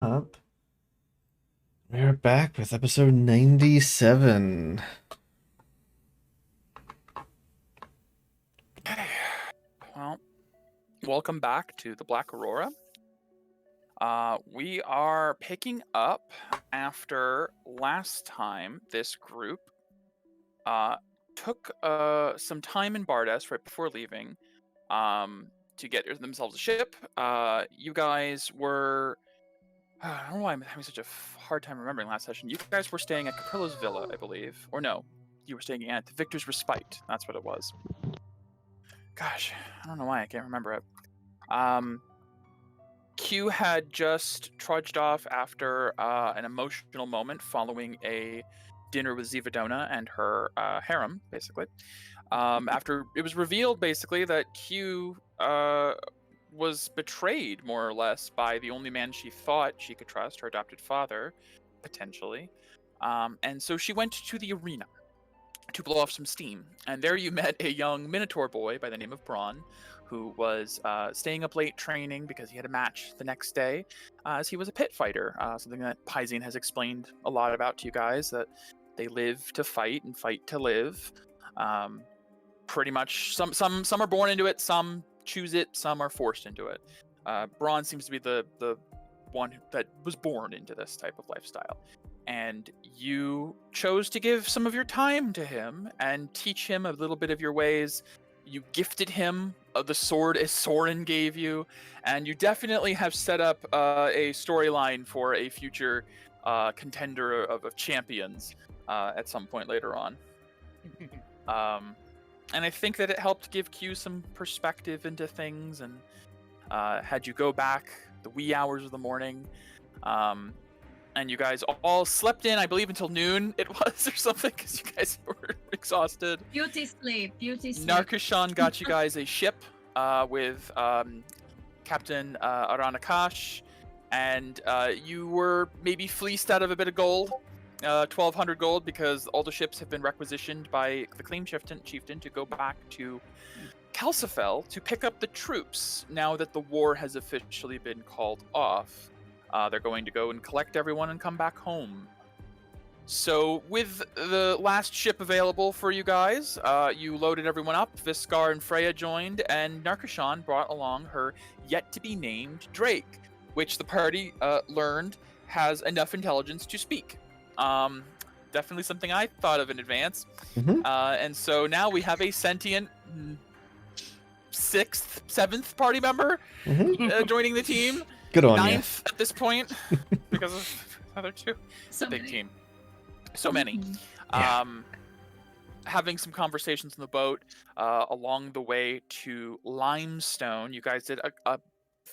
Up. We're back with episode 97. Okay. Well, welcome back to the Black Aurora. We are picking up after last time this group took some time in Bardas right before leaving to get themselves a ship. You guys were... I don't know why I'm having such a hard time remembering last session. You guys were staying at Caprilla's Villa, I believe. Or no, you were staying at Victor's Respite. That's what it was. Gosh, I don't know why I can't remember it. Q had just trudged off after an emotional moment following a dinner with Zivadona and her harem, basically. After it was revealed, basically, that Q was betrayed, more or less, by the only man she thought she could trust, her adopted father, potentially. And so she went to the arena to blow off some steam. And there you met a young Minotaur boy by the name of Braun, who was staying up late training because he had a match the next day, as he was a pit fighter. Something that Paisin has explained a lot about to you guys, that they live to fight and fight to live. Pretty much, some are born into it, some choose it, some are forced into it. Braun seems to be the one that was born into this type of lifestyle. And you chose to give some of your time to him and teach him a little bit of your ways. You gifted him the sword Soren gave you, and you definitely have set up a storyline for a future contender of champions at some point later on. And I think that it helped give Q some perspective into things, and had you go back the wee hours of the morning, and you guys all slept in, I believe, until noon it was, or something, because you guys were exhausted. Beauty sleep. Narkishan got you guys a ship with Captain Aranakash, and you were maybe fleeced out of a bit of gold, 1,200 gold, because all the ships have been requisitioned by the Claim Chieftain to go back to Calcifel to pick up the troops now that the war has officially been called off. They're going to go and collect everyone and come back home. So with the last ship available for you guys, you loaded everyone up. Viscar and Freya joined, and Narkishan brought along her yet-to-be-named Drake, which the party learned has enough intelligence to speak. Definitely something I thought of in advance. And so now we have a sentient 6th, 7th party member joining the team. Good on 9th at this point because of other two. It's a big many. team. So many. Yeah. Having some conversations on the boat along the way to Limestone. You guys did a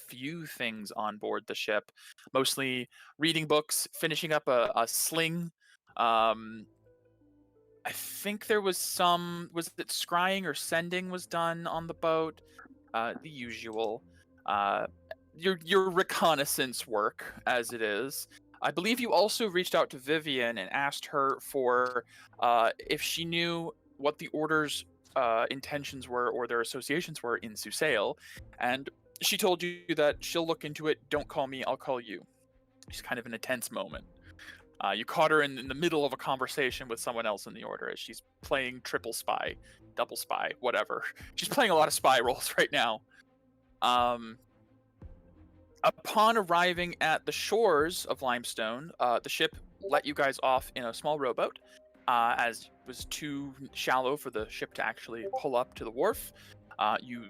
few things on board the ship, mostly reading books, finishing up a sling. I think there was some, was it scrying or sending was done on the boat? The usual. Your reconnaissance work, as it is. I believe you also reached out to Vivian and asked her for if she knew what the Order's intentions were or their associations were in Susail, and she told you that she'll look into it. Don't call me, I'll call you. She's kind of in a tense moment. You caught her in the middle of a conversation with someone else in the Order as she's playing triple spy, double spy, whatever. She's playing a lot of spy roles right now. Upon arriving at the shores of Limestone, the ship let you guys off in a small rowboat, as it was too shallow for the ship to actually pull up to the wharf. You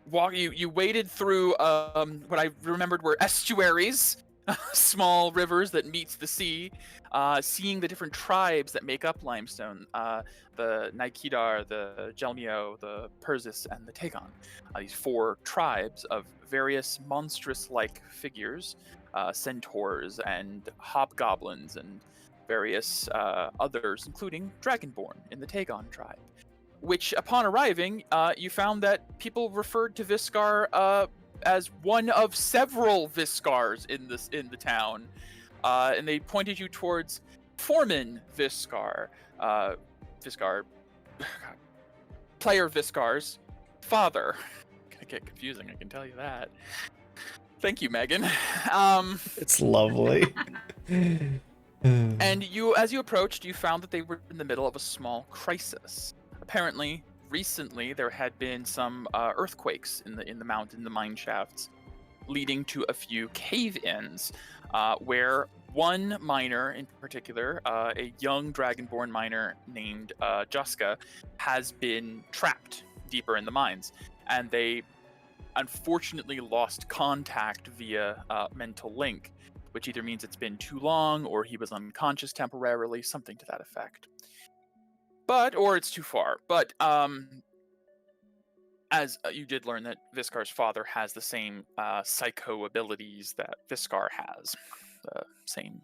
waded through what I remembered were estuaries, small rivers that meet the sea, seeing the different tribes that make up Limestone, the Naikidar, the Jelmio, the Persis, and the Tagon. These 4 tribes of various monstrous-like figures, centaurs and hobgoblins and various others, including Dragonborn in the Tagon tribe. Which, upon arriving, you found that people referred to Viscar as one of several Viscars in the town, and they pointed you towards Foreman Viscar, player Viscar's father. Gonna get confusing, I can tell you that. Thank you, Megan. It's lovely. And as you approached, you found that they were in the middle of a small crisis. Apparently, recently there had been some earthquakes in the mine shafts, leading to a few cave-ins, where one miner in particular, a young dragonborn miner named Juska, has been trapped deeper in the mines, and they unfortunately lost contact via mental link, which either means it's been too long or he was unconscious temporarily, something to that effect. Or it's too far. But as you did learn that Viscar's father has the same psycho abilities that Viscar has, the same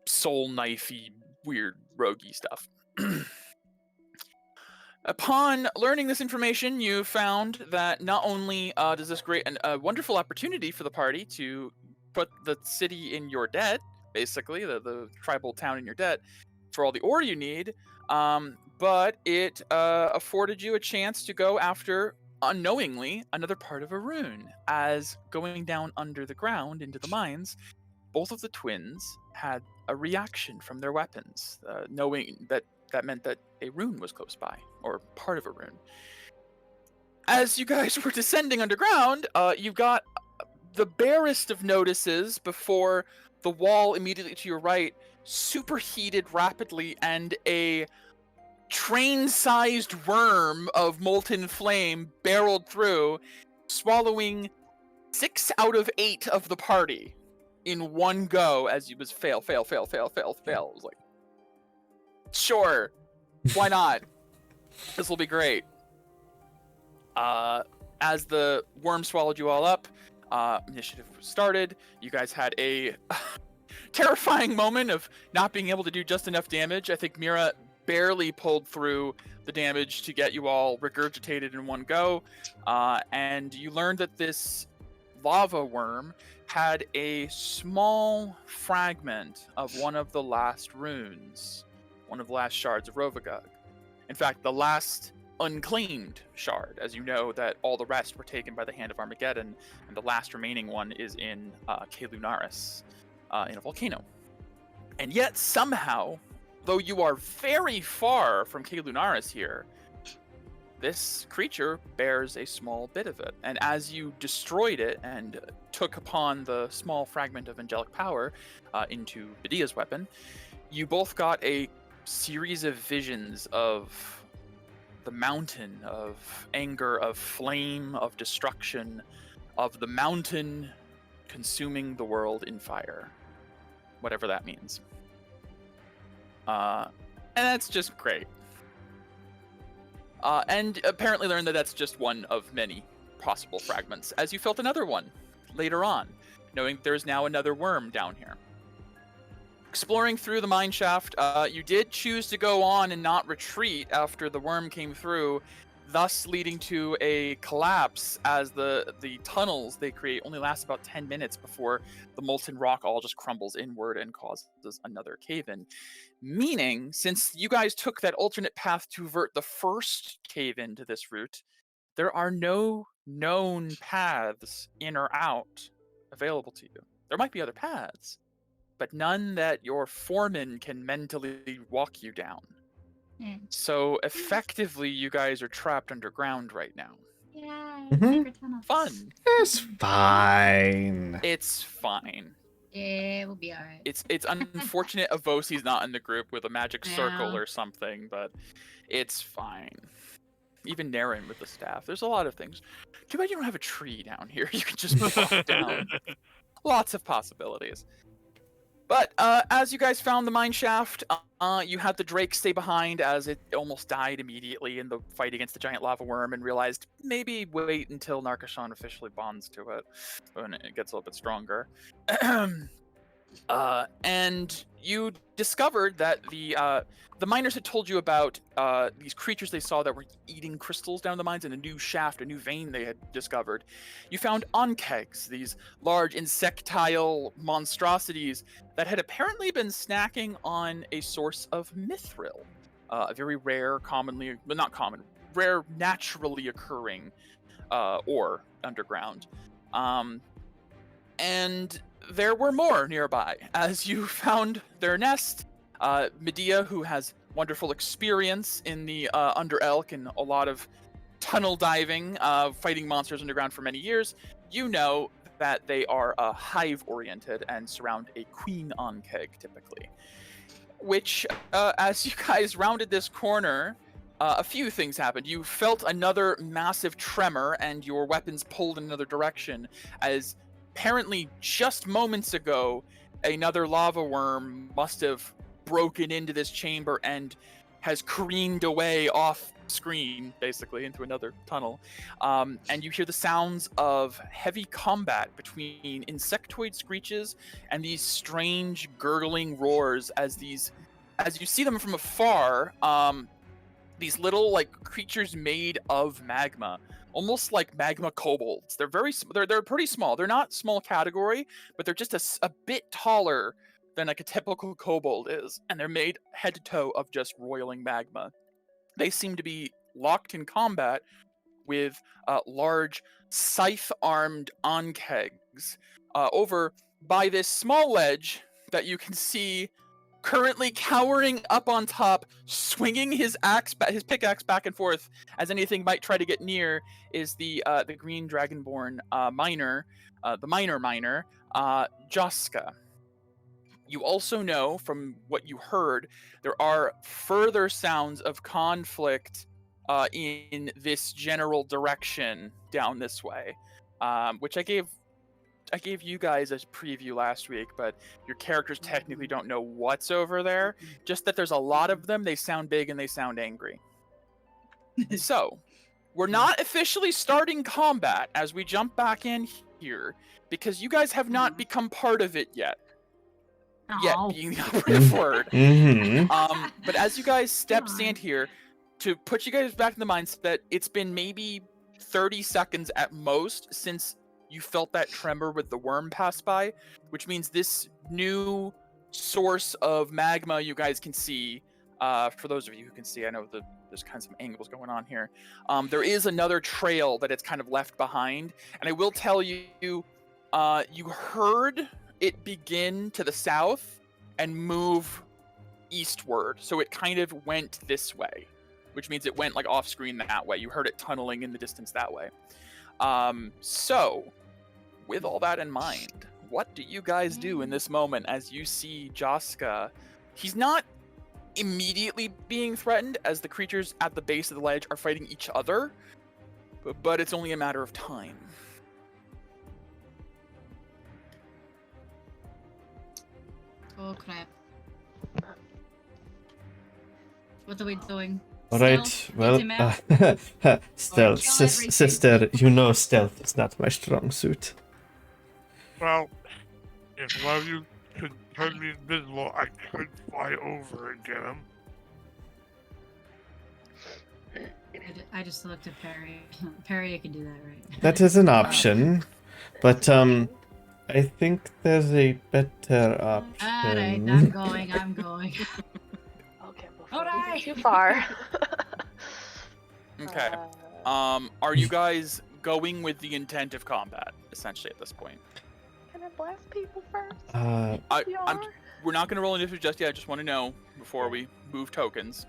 soul knifey, weird, roguey stuff. Upon learning this information, you found that not only does this create a wonderful opportunity for the party to put the city in your debt, basically, the tribal town in your debt, for all the ore you need, but it afforded you a chance to go after, unknowingly, another part of a rune. As going down under the ground into the mines, both of the twins had a reaction from their weapons, knowing that meant that a rune was close by, or part of a rune. As you guys were descending underground, you got the barest of notices before the wall immediately to your right superheated rapidly, and a train-sized worm of molten flame barreled through, swallowing 6 out of 8 of the party in one go, as it was fail. It was like, sure, why not? This will be great. As the worm swallowed you all up, initiative started. You guys had a terrifying moment of not being able to do just enough damage. I think Mira barely pulled through the damage to get you all regurgitated in one go. And you learned that this lava worm had a small fragment of one of the last runes, one of the last shards of Rovagug. In fact, the last unclaimed shard, as you know that all the rest were taken by the Hand of Armageddon, and the last remaining one is in Lunaris, in a volcano. And yet, somehow, though you are very far from Lunaris here, this creature bears a small bit of it. And as you destroyed it and took upon the small fragment of angelic power into Bedia's weapon, you both got a series of visions of the mountain, of anger, of flame, of destruction, of the mountain consuming the world in fire. Whatever that means. And that's just great. And apparently learned that that's just one of many possible fragments, as you felt another one later on, knowing there's now another worm down here. Exploring through the mine shaft, you did choose to go on and not retreat after the worm came through, thus leading to a collapse, as the tunnels they create only last about 10 minutes before the molten rock all just crumbles inward and causes another cave-in. Meaning, since you guys took that alternate path to avert the first cave-in to this route, there are no known paths in or out available to you. There might be other paths, but none that your foreman can mentally walk you down. So effectively, you guys are trapped underground right now. Yeah, Fun. It's fine. It's fine. Yeah, we'll be alright. It's unfortunate Avosi's not in the group with a magic circle or something, but it's fine. Even Naren with the staff. There's a lot of things. Too bad you don't have a tree down here. You can just walk down. Lots of possibilities. But as you guys found the mine shaft, you had the Drake stay behind, as it almost died immediately in the fight against the giant lava worm, and realized maybe wait until Narkashan officially bonds to it when it gets a little bit stronger. And you discovered that the miners had told you about these creatures they saw that were eating crystals down the mines in a new shaft, a new vein they had discovered. You found onkegs, these large insectile monstrosities that had apparently been snacking on a source of mithril, a very rare, rare naturally occurring ore underground. And there were more nearby. As you found their nest, Medea, who has wonderful experience in the Under Elk and a lot of tunnel diving, fighting monsters underground for many years, you know that they are hive-oriented and surround a queen on keg, typically. Which, as you guys rounded this corner, a few things happened. You felt another massive tremor, and your weapons pulled in another direction, as apparently just moments ago, another lava worm must have broken into this chamber and has careened away off screen, basically, into another tunnel. And you hear the sounds of heavy combat between insectoid screeches and these strange gurgling roars as you see them from afar, these little like creatures made of magma, almost like magma kobolds. They're pretty small. They're not small category, but they're just a bit taller than like a typical kobold is, and they're made head to toe of just roiling magma. They seem to be locked in combat with large scythe-armed onkegs over by this small ledge that you can see. Currently cowering up on top, swinging his pickaxe back and forth as anything might try to get near, is the green dragonborn miner, the miner, Jaska. You also know from what you heard, there are further sounds of conflict in this general direction down this way, which I gave you guys a preview last week, but your characters technically don't know what's over there. Just that there's a lot of them, they sound big and they sound angry. So, we're not officially starting combat as we jump back in here, because you guys have not become part of it yet. Yet being the operative word. But as you guys stand here, to put you guys back in the mindset, it's been maybe 30 seconds at most since you felt that tremor with the worm pass by, which means this new source of magma you guys can see, for those of you who can see, I know there's kind of some angles going on here, there is another trail that it's kind of left behind, and I will tell you, you heard it begin to the south and move eastward, so it kind of went this way, which means it went like off screen that way. You heard it tunneling in the distance that way. So, with all that in mind, what do you guys do in this moment as you see Jaska? He's not immediately being threatened, as the creatures at the base of the ledge are fighting each other, but it's only a matter of time. Oh crap. What are we doing? All right, Stealth? well, stealth, kill everything? sister, you know stealth is not my strong suit. Well, if one of you could turn me invisible, I could fly over and get him. I just looked at Perry. Perry, you can do that, right? That is an option, but I think there's a better option. Alright, I'm going. Okay, before we Alright. get too far. Okay. Are you guys going with the intent of combat, essentially, at this point? Can I blast people first? We're not going to roll initiative just yet. I just want to know before we move tokens.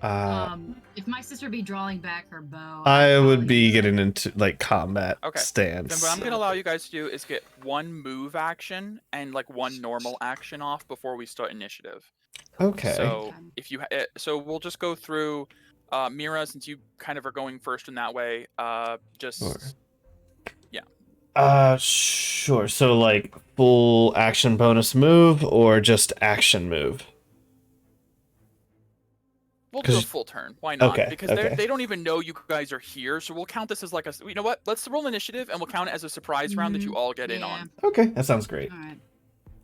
If my sister be drawing back her bow, I would be getting into like combat stance. Then what I'm going to allow you guys to do is get one move action and like one normal action off before we start initiative. Okay. So if you so we'll just go through Mira, since you kind of are going first in that way. Sure. So like full action bonus move or just action move? We'll do a full turn. Why not? Okay, Because okay. they don't even know you guys are here, so we'll count this as like a. You know what? Let's roll initiative, and we'll count it as a surprise round that you all get in on. Okay, that sounds great. All right.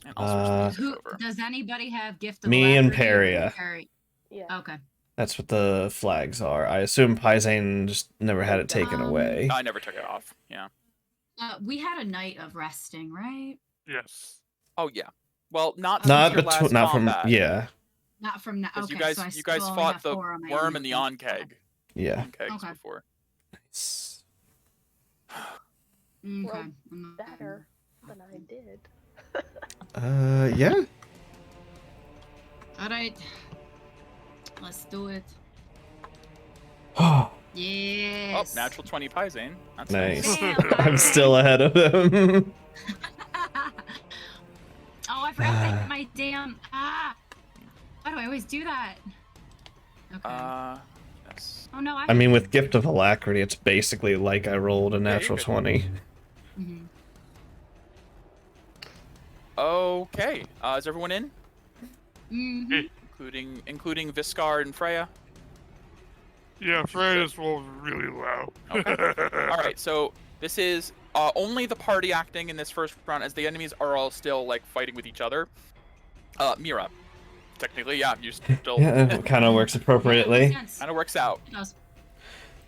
And I'll switch these over. Does anybody have gift of Me and alacrity? Peria. Perry. Yeah. Okay. That's what the flags are. I assume Paisane just never had it taken away. I never took it off. Yeah. We had a night of resting, right? Yes. Oh yeah. Well, not Not since your last not from combat. yeah. Not from now. Okay, You guys, so I you guys still fought have the 4 on my worm and the initiative. onkeg. Yeah. Onkegs Okay. before. Nice. Okay. Well, better. than I did. Yeah. All right. Let's do it. Oh, Yes. Oh, natural 20 Pizane. That's nice. Damn, I'm Byron. still ahead of him. Oh, I forgot my damn. Why do I always do that? Okay. Yes. Oh no, I mean, with Gift of Alacrity, it's basically like I rolled a you're natural good. 20. Mhm. Okay. Is everyone in? Mhm. Including Viscar and Freya? Yeah, Freya's rolled really low. Okay. All right. So this is only the party acting in this first round, as the enemies are all still like fighting with each other. Mira. Technically, yeah, you still Yeah, it kind of works appropriately. Yeah, kind of works out. it does.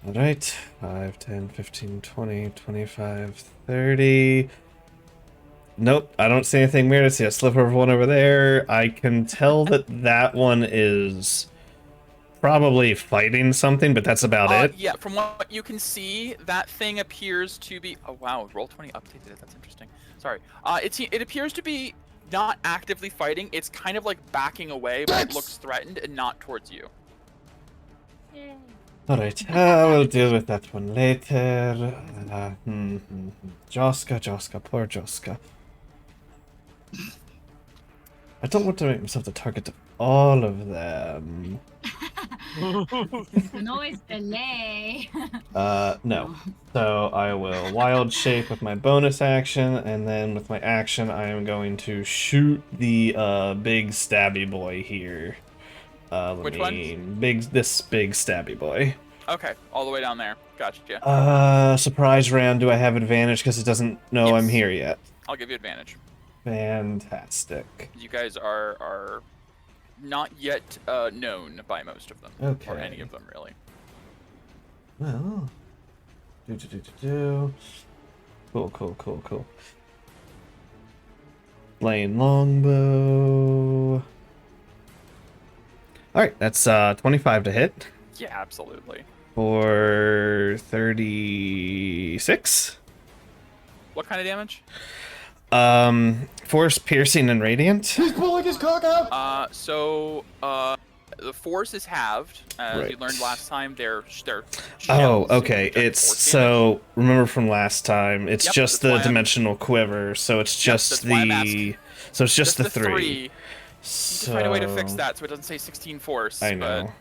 Alright, 5, 10, 15, 20, 25, 30. Nope, I don't see anything weird. I see a sliver of one over there. I can tell that that one is probably fighting something, but that's about it. Yeah, from what you can see, that thing appears to be. Oh wow, Roll20 updated it. That's interesting. Sorry. It appears to be not actively fighting. It's kind of like backing away, but it looks threatened and not towards you. Yay. Alright, we'll deal with that one later. Joska, poor Joska. I don't want to make myself the target of all of them. An always delay. No. So I will wild shape with my bonus action, and then with my action, I am going to shoot the big stabby boy here. Which one? This big stabby boy. Okay, all the way down there. Gotcha. Surprise round. Do I have advantage because it doesn't know I'm Yes. here yet? I'll give you advantage. Fantastic. You guys are not yet known by most of them, or any Okay. of them really. Well. Cool. Lane longbow. Alright, that's 25 to hit Yeah, absolutely. for 36. What kind of damage? Force, piercing, and radiant. He's pulling his cock out! The force is halved, as you Right. learned last time. They're Oh, shells, okay. which are It's force damage. so remember from last time. It's Yep, just that's the why I'm- dimensional quiver, so it's Yep, just that's why I'm the. So it's just the three. You So can find a way to fix that so it doesn't say 16 force. I know. But,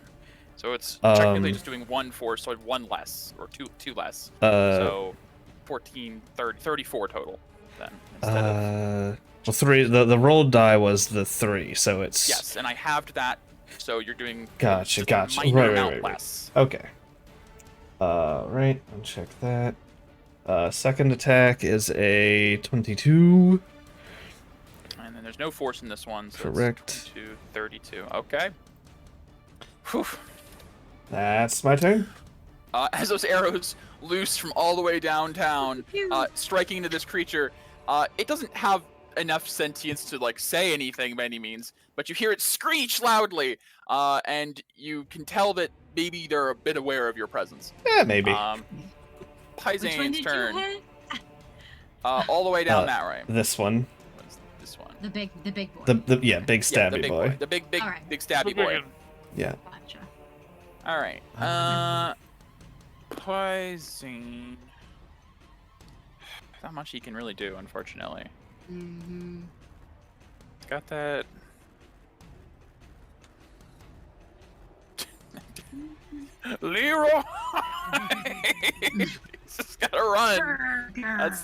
so it's technically Um, just doing one force, so one less, or two less. Uh, So 14, 30, 34 total then, instead of... well, three. The rolled die was the 3, so it's. Yes, and I halved that, so you're doing Gotcha. just a minor amount less. Okay. Right. I'll check that. Second attack is a 22. And then there's no force in this one, so Correct. it's 22, 32. Okay. Whew. That's my turn. As those arrows loose from all the way downtown, striking into this creature, it doesn't have enough sentience to like say anything by any means, but you hear it screech loudly, and you can tell that maybe they're a bit aware of your presence. Yeah, maybe. Which one Pyzane's did turn. you hit? All the way down that way. This one. What's this one? The big boy. The big Yeah, stabby the big boy. The big Alright. big stabby boy. Yeah. Gotcha. All right. Pyzane. Not much he can really do, unfortunately. Mm-hmm. Got that. Leroy. He's just gotta run.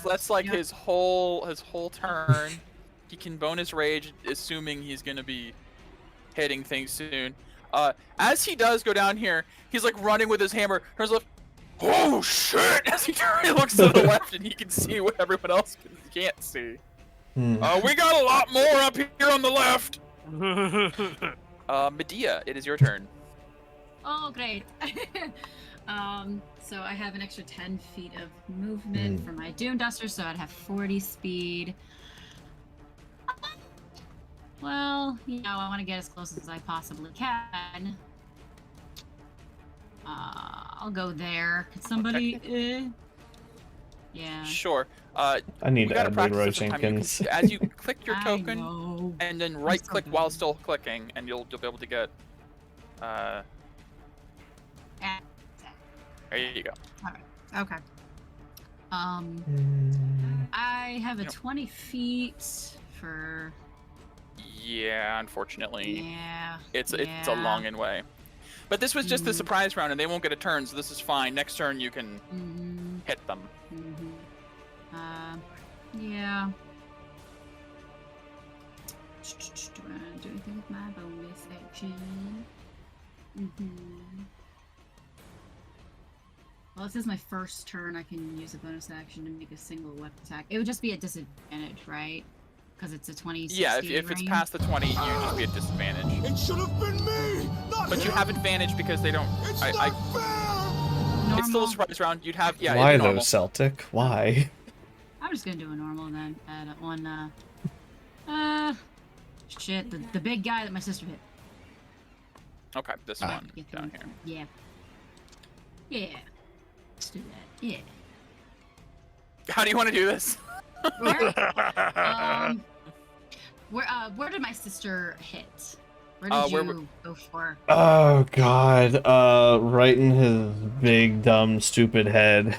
That's like Yep. his whole turn. He can bonus rage, assuming he's gonna be hitting things soon. As he does go down here, he's like running with his hammer. Turns left. Oh shit! As he looks to the left, and he can see what everyone else can't see. Hmm. We got a lot more up here on the left. Medea, it is your turn. Oh, great. So I have an extra 10 feet of movement for my Doom Duster, so I'd have 40 speed. Well, I want to get as close as I possibly can. I'll go there. Could somebody... Yeah. Sure. I need we to gotta add practice Leroy this sometime. Jenkins. As you click your I token, know. and then so right-click while bad. still clicking, and you'll be able to get. Ah, There you go. Okay. I have a 20 feet for. Yeah, unfortunately, Yeah. it's a long way. But this was just the surprise round, and they won't get a turn, so this is fine. Next turn, you can hit them. Yeah. Do I do anything with my bonus action? Well, this is my first turn. I can use a bonus action to make a single weapon attack. It would just be a disadvantage, right? Because it's a 20. Yeah, if it's past the 20, you just be at disadvantage. It should have been me, not But you have advantage because they don't. It's not fair. Normal. It's still a surprise round. You'd have Why it'd be though, normal. Celtic? Why? I'm just gonna do a normal then. At one. Shit. The big guy that my sister hit. Okay, this one Get down him. here. Yeah. Yeah. Let's do that. Yeah. How do you want to do this? Where did my sister hit? Where did you go for? Oh god, right in his big, dumb, stupid head.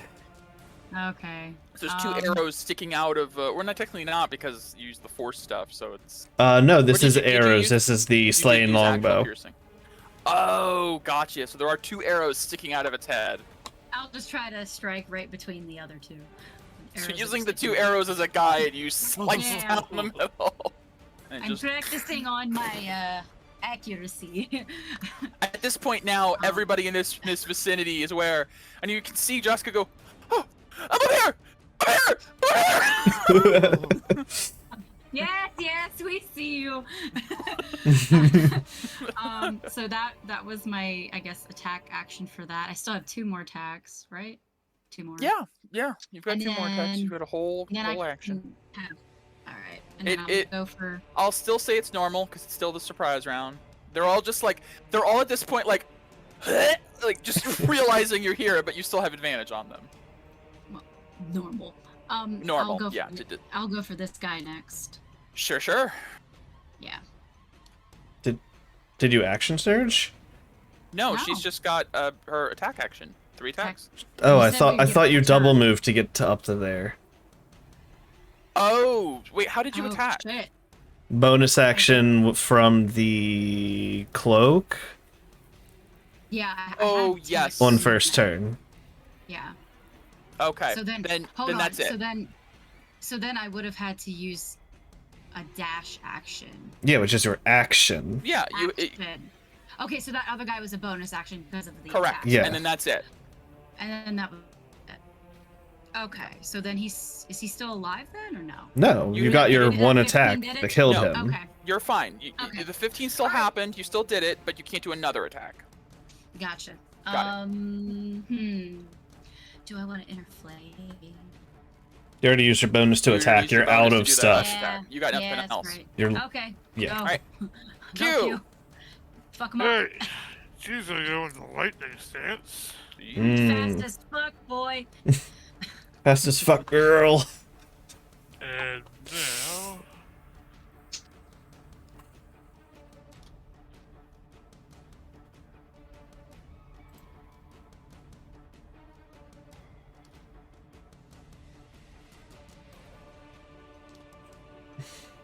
Okay. There's two arrows sticking out of. We're not technically not because you use the force stuff, so it's. No, this Or is did you arrows. use- This is the you did slaying use actual longbow. piercing. Oh, gotcha. So there are two arrows sticking out of its head. I'll just try to strike right between the other two. So Arrows using are the two sticking out. arrows as a guide, you slice Yeah. down the middle. And I'm practicing on my accuracy. At this point now, everybody in this vicinity is aware, and you can see Jessica go, "Oh, I'm up here! I'm here! I'm here!" Yes, we see you. So that was my, I guess, attack action for that. I still have 2 more attacks, right? 2 more. Yeah. You've got And 2 more attacks. You've got a whole Then I action. can have. All right, and then I'll go for. I'll still say it's normal because it's still the surprise round. They're all just like they're all at this point like just realizing you're here, but you still have advantage on them. Well, normal. Normal. I'll go Yeah. For, I'll go for this guy next. Sure. Yeah. Did you action surge? No, No. she's just got her attack action. 3 attacks. Oh, You I said thought we get you a double turn. moved to get to up to there. Oh, wait, how did you Oh, attack? Shit. Bonus action from the cloak Yeah. I Oh, had to yes. on execute first that. turn. Yeah. Okay. So then, then hold on. that's it. So then I would have had to use a dash action. Yeah, which is your action. Yeah, Action. Okay, so that other guy was a bonus action because of the correct. attack. Yeah. And then that's it. And then that was it. Okay, so then is he still alive then or no? No, You you got your did it? one 15 attack did it? that killed No. him. Okay, You're fine. Okay. The 15 still Alright. happened. You still did it, but you can't do another attack. gotcha. Got Do I want to interflame? You already used your bonus to You attack. used your You're out bonus to of do that. stuff. Yeah. You got nothing that's else. Right. You're Okay. yeah. Go. Alright. Go, Q. Fuck him up. Hey, she's gonna go in the lightning stance. Fast as fuck, boy. Fast as fuck, girl. And now.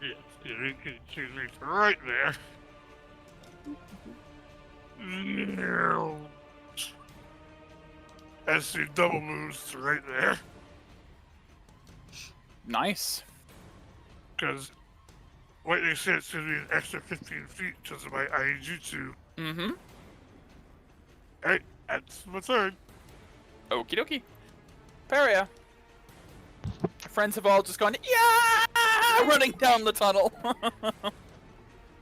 Yes, you can choose me right there. No. That's the double moves right there. Nice. Because lightning stance gives me an extra 15 feet because of my Aijutsu. Mm-hmm. Hey, that's my turn. Okie dokie. Paria. Friends have all just gone, yeah! Running down the tunnel.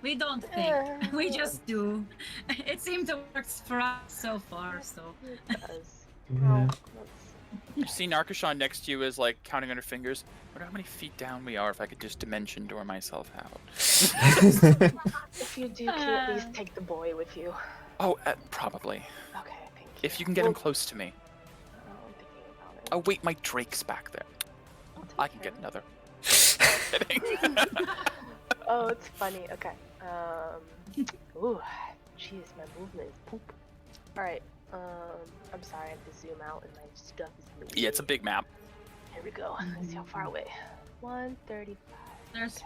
We don't think. We just do. It seems to work for us so far, so. It does. Yeah. You see Narkashan next to you is like counting on her fingers. I wonder how many feet down we are if I could just dimension door myself out. If you do, can you at least take the boy with you? Oh, probably. Okay, thank you. If you can get him close to me. Oh, I'm thinking about it. Oh wait, my Drake's back there. I'll take I can care get of another. it. Kidding. Oh, it's funny. Okay. Ooh, jeez, my movement is poop. All right. I'm sorry, I have to zoom out and my stuff is moving. Yeah, it's a big map. Here we go. Let's see how far away. 135.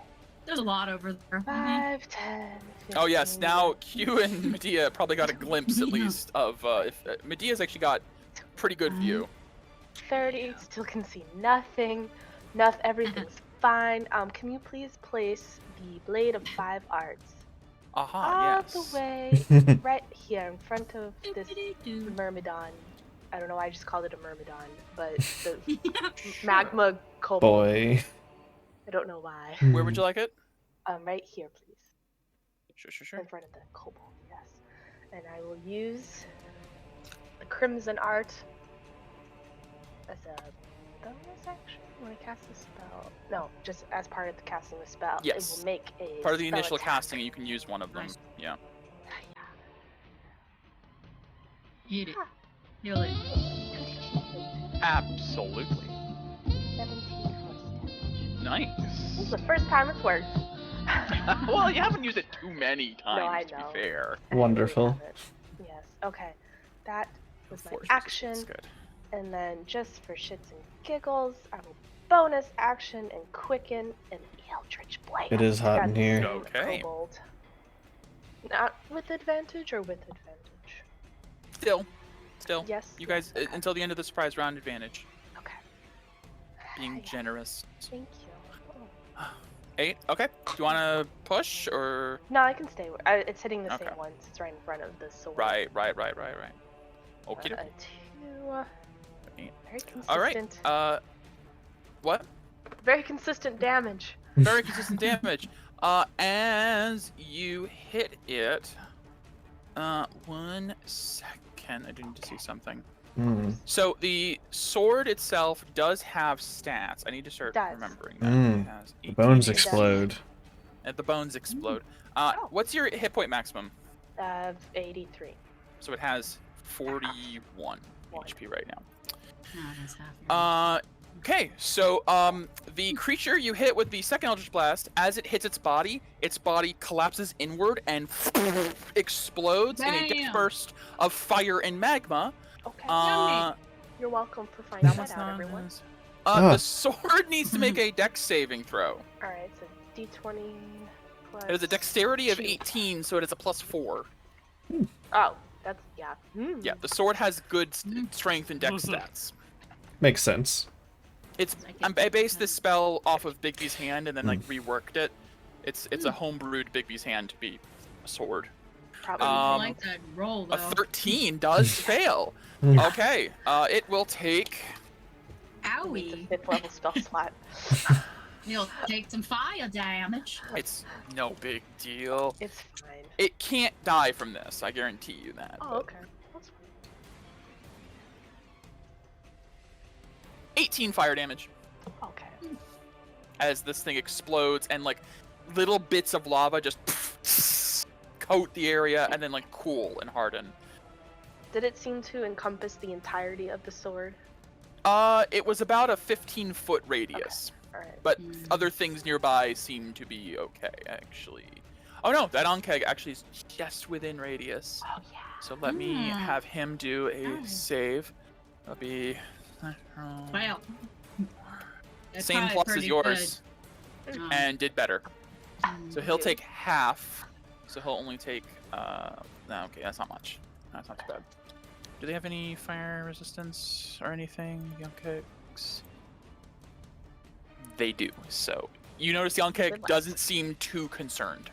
There's a lot over there. 5, 10, 15. Oh yes, now Q and Medea probably got a glimpse at least of if Medea's actually got pretty good view. 30. Still can see nothing. Everything's fine. Can you please place the Blade of 5 Arts Aha, all yes. the way right here in front of this Myrmidon? I don't know why I just called it a Myrmidon, but the magma kobold. Boy. I don't know why. Where would you like it? Right here, please. Sure. In front of the kobold, yes. And I will use the Crimson Art as a bonus action when I cast a spell. No, just as part of the casting the spell. Yes. It will make a Part of the spell initial attack. casting, you can use one of them. Nice. Yeah. Hit it. Heal it. Absolutely. 17 force damage. Nice. This is the first time it's worked. Well, you haven't used it too many times, I to know. be fair. I really Wonderful. haven't. Yes. Okay. That was my Force action. resistance, good. And then just for shits and giggles, I will bonus action and quicken an Eldritch Blade. It is hot Got in the here. same Okay. kobold. Not with advantage or with advantage? Still. Yes. You guys, yes, okay. until the end of the surprise round, advantage. Okay. Being Yeah, generous. Thank you. Oh. 8. Okay. Do you want to push or? No, I can stay. It's hitting the Okay. same ones. It's right in front of the sword. Right. Okay. 2. Eight. Very consistent. All right. What? Very consistent damage. Very consistent damage. As you hit it, 1 second. I do need to see something. Mm. So the sword itself does have stats. I need to start Does. remembering that. Mm. It has The 18 bones HP. explode. And the bones explode. Oh. What's your hit point maximum? 83. So it has 41 HP right now. No, that's half. Okay, so the creature you hit with the second Eldritch Blast, as it hits its body collapses inward and explodes in a Damn. burst of fire and magma. Okay. You're welcome for finding That that one's out, not everyone. as- Ah. The sword needs to make a dex saving throw. Alright, so D20 plus... It has a dexterity of two. 18, so it is a +4. Oh, that's... yeah. Yeah, the sword has good Mm. strength and dex stats. Makes sense. I based this spell off of Bigby's hand and then like reworked it. It's a homebrewed Bigby's hand to be a sword. Probably. I like that roll though. A 13 does fail. Mm. Okay, it will take. It's a Owie. 5th level spell slot. You'll take some fire damage. It's no big deal. It's fine. It can't die from this. I guarantee you that. Oh, but- okay. That's fine. 18 fire damage Okay. as this thing explodes and like little bits of lava just coat the area and then like cool and harden. Did it seem to encompass the entirety of the sword? It was about a 15-foot radius, Alright. but Mm. other things nearby seem to be okay, actually. Oh no, that Ankeg actually is just within radius. Oh, yeah. So let me Hmm. have him do a Nice. save. That'll be Well. that's same probably plus as pretty yours, good. and did better. So he'll Ew. take half. So he'll only take. No, okay, that's not much. That's not too bad. Do they have any fire resistance or anything? Young Kegs? They do. So you notice the Young Keg Good luck. doesn't seem too concerned.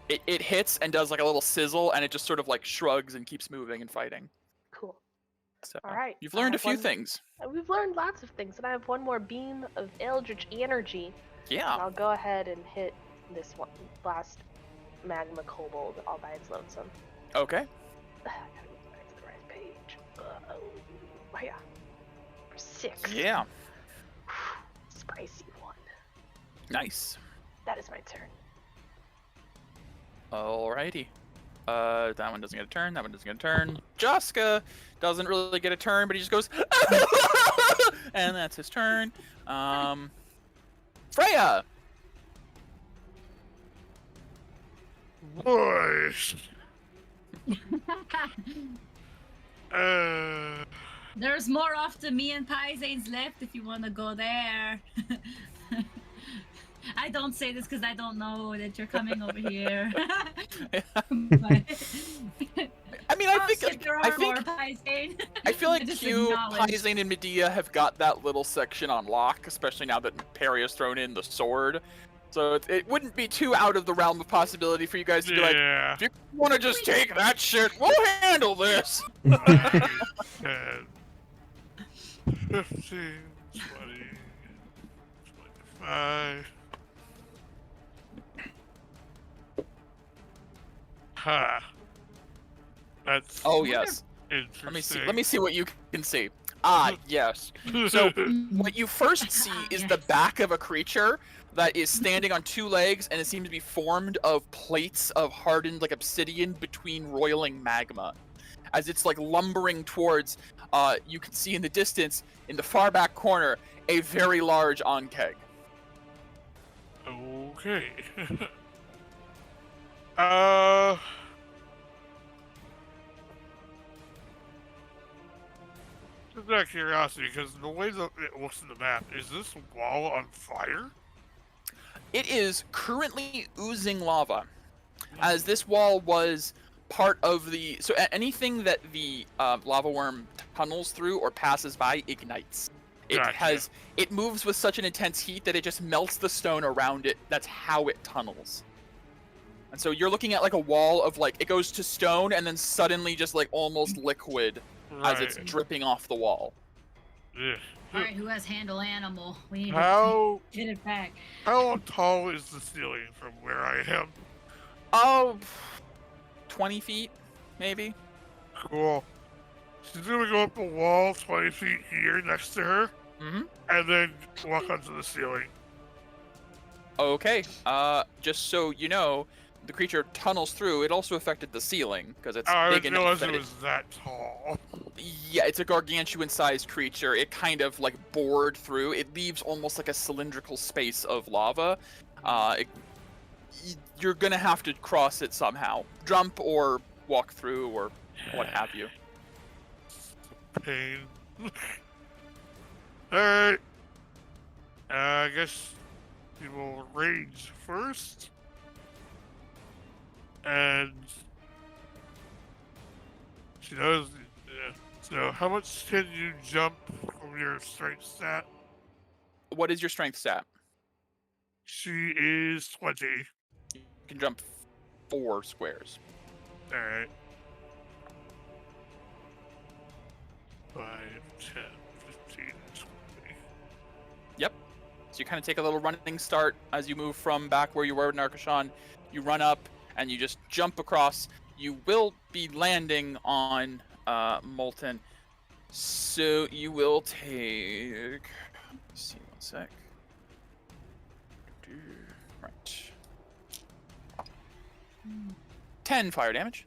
It hits and does like a little sizzle, and it just sort of like shrugs and keeps moving and fighting. Cool. So Alright, you've learned I a few have one- things. We've learned lots of things, and I have one more beam of Eldritch energy. And Yeah. I'll go ahead and hit this one last magma kobold all by its lonesome. Okay. I gotta get back to the right page. Oh yeah. 6. Yeah. Spicy one. Nice. That is my turn. Alrighty. That one doesn't get a turn. That one doesn't get a turn. Jaska doesn't really get a turn, but he just goes And that's his turn. Freya. Boy. Uh, There's more off to me and Paisane's left if you want to go there. I don't say this because I don't know that you're coming over here. But... I mean, I think shit, there are more, Paisane. I feel like Just Q, acknowledge. Paisane, and Medea have got that little section on lock, especially now that Perry has thrown in the sword. So it wouldn't be too out of the realm of possibility for you guys to be like, yeah. if you want to just take that shit, we'll handle this. 10, 15, 20, 25. Ha. That's Oh yes. interesting. Let me see what you can see. Ah, yes. So what you first see is the Yes. back of a creature that is standing on two legs, and it seems to be formed of plates of hardened like obsidian between roiling magma. As it's like lumbering towards, you can see in the distance, in the far back corner, a very large onkeg. Okay. Just out of curiosity, because the way that it looks in the map, is this wall on fire? It is currently oozing lava, as this wall was part of the. So anything that the lava worm tunnels through or passes by ignites. Gotcha. It moves with such an intense heat that it just melts the stone around it. That's how it tunnels. And so you're looking at like a wall of like it goes to stone and then suddenly just like almost liquid as it's Right. dripping off the wall. Yeah. Alright, who has handle animal? We need How to get it back. how tall is the ceiling from where I am? Oh, 20 feet, maybe. Cool. She's gonna go up the wall 20 feet here next to her, Mm-hmm. and then walk onto the ceiling. Okay. Just so you know, the creature tunnels through. It also affected the ceiling because it's Oh, I big didn't enough realize that it was that tall. yeah, it's a gargantuan-sized creature. It kind of like bored through. It leaves almost like a cylindrical space of lava. You're gonna have to cross it somehow, jump or walk through or what have you. Pain. Alright. I guess we will rage first. And she knows. Yeah. So, how much can you jump from your strength stat? What is your strength stat? She is 20. You can jump 4 squares. Alright. 5, 10, 15, 20. Yep. So you kind of take a little running start as you move from back where you were in Narkashan. You run up and you just jump across. You will be landing on Molten. So you will take. Let's see, 1 sec. Right. 10 fire damage.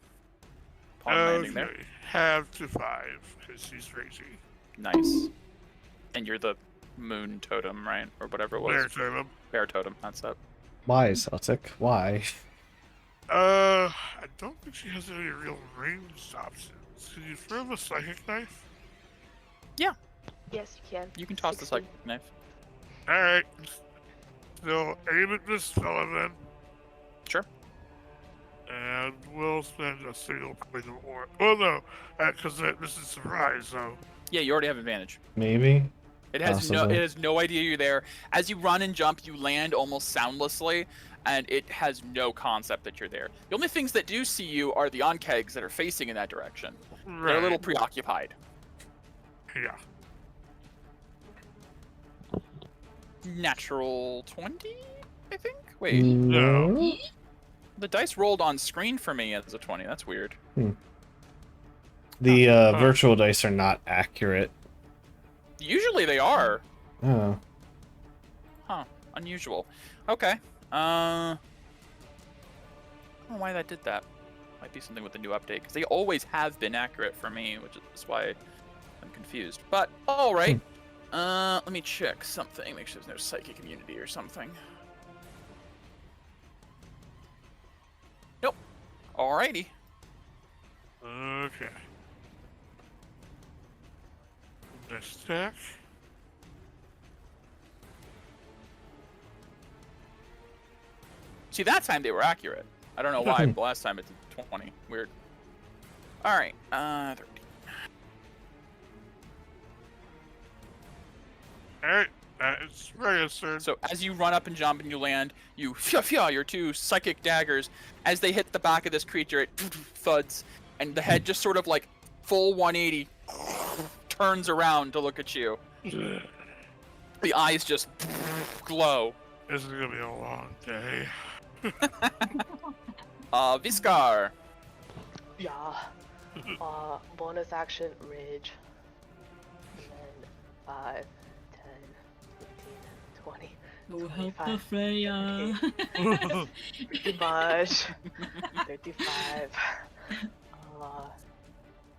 Upon landing there. Okay. Have to 5, because she's raging. Nice. And you're the moon totem, right? Or whatever it was. Bear totem. Bear totem, that's up. Why, Celtic? Why? I don't think she has any real ranged options. Can you throw a psychic knife? Yes, you can. You can toss the 16. psychic knife. Alright. So, aim at this fella then. Sure. And we'll spend a single point of or. Well, no, because this is surprise, so. Yeah, you already have advantage. Maybe? It has Possibly. no idea you're there. As you run and jump, you land almost soundlessly, and it has no concept that you're there. The only things that do see you are the onkegs that are facing in that direction. They're a little preoccupied. Yeah. Natural 20, I think? Wait, No. the dice rolled on screen for me as a 20. That's weird. The virtual dice are not accurate. Usually they are. Oh. Huh. Unusual. Okay. I don't know why that did that. Might be something with the new update, because they always have been accurate for me, which is why I'm confused. But, alright. Let me check something. Make sure there's no psychic immunity or something. Nope. Alrighty. Okay. Next attack. See, that time they were accurate. I don't know why the last time it did 20. Weird. Alright, 13. Alright, it's Freya's turn. So as you run up and jump and you land, you your two psychic daggers. As they hit the back of this creature, it thuds, and the head just sort of like full 180 turns around to look at you. The eyes just glow. This is gonna be a long day. Viscar. Yeah. Bonus action rage. And then 5, 10, 15, 20. Oh, help the 25, Freya. Pretty much. 35.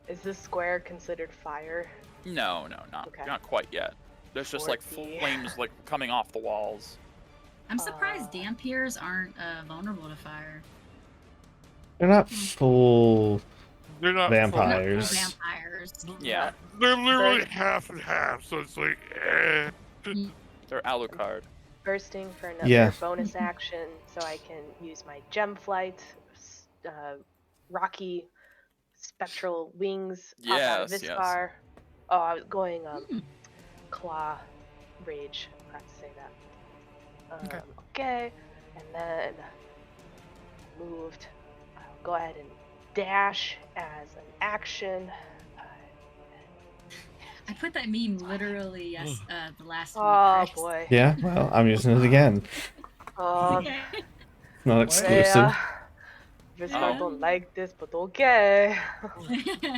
Is this square considered fire? No, not Okay. not quite yet. There's just like 40. flames like coming off the walls. I'm surprised Dampiers aren't vulnerable to fire. They're not full They're not vampires. Vampires. Yeah, They're literally Right. half and half, so it's like, eh. they're Alucard. Bursting for another Yeah. bonus action, so I can use my gem flight, rocky spectral wings. Pop out of Yes, yes. Viscar. Oh, I was going claw rage. I forgot to say that. Okay. Okay, and then moved. I'll go ahead and dash as an action. I put that meme literally the last Oh week. Chris. boy. Yeah, well, I'm using it again. Okay. Not exclusive. Viscar Oh. don't like this, but okay.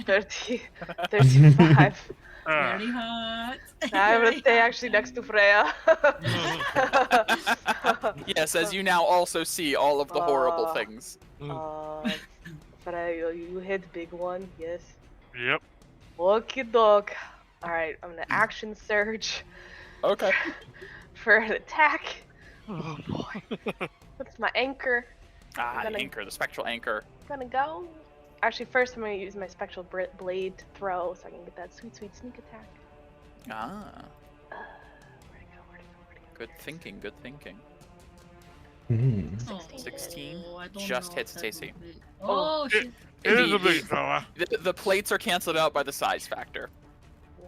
30, 35. Very hot. I'm gonna stay actually next to Freya. Yes, as you now also see all of the horrible things. Freya, you hit big one, yes. Yep. Okie doke. Alright, I'm gonna action surge Okay. for an attack. Oh boy. That's my anchor. Ah, gonna- the anchor, the spectral anchor. Gonna go. Actually, first I'm gonna use my spectral blade to throw so I can get that sweet sneak attack. Ah, Where'd it go? good thinking, good thinking. Hmm. 16 Oh, I don't just know hits if that Stacy. would be- Oh, shit. It is a Indeed. big fella. The plates are canceled out by the size factor.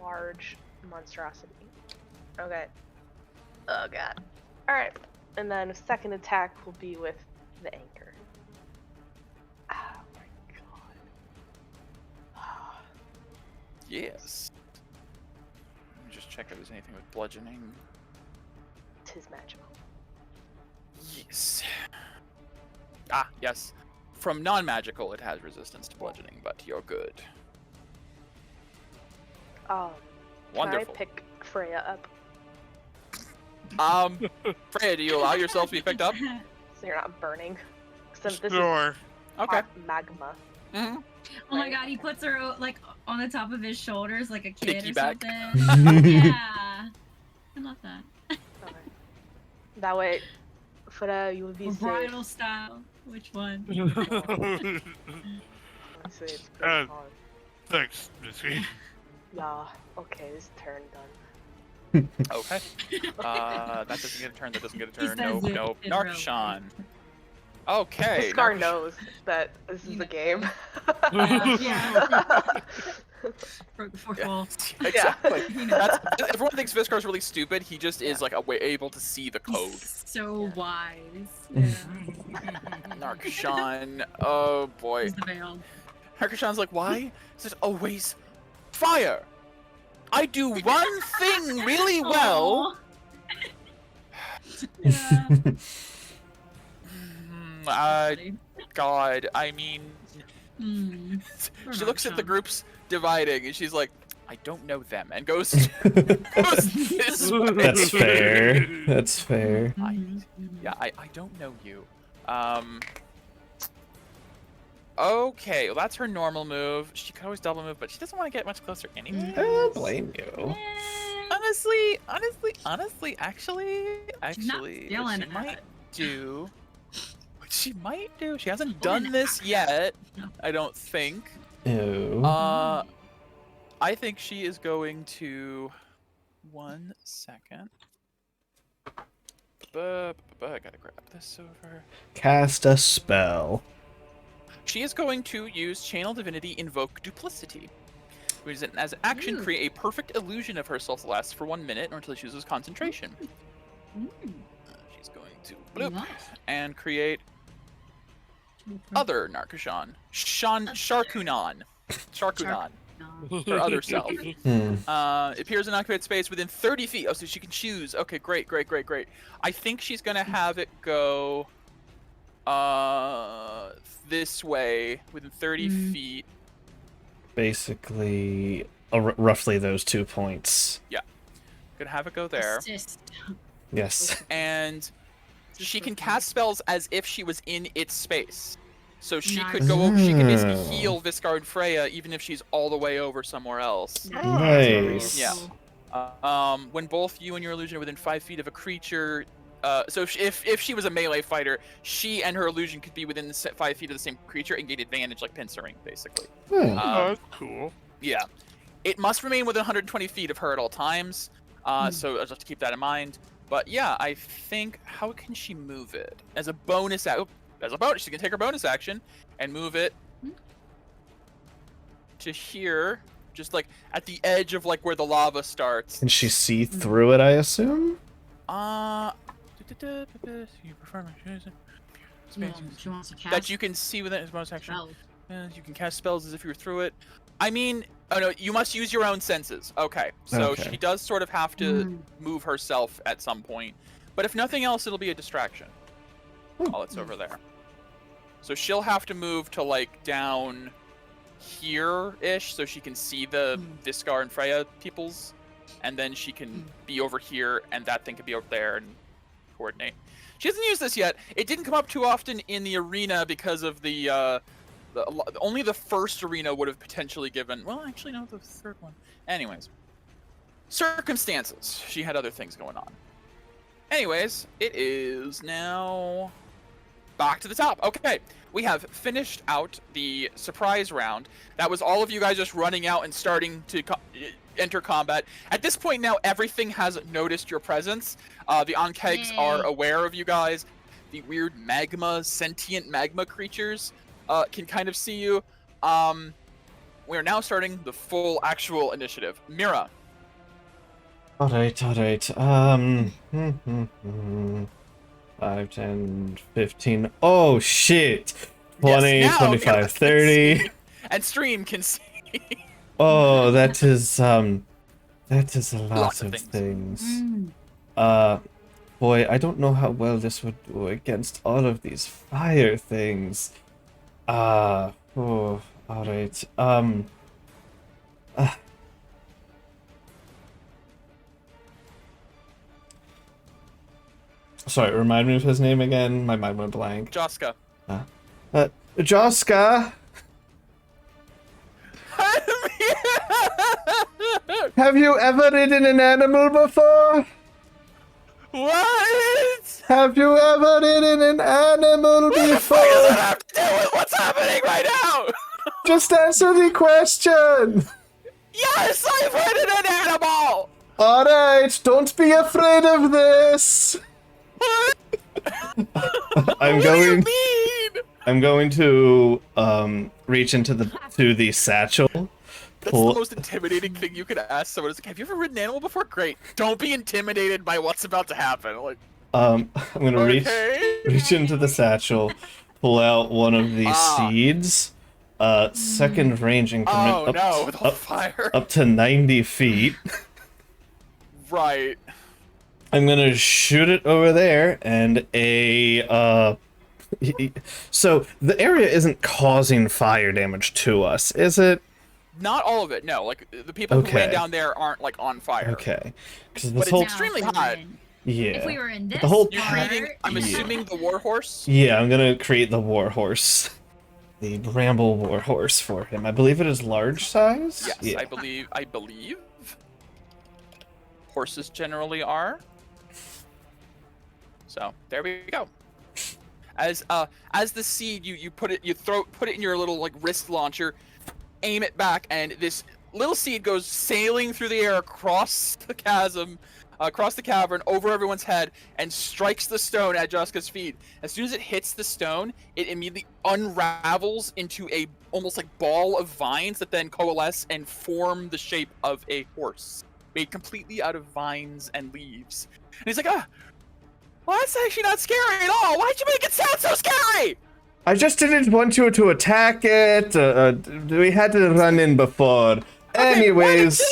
Large monstrosity. Okay. Oh god. Alright. And then a second attack will be with the anchor. Oh my god. Yes. Let me just check if there's anything with bludgeoning. Tis magical. Yes. Ah, yes. From non-magical, it has resistance to bludgeoning, but you're good. Wonderful. Can I pick Freya up Freya, do you allow yourself to be picked up? so you're not burning? Since this Sure. is Okay. hot magma. Mm-hmm. Oh my god, he puts her like on the top of his shoulders like a kid or Piggyback. something. Yeah. I love that. Okay. That way, Freya, you will be Or safe. bridal style. Which one? Honestly, it's pretty Uh, hard. Thanks, Missy. Yeah. Okay, this turn done. Okay. That doesn't get a turn. That doesn't get a He turn. says Nope. it Nope. in real Narkshan. Okay. Scar Narkshan- knows that this is the game. Yeah. Broke the fourth Yeah. wall. Exactly. He knows. That's, everyone thinks Viscar's really stupid. He just is like able to see the code. He's so Yeah. wise. Yeah. Narkshan. Oh boy. He's the veil. Narkshan's like, why? He says, always fire. I do one thing really well. Aw. Yeah. God, I mean, Poor she looks at the Narkshan. groups dividing and she's like, I don't know them, and goes this way. That's fair. That's fair. Yeah, I don't know you. Okay, well that's her normal move. She could always double move, but she doesn't want to get much closer anyway. I don't blame you. Yeah, Actually, what feeling she might it. do. What she might do. She hasn't What done an this action. yet. No. I don't think. Ew. I think she is going to. 1 second. I gotta grab this over. Cast a spell. She is going to use Channel Divinity Invoke Duplicity. Which is as an action, Ooh. create a perfect illusion of herself that lasts for 1 minute or until she uses concentration. Mm. She's going to bloop Nice. and create other Narcoshon. Sharkunan. Sharkunan. No. Her other self. Hmm. Appears in occupied space within 30 feet. Oh, so she can choose. Okay, great. I think she's gonna have it go this way within 30 feet. Basically, roughly those 2 points. Gonna have it go there. Assist. Yes. And she can cast spells as if she was in its space. So she Nice. could go over, she can basically Oh. heal Viscar and Freya even if she's all the way over somewhere else. Nice. Yeah. When both you and your illusion are within 5 feet of a creature, so if she was a melee fighter, she and her illusion could be within 5 feet of the same creature and get advantage like pincering, basically. Hmm. Oh, that's cool. Yeah. It must remain within 120 feet of her at all times, so I'll just have to keep that in mind. But yeah, I think, how can she move it? As a bonus, she can take her bonus action and move it to here, just like at the edge of like where the lava starts. Can she see through it, I assume? You prefer my choosing She wants to cast that you can see within his bonus action. spells. You can cast spells as if you were through it. I mean, oh no, you must use your own senses. Okay, so Okay. she does sort of have to move herself at some point, but if nothing else, it'll be a distraction while it's over there. So she'll have to move to like down here-ish so she can see the Viscar and Freya peoples, and then she can be over here, and that thing could be over there and coordinate. She hasn't used this yet. It didn't come up too often in the arena because of only the first arena would have potentially given. Well, actually, no, the third one. Anyways, circumstances. She had other things going on. Anyways, it is now back to the top. Okay, we have finished out the surprise round. That was all of you guys just running out and starting to enter combat. At this point now, everything has noticed your presence. The Onkegs are aware of you guys. The weird sentient magma creatures can kind of see you. We are now starting the full actual initiative. Mira. Alright. 5, 10, 15. Oh, shit! 20, Yes, now 25, Mira can 30. see. And Stream can see. Oh, that is a lot Lots of of things. Boy, I don't know how well this would do against all of these fire things. Alright. Sorry, remind me of his name again. My mind went blank. Joska. Joska! Have you ever ridden an animal before? What? Have you ever ridden an animal What does before? that have to do with what's happening right now? Just answer the question! Yes, I've ridden an animal! Alright, don't be afraid of this! I'm What do you mean? I'm going to reach into the satchel. That's Pull, the most intimidating thing you could ask someone. It's like, have you ever ridden an animal before? Great. Don't be intimidated by what's about to happen. Like, I'm gonna okay. reach into the satchel, pull out one of these seeds. Second range increment Oh no, with all fire. up to 90 feet. Right. I'm gonna shoot it over there, and so the area isn't causing fire damage to us, is it? Not all of it, no. Like, the people who Okay. ran down there aren't, like, on fire. Okay, because But this it's whole extremely Now, hot. yeah. If we were in this the whole You're part, creating, I'm Yeah. assuming, the warhorse? Yeah, I'm gonna create the warhorse, the bramble warhorse for him. I believe it is large size. Yes, Yeah. I believe. horses generally are. So there we go. As the seed, you put it in your little like wrist launcher, aim it back, and this little seed goes sailing through the air across the chasm, across the cavern, over everyone's head, and strikes the stone at Jessica's feet. As soon as it hits the stone, it immediately unravels into a almost like ball of vines that then coalesce and form the shape of a horse, made completely out of vines and leaves. And he's like, well, that's actually not scary at all. Why'd you make it sound so scary? I just didn't want you to attack it. We had to run in before. Okay, Anyways.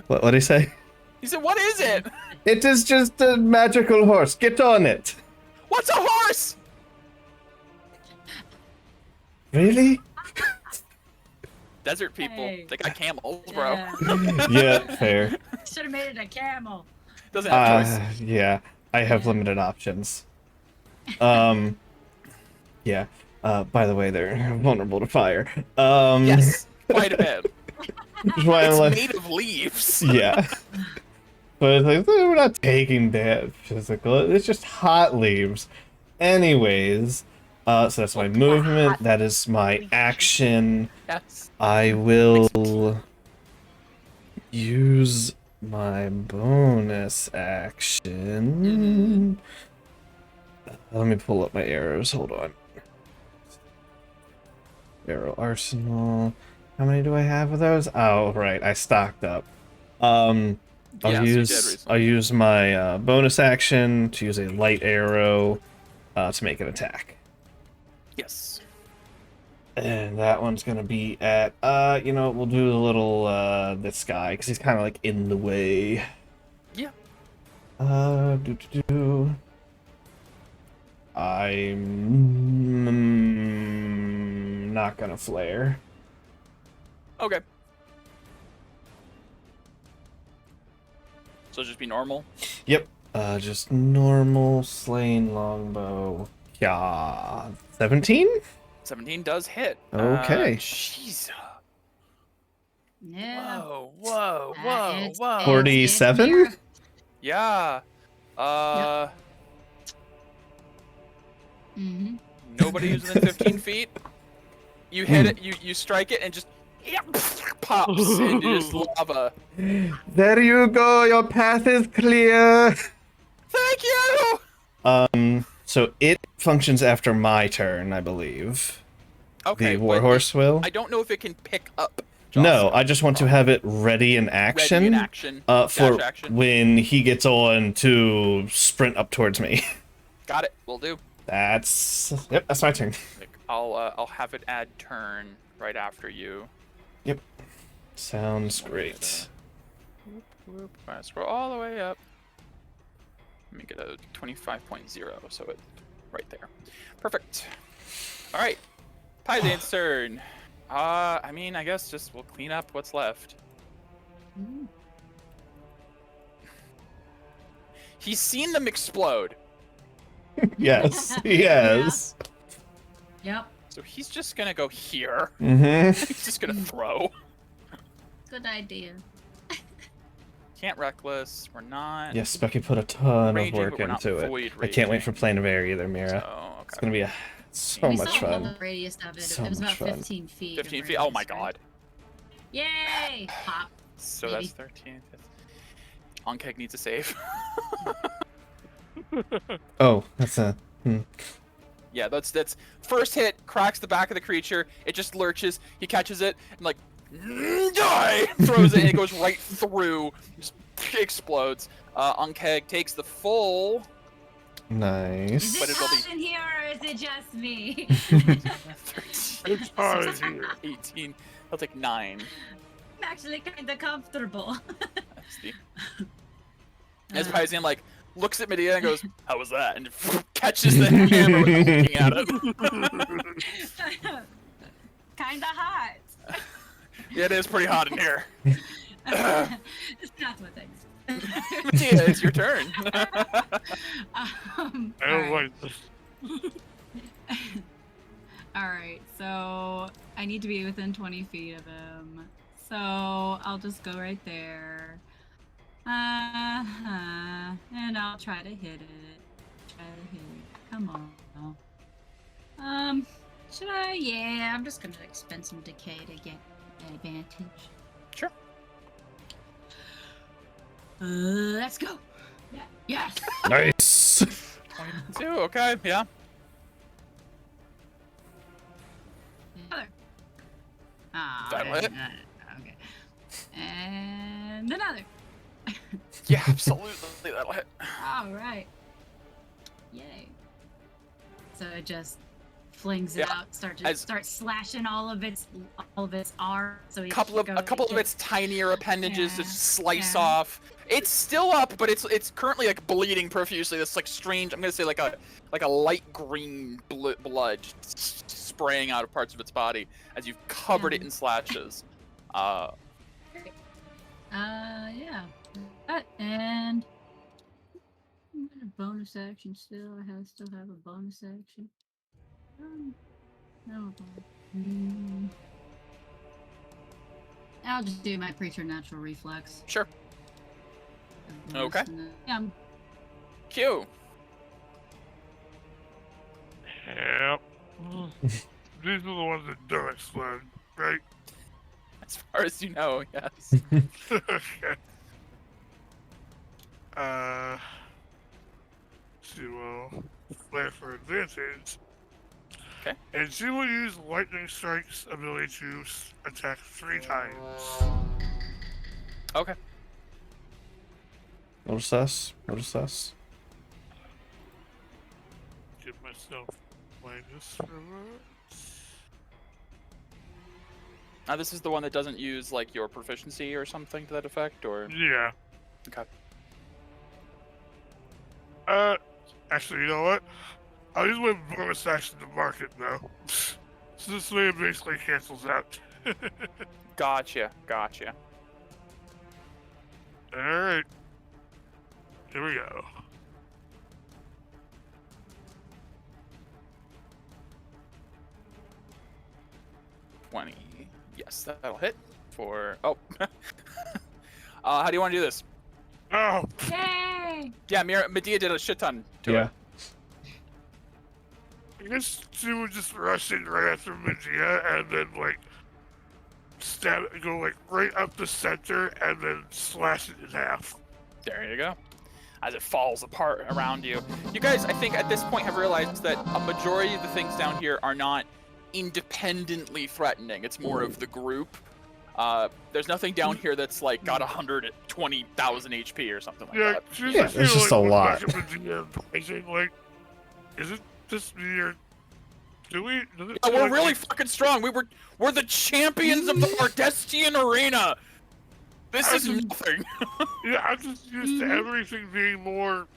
what What did he say? He said, what is it? It is just a magical horse. Get on it. What's a horse? Really? Desert people, Hey. they got camels, bro. Yeah. Yeah, fair. Should have made it a camel. Doesn't have choice. Yeah, I have Yeah. limited options. Yeah. By the way, they're vulnerable to fire. Yes, quite a bit. Which is why I'm It's like, made of leaves. yeah. But it's like, we're not taking that physical. It's just hot leaves. Anyways, so that's my movement. That is my action. Yes. I will use my bonus action. Let me pull up my arrows. Hold on. Arrow arsenal. How many do I have of those? Oh, right. I stocked up. Yes, you did recently. I'll use my bonus action to use a light arrow to make an attack. Yes. And that one's gonna be at we'll do a little this guy because he's kind of like in the way. Yeah. I'm not gonna flare. Okay. So just be normal. Yep. Just normal slain longbow. Yeah. 17? 17 does hit. Okay. Jeez. Yeah. Whoa. It's- 47? it's- Yeah. Mhm. Nobody who's within 15 feet. You hit it. You strike it, and just pops into just lava. There you go. Your path is clear. Thank you. So it functions after my turn, I believe. Okay. The but warhorse will. I don't know if it can pick up. No, Jocelyn. I just want to have it ready in action. Ready in action. For Dash action. when he gets on to sprint up towards me. Got it. Will do. That's my turn. I'll have it add turn right after you. Yep. Sounds great. Whoop. All right, scroll all the way up. Let me get a 25.0, so it right there. Perfect. All right. Pyzane's turn. I mean, I guess just we'll clean up what's left. Mhm. He's seen them explode, Yes. Yes. Yep. so he's just gonna go here. Mm-hmm. He's just gonna throw. Good idea. Can't reckless. We're not. Yes, Becky put a ton Raging, of work but we're not into it. void I can't wait raging. for Plane of Air either, So, Mira. okay. It's gonna be so We much saw fun. the radius of it. So It was much about fun. 15 feet. of 15 feet. Oh my radius, right? god. Yay! Pop. So Maybe. that's 13. Onkeg needs a save. Oh, that's a. Yeah, that's first hit cracks the back of the creature. It just lurches. He catches it and like die, throws it, and it goes right through. Just explodes. Onkeg takes the full. Nice. Is But it it'll be- hot in here or is it just me? 13, It's hard in here. 18. He'll take 9. I'm actually kind of comfortable. That's the. As Pyzian like looks at Medea and goes, "How was that?" and catches the hammer without looking at it. Kinda hot. Yeah, it is pretty hot in here. It's not what I Medea, it's your turn. I don't alright. like this. Alright, so I need to be within 20 feet of him. So I'll just go right there. And I'll try to hit it. Come on. Should I? Yeah, I'm just gonna expend some decay to get advantage. Sure. Let's go. Yeah. Yes. Nice. 22. Okay. Yeah. Another. Ah. That'll hit. Okay. And another. Yeah. Absolutely. That'll hit. All right. Yay. So it just flings it Yeah. out, starts slashing all of its arms. So A couple of its tinier appendages just slice off. It's still up, but it's currently like bleeding profusely. This like strange. I'm gonna say like a light green blood just spraying out of parts of its body as you've covered it in slashes. Yeah. And I'm gonna bonus action still. I still have a bonus action. No. I'll just do my preternatural reflex. Sure. Okay. Yeah. Q. Yep. These are the ones that don't explode, right? As far as you know, yes. Okay. She will play for advantage. Okay. And she will use Lightning Strike's ability to attack 3 times. Okay. Notice us. Give myself minus for that. Now this is the one that doesn't use like your proficiency or something to that effect, or Yeah. okay. Actually, you know what? I'll use my bonus action to mark it now. So this way it basically cancels out. Gotcha. Alright. Here we go. $20. Yes, that'll hit for. Oh. How do you want to do this? Oh! Yay! Yeah, Medea did a shit ton to it. I guess she would just rush in right after Medea and then, like, go, like, right up the center and then slash it in half. There you go. As it falls apart around you. You guys, I think, at this point have realized that a majority of the things down here are not independently threatening. It's more of the group. There's nothing down here that's, like, got 120,000 HP or something like that. Yeah, there's just a lot. Like, is it just me or does it Yeah, feel we're like really fucking strong. We're the champions of the Ardestian arena. This is nothing. Yeah, I'm just used to everything being more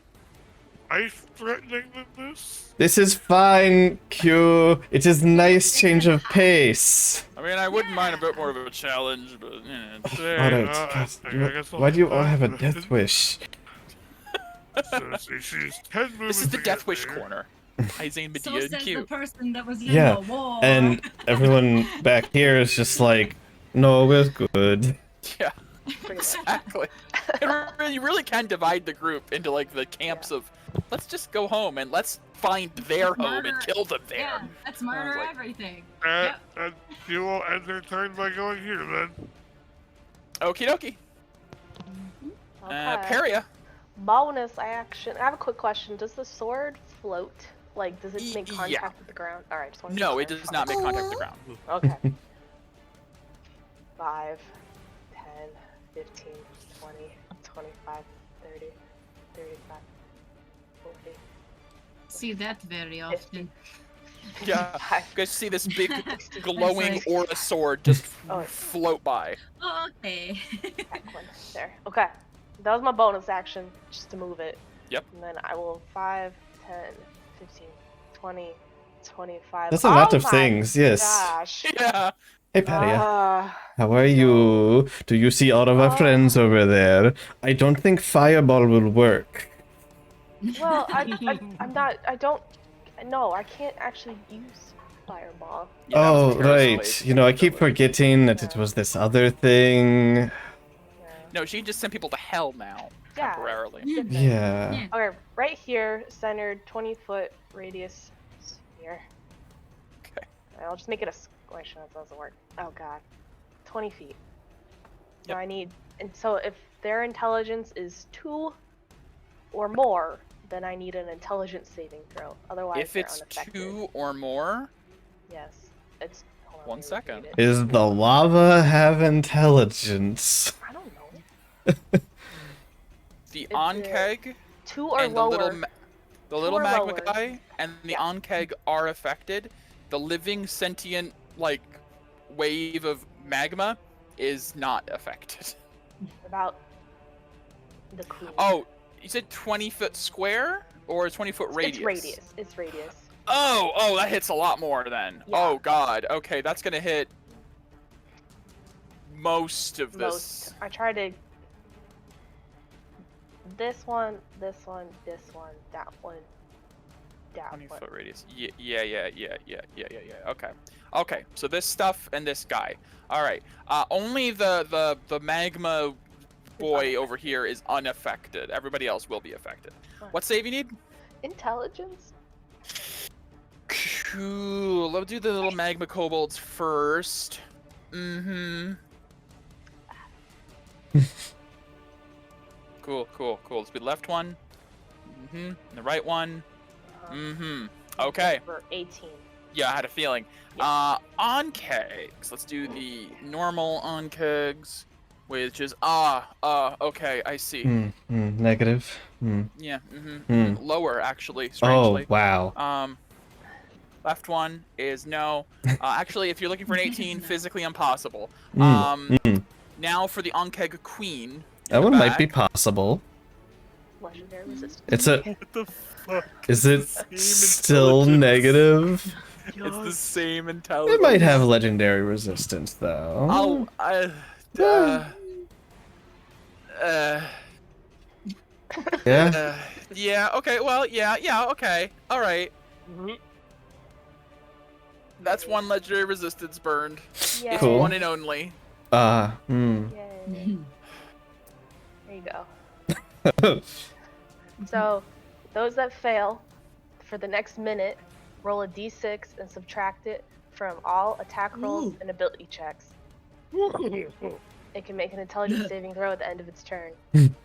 life-threatening than this. This is fine, Q. It is nice change of pace. I mean, I wouldn't mind a bit more of a challenge, but Alright, why do you all have a death wish? So, she's 10 movements this is the to Death get Wish there. corner. Isaiah, So Medea, and says the Q. person that was in Yeah, the war. and everyone back here is just like, no, we're good. Yeah, Pretty much. exactly. You really can divide the group into like the camps of, let's just go home and let's find their home and kill them there. Yeah, let's murder like- everything. And you will end their turn by going here, then. Okie dokie. Okay. Peria. Bonus action. I have a quick question. Does the sword float? Like, does it make contact Yeah. with the ground? Alright, just want to No, it does not make contact with the ground. Okay. 5, 10, 15, 20, 25, 30, 35, 40. See that very often. Yeah, you 5. guys see this big glowing like- aura sword just Oh. float by. Okay. That one. There. Okay. That was my bonus action, just to move it. Yep. And then I will 5, 10, 15, 20, 25. That's a lot Oh of my things, yes. Gosh. Yeah. Hey, Paria. Ah. How are you? Do you see all of our friends over there? I don't think Fireball will work. Well, I'm not. I don't. No, I can't actually use Fireball. Yeah, that was Oh, the Terrace right. Blade. You know, I keep forgetting that it was this other thing. Yeah. No, she can just send people to hell now, Yeah. temporarily. Different. Yeah. Yeah. Okay, right here, centered 20-foot radius sphere. Okay. I'll just make it a squish. That doesn't work. Oh god. 20 feet. So Yep. I need, and so if their intelligence is 2 or more, then I need an intelligence saving throw. Otherwise, If they're it's unaffected. 2 or more, Yes. It's. Hold on, One let me second. read it. Is the lava have intelligence? I don't know. the It's a Onkeg 2 or and lower. the little or magma lower. guy and the Yeah. Onkeg are affected. The living sentient like wave of magma is not affected. About the queen. Oh, you said 20-foot square or 20-foot radius? It's radius. It's radius. Oh, that hits a lot more then. Yeah. Oh god. Okay, that's gonna hit most of this. Most. I try to. This one, this one, that one. 20-foot radius. Yeah. Okay. So this stuff and this guy. All right. Only the magma boy over here is unaffected. Everybody else will be affected. What save you need? Intelligence? Cool. Let's do the little magma kobolds first. Mm-hmm. Cool. Let's be the left one. Mm-hmm. The right one. Mm-hmm. Okay. For 18. Yeah, I had a feeling. Onkegs. Let's do the normal onkegs, which is okay, I see. Negative. Yeah. Hmm. Lower actually, Oh, strangely. wow. Left one is no. Actually, if you're looking for an 18, physically impossible. Now for the Onkeg Queen. in That the one might be back. possible. Legendary resistance. It's a. What the fuck? Is it Same still intelligence. negative? It's the same intelligence. It might have legendary resistance, though. Oh, Yeah. yeah. Okay. Well. Yeah. Okay. All right. Mhm. That's one legendary resistance burned. Yay. It's Cool. one and only. Yay. Mm-hmm. There you go. So, those that fail, for the next minute, roll a d6 and subtract it from all attack rolls and ability checks. It can make an intelligence saving throw at the end of its turn.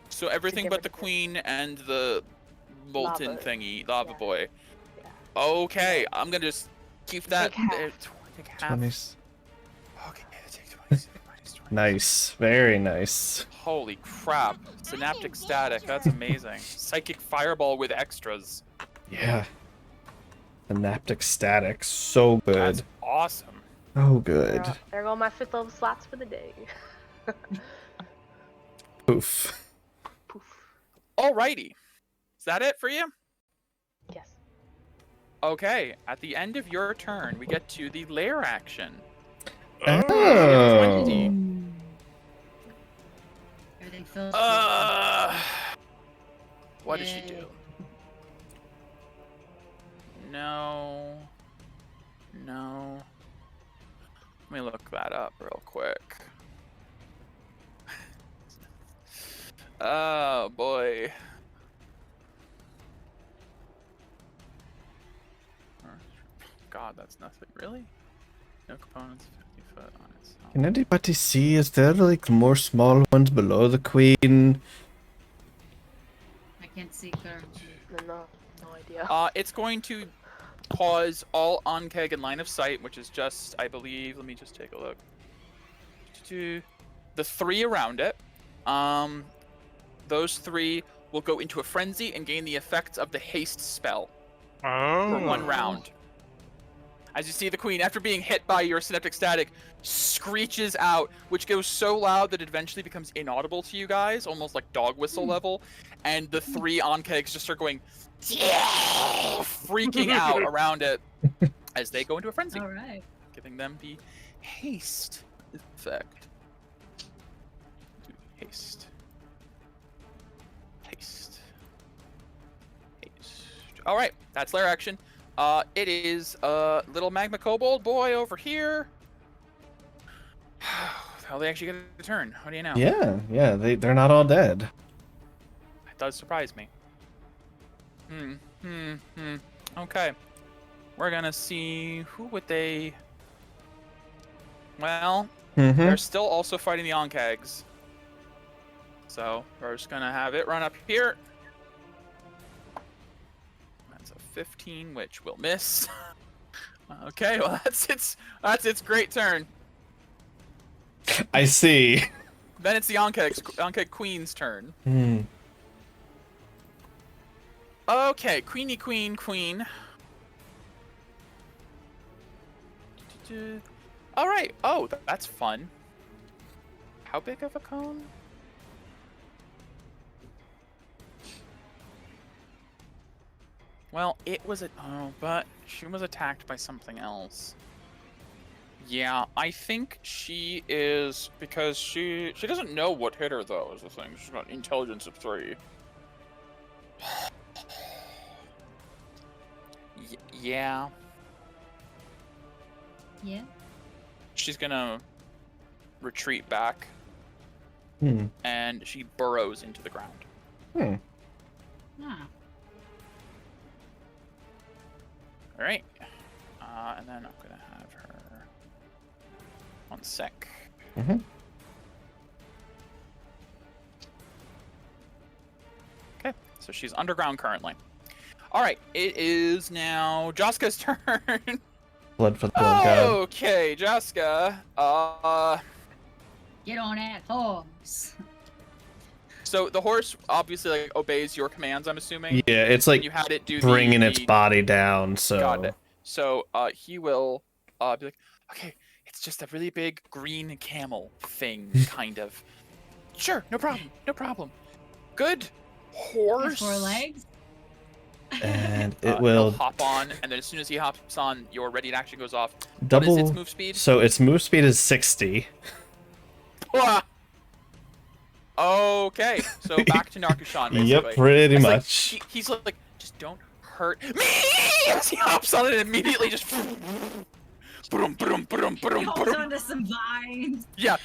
So everything but the difference. queen and the molten Lava. thingy, lava Yeah. boy. Yeah. Okay, I'm gonna just keep that half. there. Take half. 20. Okay, take 20. minus 20. Nice. Very nice. Holy crap! Synaptic static. That's amazing. Psychic fireball with extras. Yeah. Synaptic static. So good. That's awesome. So good. There go my 5th level slots for the day. Poof. Poof. Alrighty. Is that it for you? Yes. Okay. At the end of your turn, we get to the lair action. Oh. 20. Everything feels. What does she do? Yay. No. Let me look that up real quick. Oh boy. God, that's nothing. Really? No components 50 foot on itself. Can anybody see? Is there like more small ones below the queen? I can't see her. No idea. It's going to cause all Onkeg in line of sight, which is just, I believe, let me just take a look. The 3 around it. Those 3 will go into a frenzy and gain the effects of the haste spell for 1 round. As you see, the queen, after being hit by your synaptic static, screeches out, which goes so loud that it eventually becomes inaudible to you guys, almost like dog whistle level. And the 3 Onkegs just start going, freaking out around it as they go into a frenzy, All right. giving them the haste effect. Haste. All right, that's lair action. It is little magma kobold boy over here. Oh, they actually get a turn. What do you know? Yeah, they're not all dead. It does surprise me. Okay. We're gonna see who would they. Well, they're still also fighting the Onkags. So we're just gonna have it run up here. That's a 15, which will miss. Okay, well that's its great turn. I see. Then it's the Onkag Queen's turn. Okay, Queenie Queen. All right. Oh, that's fun. How big of a cone? Well, it was but she was attacked by something else. Yeah, I think she is, because she doesn't know what hit her though, is the thing. She's got intelligence of 3. Yeah. Yeah. She's gonna retreat back. And she burrows into the ground. Ah. Alright. And then I'm gonna have her... 1 sec. Okay, so she's underground currently. Alright, it is now Jaska's turn. Blood for the blood god. Okay, Jaska. Get on that horse. So the horse obviously like obeys your commands, I'm assuming. Yeah, it's like You had it do bringing its body down, so... Got it. So he will be like, okay, it's just a really big green camel thing, kind of. Sure, no problem. Good horse. 4 legs. And it He'll will hop on, and then as soon as he hops on, your ready to action goes off. double... What is its move speed? So its move speed is 60. Ah! Okay, so back to Narkushan, basically. Yep, pretty It's much. Like, he's like, just don't hurt me! As he hops on it and immediately just... Boom, boom, boom, boom, Holds onto some vines. Yeah.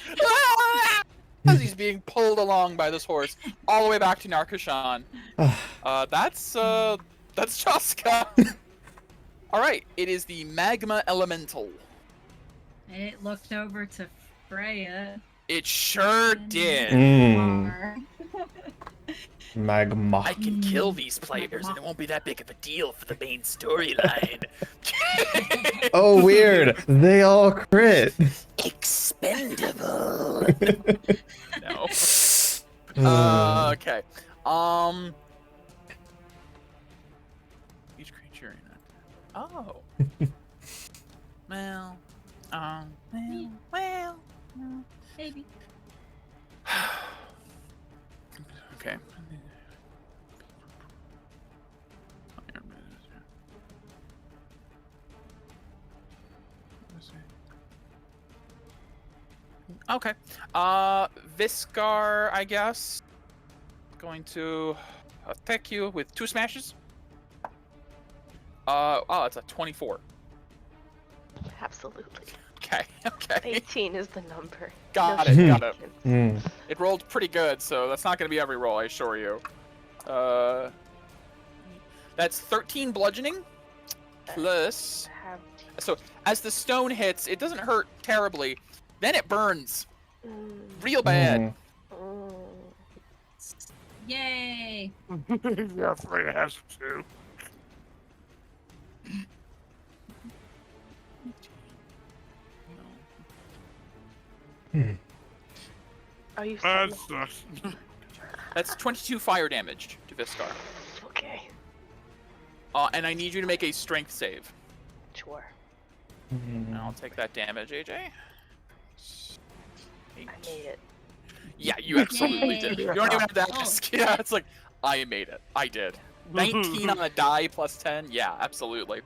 As he's being pulled along by this horse, all the way back to Narkushan. That's Jaska. All right, it is the Magma Elemental. And it looked over to Freya. It sure did. Magma. I can kill these players, and it won't be that big of a deal for the main storyline. Oh, weird. They all crit. Expendable. No. Okay. Each creature in it. Oh. Well. Well. Maybe. Okay. Okay. Viscar, I guess. Going to attack you with 2 smashes. Oh, it's a 24. Absolutely. Okay. 18 is the number. Got No it. shenanigans. It rolled pretty good, so that's not going to be every roll, I assure you. That's 13 bludgeoning. Plus... So, as the stone hits, it doesn't hurt terribly. Then it burns. Real bad. Yay! Yeah, Freya has it too. Are you That serious? sucks. That's 22 fire damage to Viscar. Okay, And I need you to make a strength save. sure. And I'll take that damage, AJ. 8. I made it. Yeah, you absolutely Yay. did. You don't even have to Oh. ask. Yeah, it's like, I made it. I did. 19 on a die plus 10. Yeah, absolutely.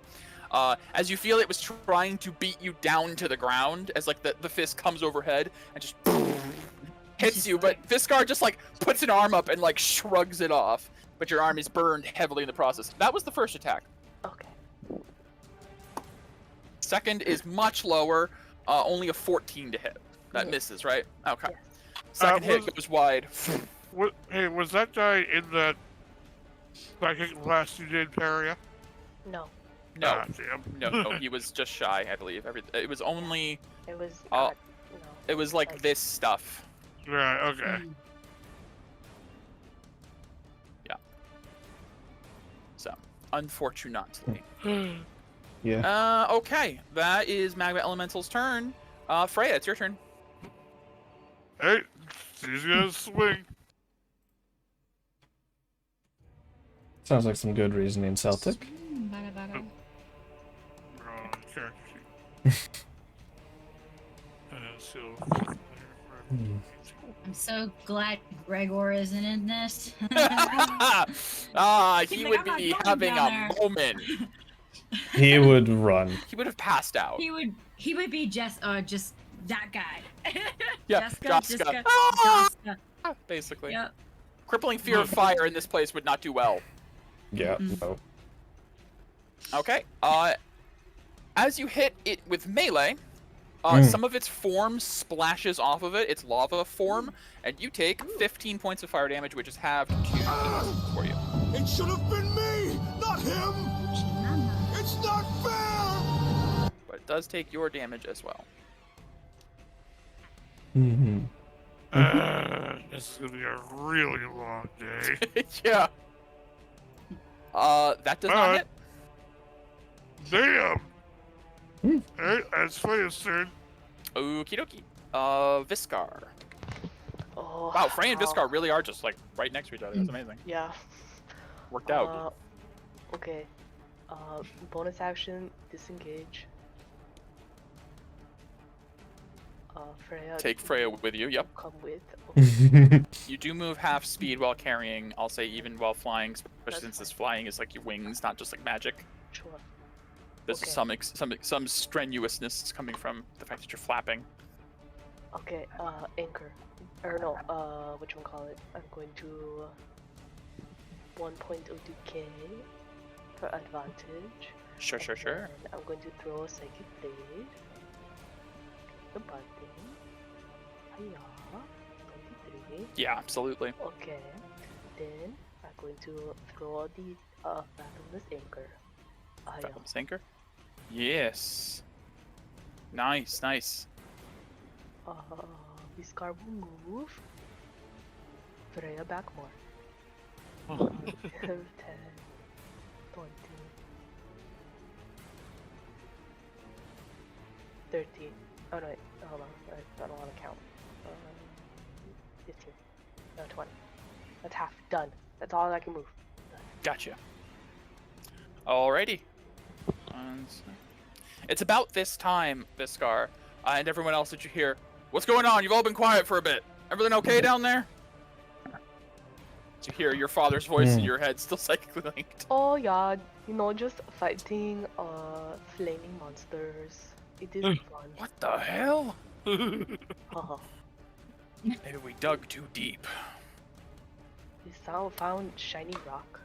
As you feel it was trying to beat you down to the ground, as like the fist comes overhead and just hits you, but Viscar just like puts an arm up and like shrugs it off. But your arm is burned heavily in the process. That was the first attack. Okay. Second is much lower, only a 14 to hit. That Yes. misses, right? Okay. Yes. Second hit was- goes wide. Hey, was that guy in that psychic blast you did, Peria? No, No, Ah, damn. no, he was just shy, I believe. It was only, it was Oh, not. No. it was like Like- this stuff. Right, okay. Mm. So, unfortunately. Yeah. Okay, that is Magma Elemental's turn. Freya, it's your turn. Hey, she's gonna swing. Sounds like some good reasoning, Celtic. Bada bada. Wrong character sheet. So. I'm so glad Gregor isn't in this. He He's like, would "I'm not be going having down a there." moment. He would run. He would have passed out. he would be just that guy. Yeah, Jessica. Ah! Jessica. Basically. Yep. Crippling fear of fire in this place would not do well. Yeah. Mm. No. Okay. As you hit it with melee, some of its form splashes off of it, its lava form, and you take 15 points of fire damage, which is halved to 8 for you. It should have been me, not him. It's not fair. But it does take your damage as well. Mm-hmm. This is gonna be a really long day. Yeah. That does not hit. Damn! Hmm. Alright, that's Freya's turn. Okie dokie. Viscar. Oh. Wow, Frey and Viscar really are just like right next to each other. That's amazing. Yeah. Worked out. Okay. Bonus action, disengage. Freya. Take Freya with you. Yep. Come with. You do move half speed while carrying. I'll say even while flying, especially That's since this flying is like your wings, not just like magic. Sure. There's Okay. some strenuousness coming from the fact that you're flapping. Okay. Anchor. Or no. Whatchamacallit? I'm going to 1 point of decay for advantage. Sure. And then I'm going to throw a psychic blade. The button. Hiya. 23. Yeah, absolutely. Okay. Then I'm going to throw the fathomless anchor. Hiya. Fathom sinker. Yes. Nice. Viscar will move. Freya back more. 10, 20. Oh no, wait, hold on. I don't want to count. 15. No, 20. That's half. Done. That's all I can move. Gotcha. Alrighty. It's about this time, Viscar, and everyone else that you hear. What's going on? You've all been quiet for a bit. Everything okay down there? You hear your father's voice in your head, still psychically linked. Oh yeah, just fighting flaming monsters. It is fun. What the hell? Haha. Maybe we dug too deep. We found shiny rock.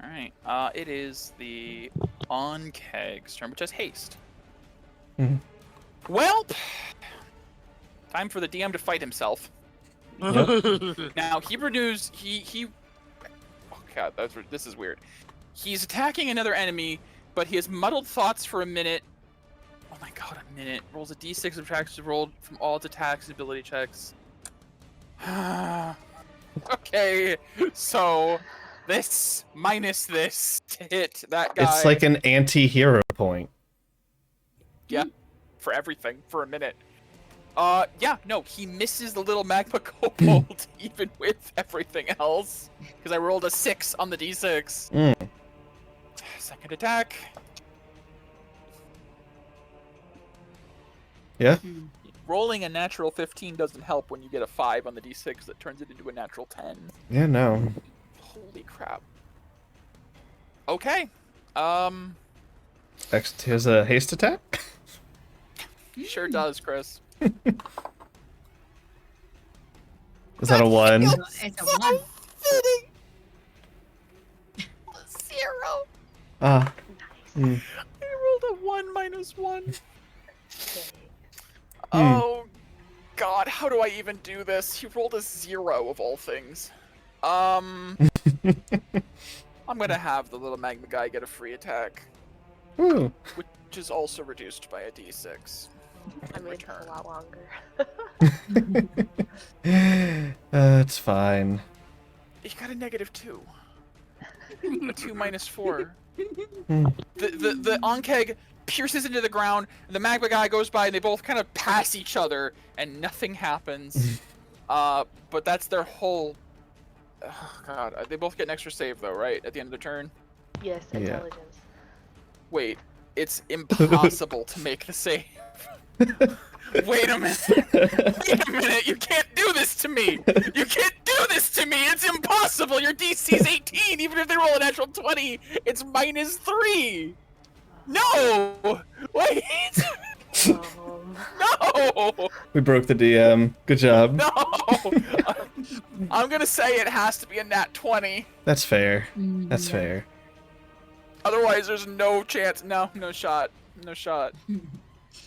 Alright, it is the on-keg's turn, which has haste. Mhm. Well, time for the DM to fight himself. Now, Hebrew News, he... Oh god, this is weird. He's attacking another enemy, but he has muddled thoughts for a minute. Oh my god, a minute. Rolls a d6 of attacks rolled from all its attacks and ability checks. Okay, so this minus this to hit that guy. It's like an anti-hero point. Yeah, for everything, for a minute. Yeah, no, he misses the little magma kobold even with everything else. Because I rolled a 6 on the d6. Mm. Second attack. Yeah. Rolling a natural 15 doesn't help when you get a 5 on the d6 that turns it into a natural 10. Yeah. No. Holy crap. Okay. Here's a haste attack. Sure does, Chris. Is that a 1? It's a 1. Fitting. 0. Ah. Nice. Mm. I rolled a 1 minus 1. Okay. Oh God, how do I even do this? He rolled a 0 of all things. I'm gonna have the little magma guy get a free attack, Ooh. which is also reduced by a d6. I in made this return. a lot longer. It's fine. He got a -2. A 2 minus 4. Hmm. The Onkeg pierces into the ground, and the magma guy goes by, and they both kind of pass each other, and nothing happens. But that's their whole... Oh, God. They both get an extra save, though, right? At the end of the turn? Yes, Yeah. intelligence. Wait. It's impossible to make the save. Wait a minute. Wait a minute. You can't do this to me. You can't do this to me. It's impossible. Your DC's 18. Even if they roll a natural 20, it's -3. No. Wait. No. We broke the DM. Good job. No. I'm gonna say it has to be a nat 20. That's fair. That's fair. Otherwise, there's no chance. No shot. No shot.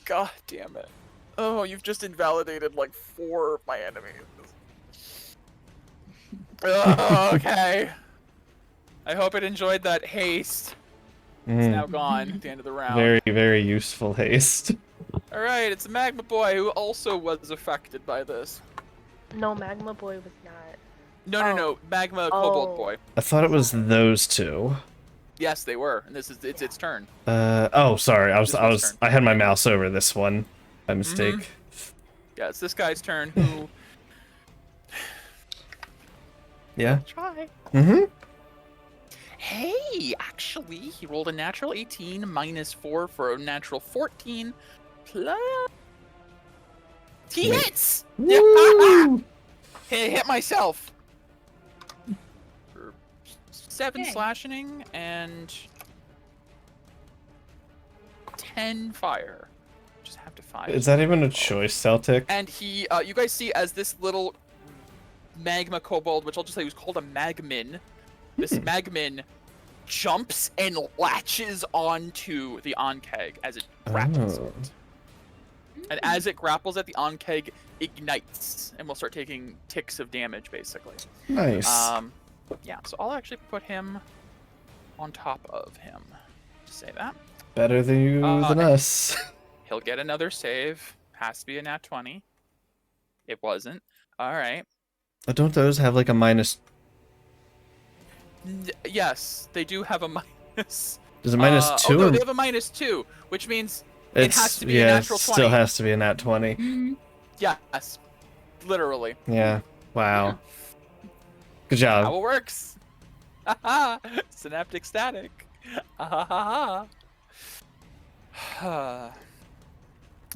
God damn it. Oh, you've just invalidated like 4 of my enemies. Oh, okay. I hope it enjoyed that haste. It's now gone at the end of the round. Very, very useful haste. Alright, it's the Magma Boy who also was affected by this. No, Magma Boy was not. No. Magma Kobold Boy. I thought it was those two. Yes, they were, and it's its turn. Oh, sorry. This one's turn. I had my mouse over this one. My mistake. Yeah, it's this guy's turn who... Yeah. Try. Mm-hmm. Hey, actually, he rolled a natural 18 -4 for a natural 14 plus... He hits! Woo! Hit myself. For 7 Okay. slashing and 10 fire. Just have to 5. Is that even a choice, Celtic? And he, you guys see as this little magma kobold, which I'll just say was called a magmin, this magmin jumps and latches onto the Onkeg as it grapples Oh. it. And as it grapples it, the Onkeg ignites and will start taking ticks of damage, basically. Nice. Yeah, so I'll actually put him on top of him. Just say that. Better than you than us. He'll get another save. Has to be a nat 20. It wasn't. Alright. Don't those have like a minus? Yes, they do have a minus. Is it minus Oh, 2? no, or... they have a -2, which means it has to be a yeah, natural it 20. still has to be a nat 20. Yes, literally. Yeah. Wow. Good How job. it works. Haha. Synaptic static. Ha.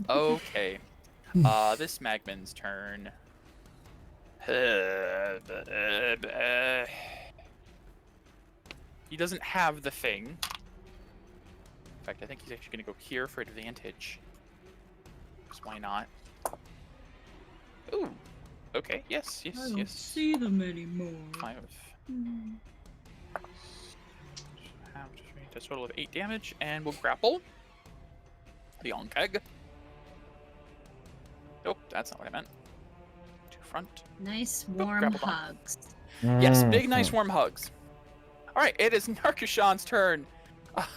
Okay. This Magman's turn. He doesn't have the thing. In fact, I think he's actually going to go here for advantage. Because why not? Ooh. Okay. Yes. I don't Yes. see them anymore. 5. That's a total of 8 damage, and we'll grapple the Onkeg. Nope, that's not what I meant. To front. Nice warm grapple bump. hugs. Yes, big, nice, warm hugs. All right, it is Narkushan's turn.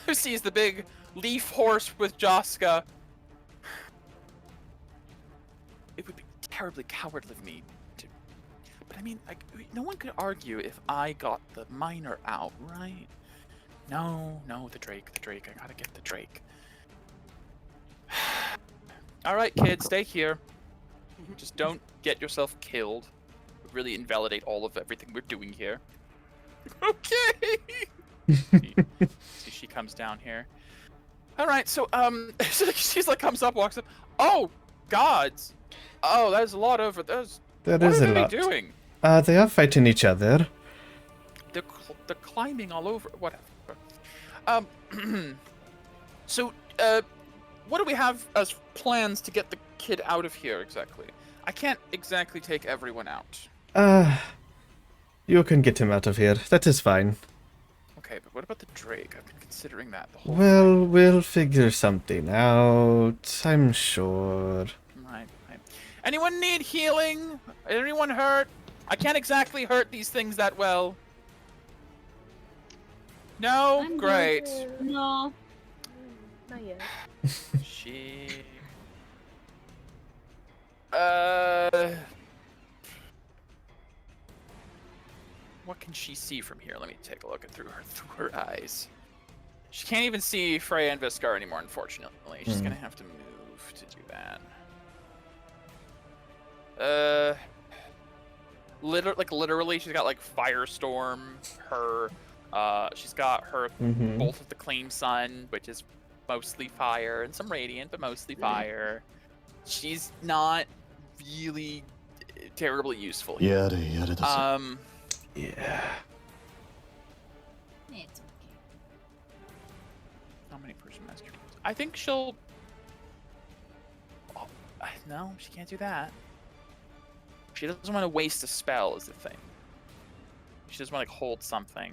Who sees the big leaf horse with Joska? It would be terribly cowardly of me to... But I mean, no one could argue if I got the miner out, right? No, the Drake. I gotta get the Drake. All right, kids, stay here. Just don't get yourself killed. It would really invalidate all of everything we're doing here. Okay. See, she comes down here. All right, so she's like comes up, walks up. Oh, gods! Oh, there's a lot over those. That What is are a they lot. doing? They are fighting each other. They're climbing all over. Whatever. So, what do we have as plans to get the kid out of here exactly? I can't exactly take everyone out. You can get him out of here. That is fine. Okay, but what about the Drake? I've been considering that the whole Well, we'll figure something out, I'm sure. Right. Anyone need healing? Anyone hurt? I can't exactly hurt these things that well. No? I'm good. Great. No. Not yet. She... What can she see from here? Let me take a look at through her eyes. She can't even see Freya and Viscar anymore, unfortunately. She's gonna have to move to do that. Literally, she's got like Firestorm. She's got her Bolt of the Clean Sun, which is mostly fire, and some Radiant, but mostly fire. She's not really terribly useful. Yeah. Yeah. It's okay. How many person master? I think she'll. Oh, no, she can't do that. She doesn't want to waste a spell, is the thing. She doesn't want to hold something.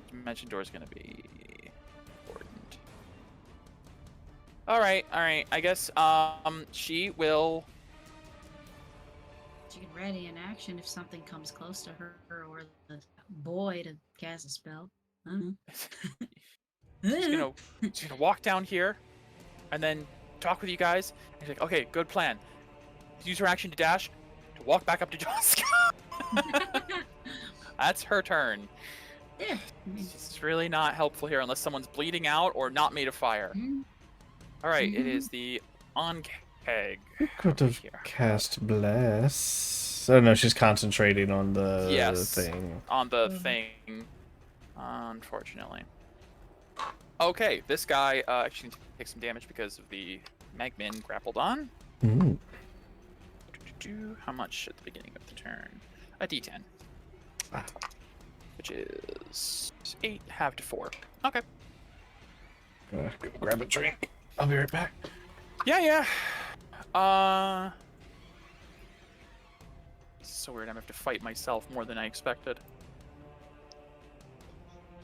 Dimension door is going to be important. All right. I guess she will. She can ready in action if something comes close to her or the boy to cast a spell. I don't know. She's gonna walk down here, and then talk with you guys. And she's like, "Okay, good plan. Use her action to dash, to walk back up to Joska." That's her turn. Yeah. It's really not helpful here unless someone's bleeding out or not made of fire. All right, it is the on-keg. Could have cast Bless. Oh no, she's concentrating on the thing. On the thing. Unfortunately. Okay, this guy actually takes some damage because of the Magmin grappled on. Ooh. How much at the beginning of the turn? A D10. Which is 8, half to 4. Okay. Go grab a drink. I'll be right back. Yeah. This is so weird. I'm gonna have to fight myself more than I expected.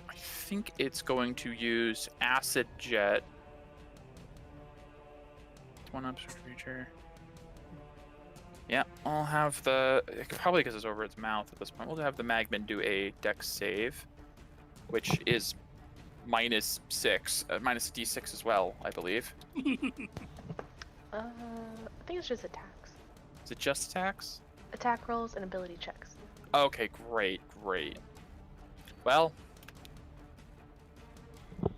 I think it's going to use Acid Jet. One up creature. Yeah, I'll have the... Probably because it's over its mouth at this point. We'll have the Magmin do a Dex save, which is -6. Minus D6 as well, I believe. I think it's just attacks. Is it just attacks? Attack rolls and ability checks. Okay, great. Well,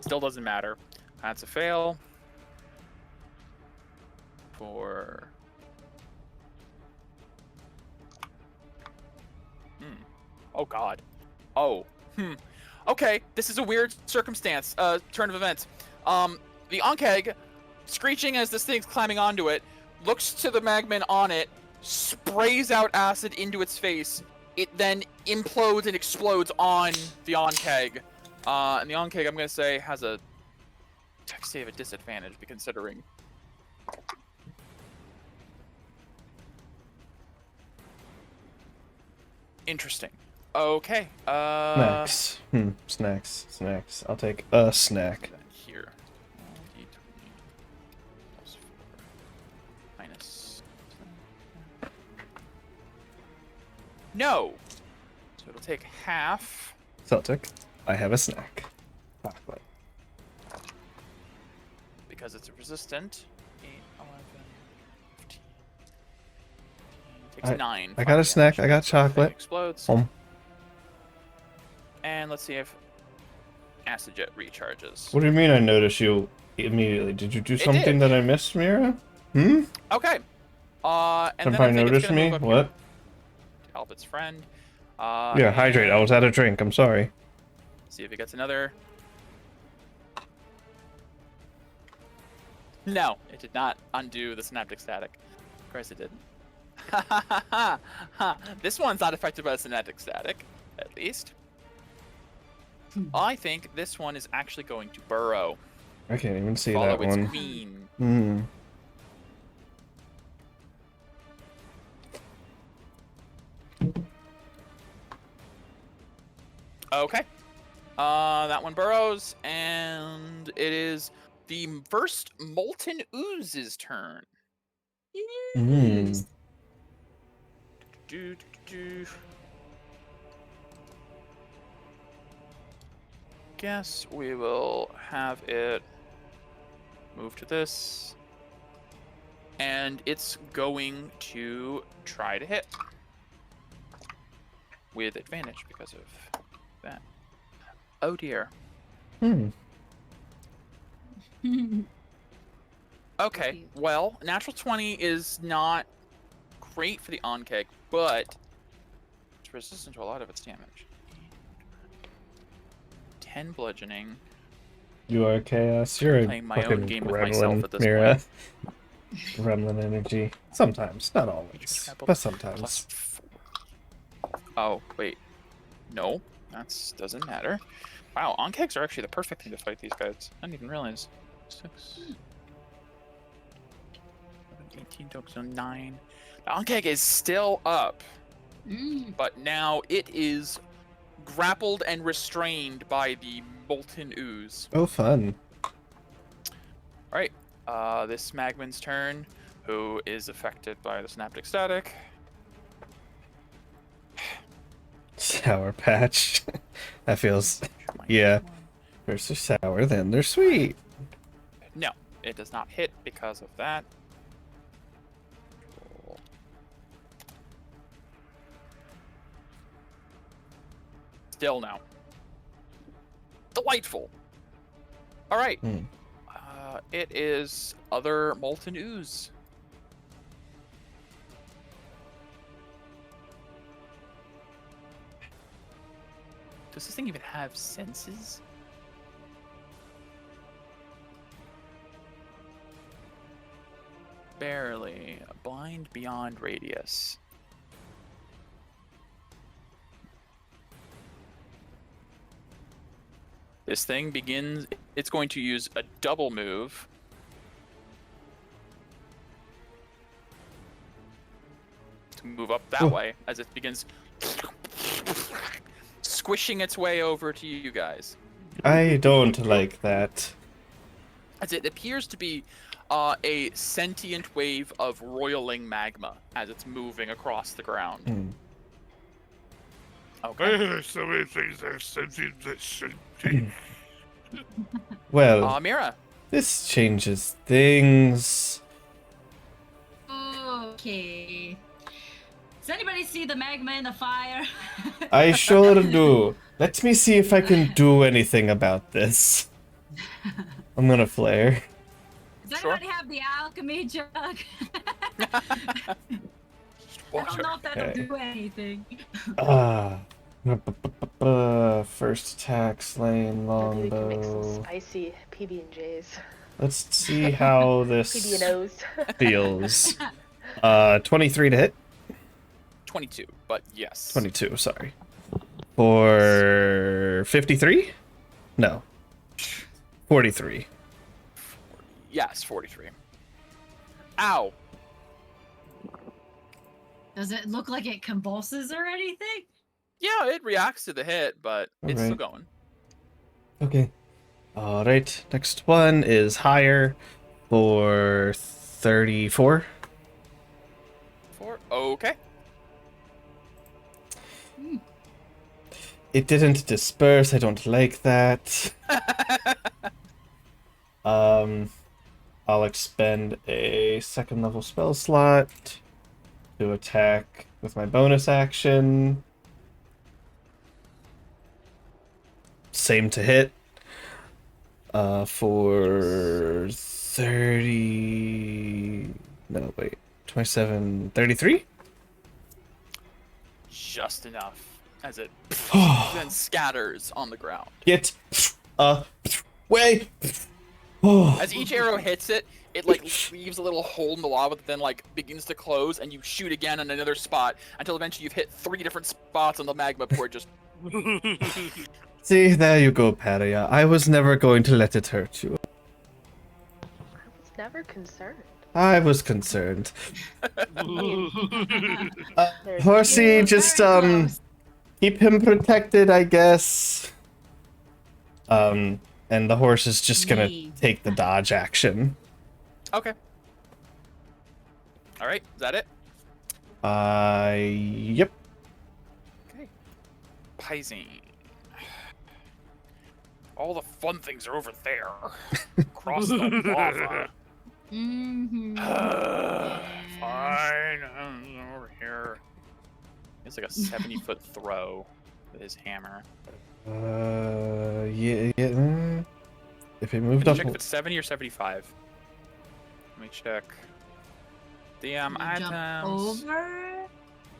still doesn't matter. That's a fail. For... Oh god. Oh. Okay, this is a weird circumstance. Turn of events. The Ankeg, screeching as this thing's climbing onto it, looks to the Magmin on it, sprays out acid into its face. It then implodes and explodes on the Ankeg. And the Ankeg, I'm gonna say, has a Dex save at disadvantage, considering. Interesting. Okay. Snacks. Snacks. I'll take a snack. Here. D20 plus 4 minus. No. So it'll take half. Celtic. I have a snack. Chocolate. Because it's a resistant. 8, 11, 15. Takes 9. I got a snack. I got chocolate. Explodes. Home. And let's see if Acid Jet recharges. What do you mean I noticed you immediately? Did you do something that I missed, Mira? Okay. And Senpai then I think it's noticed gonna me? move up What? here to help its friend. Yeah, hydrate. I was out of drink. I'm sorry. See if it gets another. No, it did not undo the synaptic static. Of course it didn't. This one's not affected by the synaptic static, at least. I think this one is actually going to burrow. I can't even see Follow that its one. queen. Okay. That one burrows, and it is the first Molten Ooze's turn. Mm. Do, do, do. Guess we will have it move to this. And it's going to try to hit. With advantage because of that. Oh dear. Hmm. Okay, Cute. well, natural 20 is not great for the Onkeg, but it's resistant to a lot of its damage. 10 bludgeoning. You are chaos. You're a Playing my own fucking game with myself gremlin, at this Mira. point. Gremlin energy. Sometimes, not always, but sometimes. Plus 4. Oh, wait. No, that doesn't matter. Wow, Onkegs are actually the perfect thing to fight these guys. I didn't even realize. 6, 18, so 9. The Onkeg is still up, but now it is grappled and restrained by the molten ooze. Oh, fun. Alright, this Magman's turn, who is affected by the Synaptic Static. Sour Patch. That feels... My Yeah. one. First they're sour, then they're sweet. No, it does not hit because of that. Roll. Still no. Delightful. All right. Hmm. It is other molten ooze. Does this thing even have senses? Barely. Blind beyond radius. This thing begins, it's going to use a double move. To move up that Ooh. way as it begins squishing its way over to you guys. I don't like that. As it appears to be a sentient wave of roiling magma as it's moving across the ground. Hmm. Okay. There's so many things that are sentient that shouldn't be. Well, Mira. this changes things. Okay. Does anybody see the magma in the fire? I sure do. Let me see if I can do anything about this. I'm gonna flare. Does Sure. anybody have the alchemy jug? I Watch don't know if that'll Okay. do anything. First attack, slaying Maybe we can make some longbow. spicy PB&Js. Let's see how this PB&Os. feels. 23 to hit. 22, but yes. 22, sorry. For 53? No. 43. Yes, 43. Ow. Does it look like it convulses or anything? Yeah, it reacts to the hit, but it's still Alright. going. Okay. Alright, next one is higher for 34. 4. Okay. It didn't disperse, I don't like that. I'll expend a second level spell slot to attack with my bonus action. Same to hit. For 30... No, wait. 27... 33? Just enough as it then scatters on the ground. Get way. Oh. As each arrow hits it, it like leaves a little hole in the lava that then like begins to close, and you shoot again on another spot until eventually you've hit 3 different spots on the magma before it just. See, there you go, Paria. I was never going to let it hurt you. I was never concerned. I was concerned. There's Horsey, You're just very close. keep him protected, I guess. And the horse is just gonna Me. take the dodge action. Okay. All right, is that it? Yep. Okay. Pising. All the fun things are over there. Across the lava. Mm-hmm. Fine. Over here. It's like a 70-foot throw with his hammer. Yeah. If it moved Can up, you check if it's 70 or 75? Let me check. The Can he jump items. over?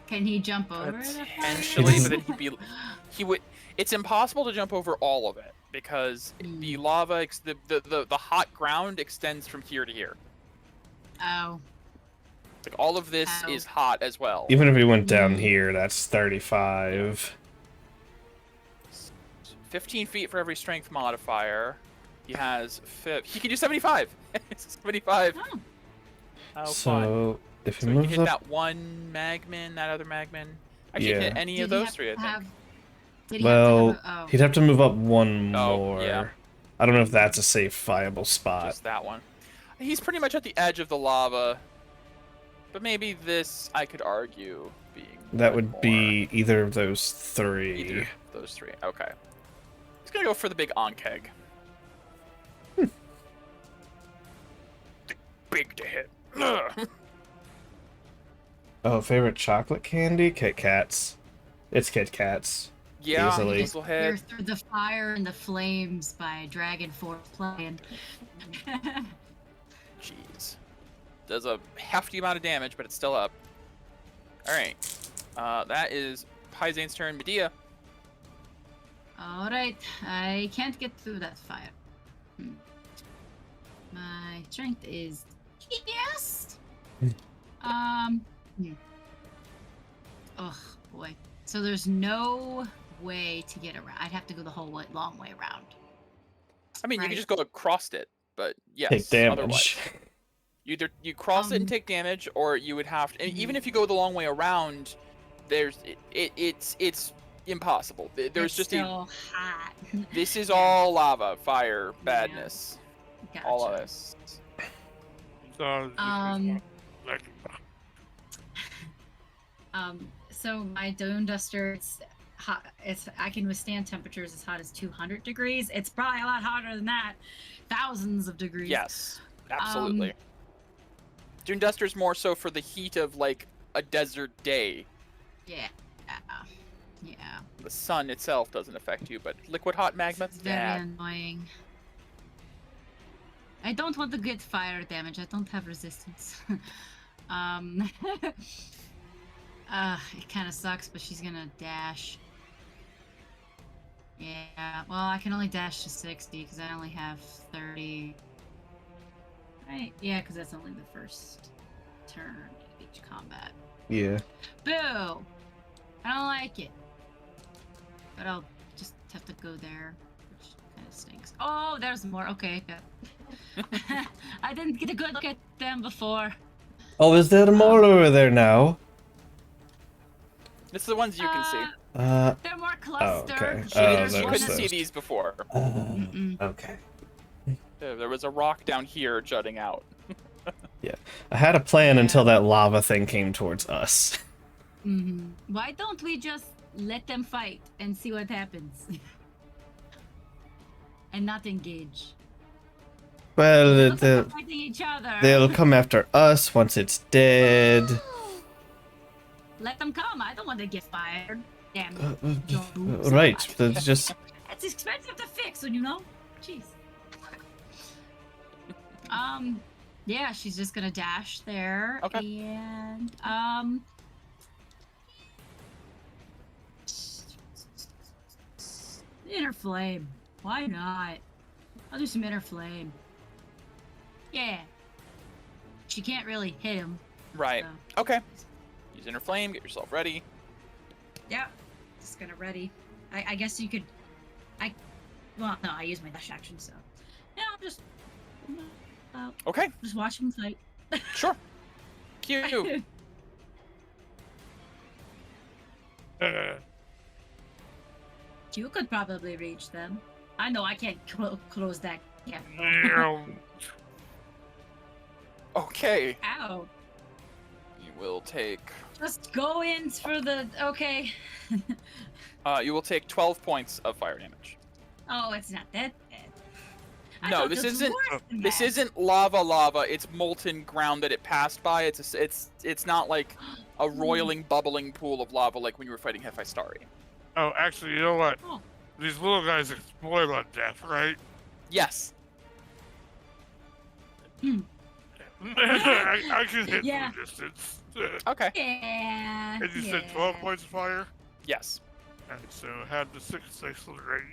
Can he jump over the fire? Potentially, but then he would. It's impossible to jump over all of it because the lava, the hot ground extends from here to here. Oh. Like all of this is hot as well. even if we went down here, that's 35. 15 feet for every strength modifier. He has he can do 75. 75. Oh. How fun. So if he So he can moves hit up, that one magman, that other magman. Actually, Yeah. hit any of Did he those have three, I to think. have- Did he well, have to have he'd have to move up one Oh, more. yeah. I don't know if that's a safe, viable spot. Just that one. He's pretty much at the edge of the lava. But maybe this, I could argue, being That one would more. be either of those three. Either of those three. Okay. He's gonna go for the big onkeg. Big to hit. Oh, favorite chocolate candy? Kit Kats. It's Kit Kats. Yeah, Easily. this will You're hit. through the fire and the flames by Dragon Force playing. Jeez. Does a hefty amount of damage, but it's still up. Alright. That is Paizane's turn. Medea. Alright, I can't get through that fire. My strength is yes. Oh boy. So there's no way to get around. I'd have to go the whole long way around. I mean, you Right. could just go across it, but yes. Take damage. Otherwise. Either you cross it and take damage, or you would have to. And even if you go the long way around, there's it's impossible. There's It's just still hot. This is all lava, fire, badness, Gotcha. all of this. So my Dome Duster, it's hot. I can withstand temperatures as hot as 200 degrees. It's probably a lot hotter than that, thousands of degrees. Yes, absolutely. Dune Duster's more so for the heat of like a desert day. Yeah. Yeah. The sun itself doesn't affect you, but liquid hot magma, It's very annoying. I don't want to get fire damage. I don't have resistance. It kind of sucks, but she's gonna dash. Yeah, well, I can only dash to 60 because I only have 30. Right? Yeah, because that's only the first turn of each combat. Yeah. Boo! I don't like it. But I'll just have to go there, which kind of stinks. Oh, there's more. Okay. Yeah. I didn't get a good look at them before. Oh, is there more over there now? It's the ones you can see. They're more clustered. okay. You couldn't see those. these before. Okay. There was a rock down here jutting out. Yeah. I had a plan until that lava thing came towards us. Why don't we just let them fight and see what happens? And not engage. Well, Look like they're fighting each other. they'll come after us once it's dead. Let them come. I don't want to get fired. Damn it. Don't move so Right. much. That's just. It's expensive to fix, you know? Jeez. Yeah, she's just gonna dash there. Okay. And, Inner Flame. Why not? I'll do some Inner Flame. Yeah. She can't really hit him. Right. So. Okay. Use Inner Flame, get yourself ready. Yeah. Just gonna ready. I guess you could... Well, no, I use my dash action, so... Yeah, I'll just... Okay, Just watch him fight. sure. Q. You could probably reach them. I know I can't close that gap. Okay. Ow. will take. Just go in for the. Okay. You will take 12 points of fire damage. Oh, it's not that bad. I No, thought this was isn't. worse than This that. isn't lava. It's molten ground that it passed by. It's not like a roiling, bubbling pool of lava like when you were fighting Hephaestari. Oh, actually, you know what? Oh. These little guys explode on death, right? Yes. I can hit Yeah. from distance. Okay. Yeah. And you said 12 points of fire? Yes. And so had the 6 excellent range.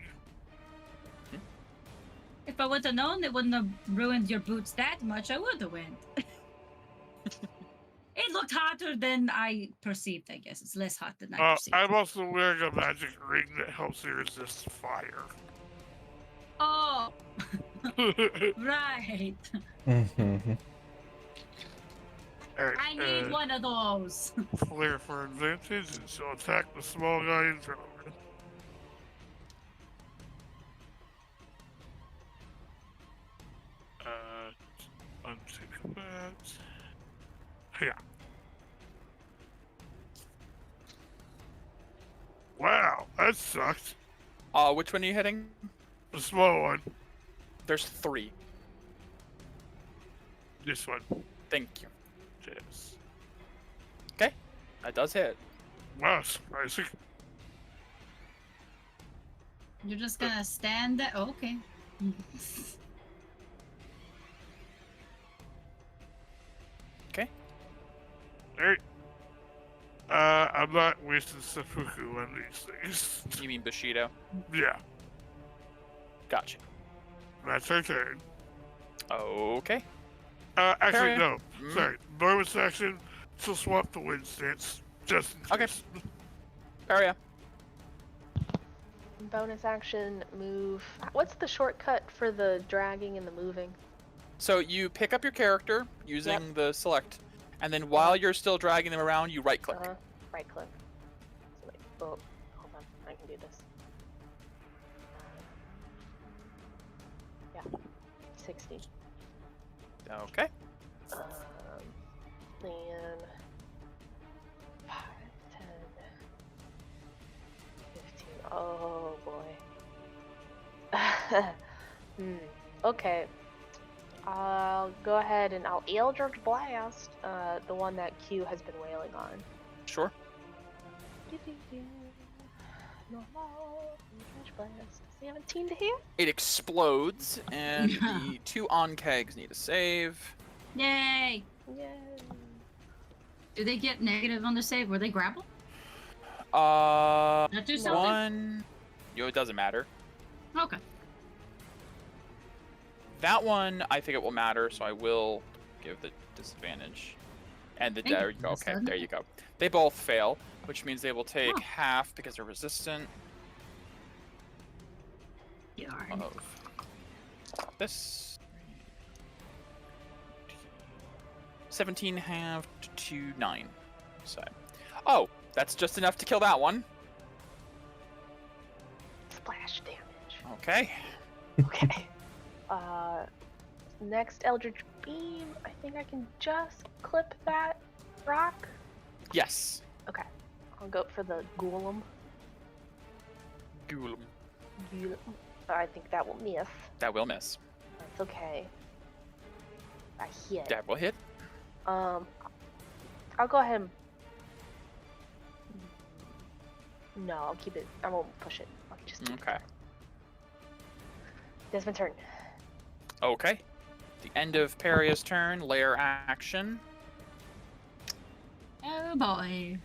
If I would have known it wouldn't have ruined your boots that much, I would have went. It looked hotter than I perceived, I guess. It's less hot than I perceived. I'm also wearing a magic ring that helps me resist fire. Oh, right. Mhm. Alright, I need one of those. flare for advantage, and she'll attack the small guy in front of her. Untick that. Yeah. Wow, that sucked. Which one are you hitting? The small one. There's 3. This one. Thank you. Yes. Okay. That does hit. Wow, surprising. You're just gonna stand there? Oh, okay. Okay. Alright. I'm not wasting seppuku on these things. You mean Bushido? Yeah, Gotcha. that's her turn. Okay. Actually, Carry no. on. Sorry. Bonus action, she'll swap the wind stance. Just in Okay. case. Area. Bonus action, move. What's the shortcut for the dragging and the moving? So you pick up your character using the select, and then while you're still dragging them around, you right click. Right click. So wait, oh, hold on. I can do this. Yeah. 60. Okay. Then 5, 10, 15. Oh boy. Okay. I'll go ahead and I'll Eldritch Blast, the one that Q has been wailing on. Sure. Normal Eldritch Blast. 17 to hit. It explodes, and the 2 on kegs need a save. Yay! Yay. Do they get negative on the save? Were they grapple? That That do something? one. It doesn't matter. Okay. That one, I think it will matter, so I will give the disadvantage. And Thank there you you go. for Okay, this, there you go. They both fail, which means they will take Oh. half because they're resistant Yarn. of this. 17 halved to 9. So, oh, that's just enough to kill that one. Splash damage. Okay. Okay. Next Eldritch Beam. I think I can just clip that rock. Yes. Okay. I'll go for the Golem. Ghoul. I think that will miss. That will miss. That's okay. I hit. That will hit. I'll go ahead and... No, I'll keep it. I won't push it. I'll just keep Okay. it. Desmond's turn. Okay. The end of Peria's turn. Lair action. Oh boy.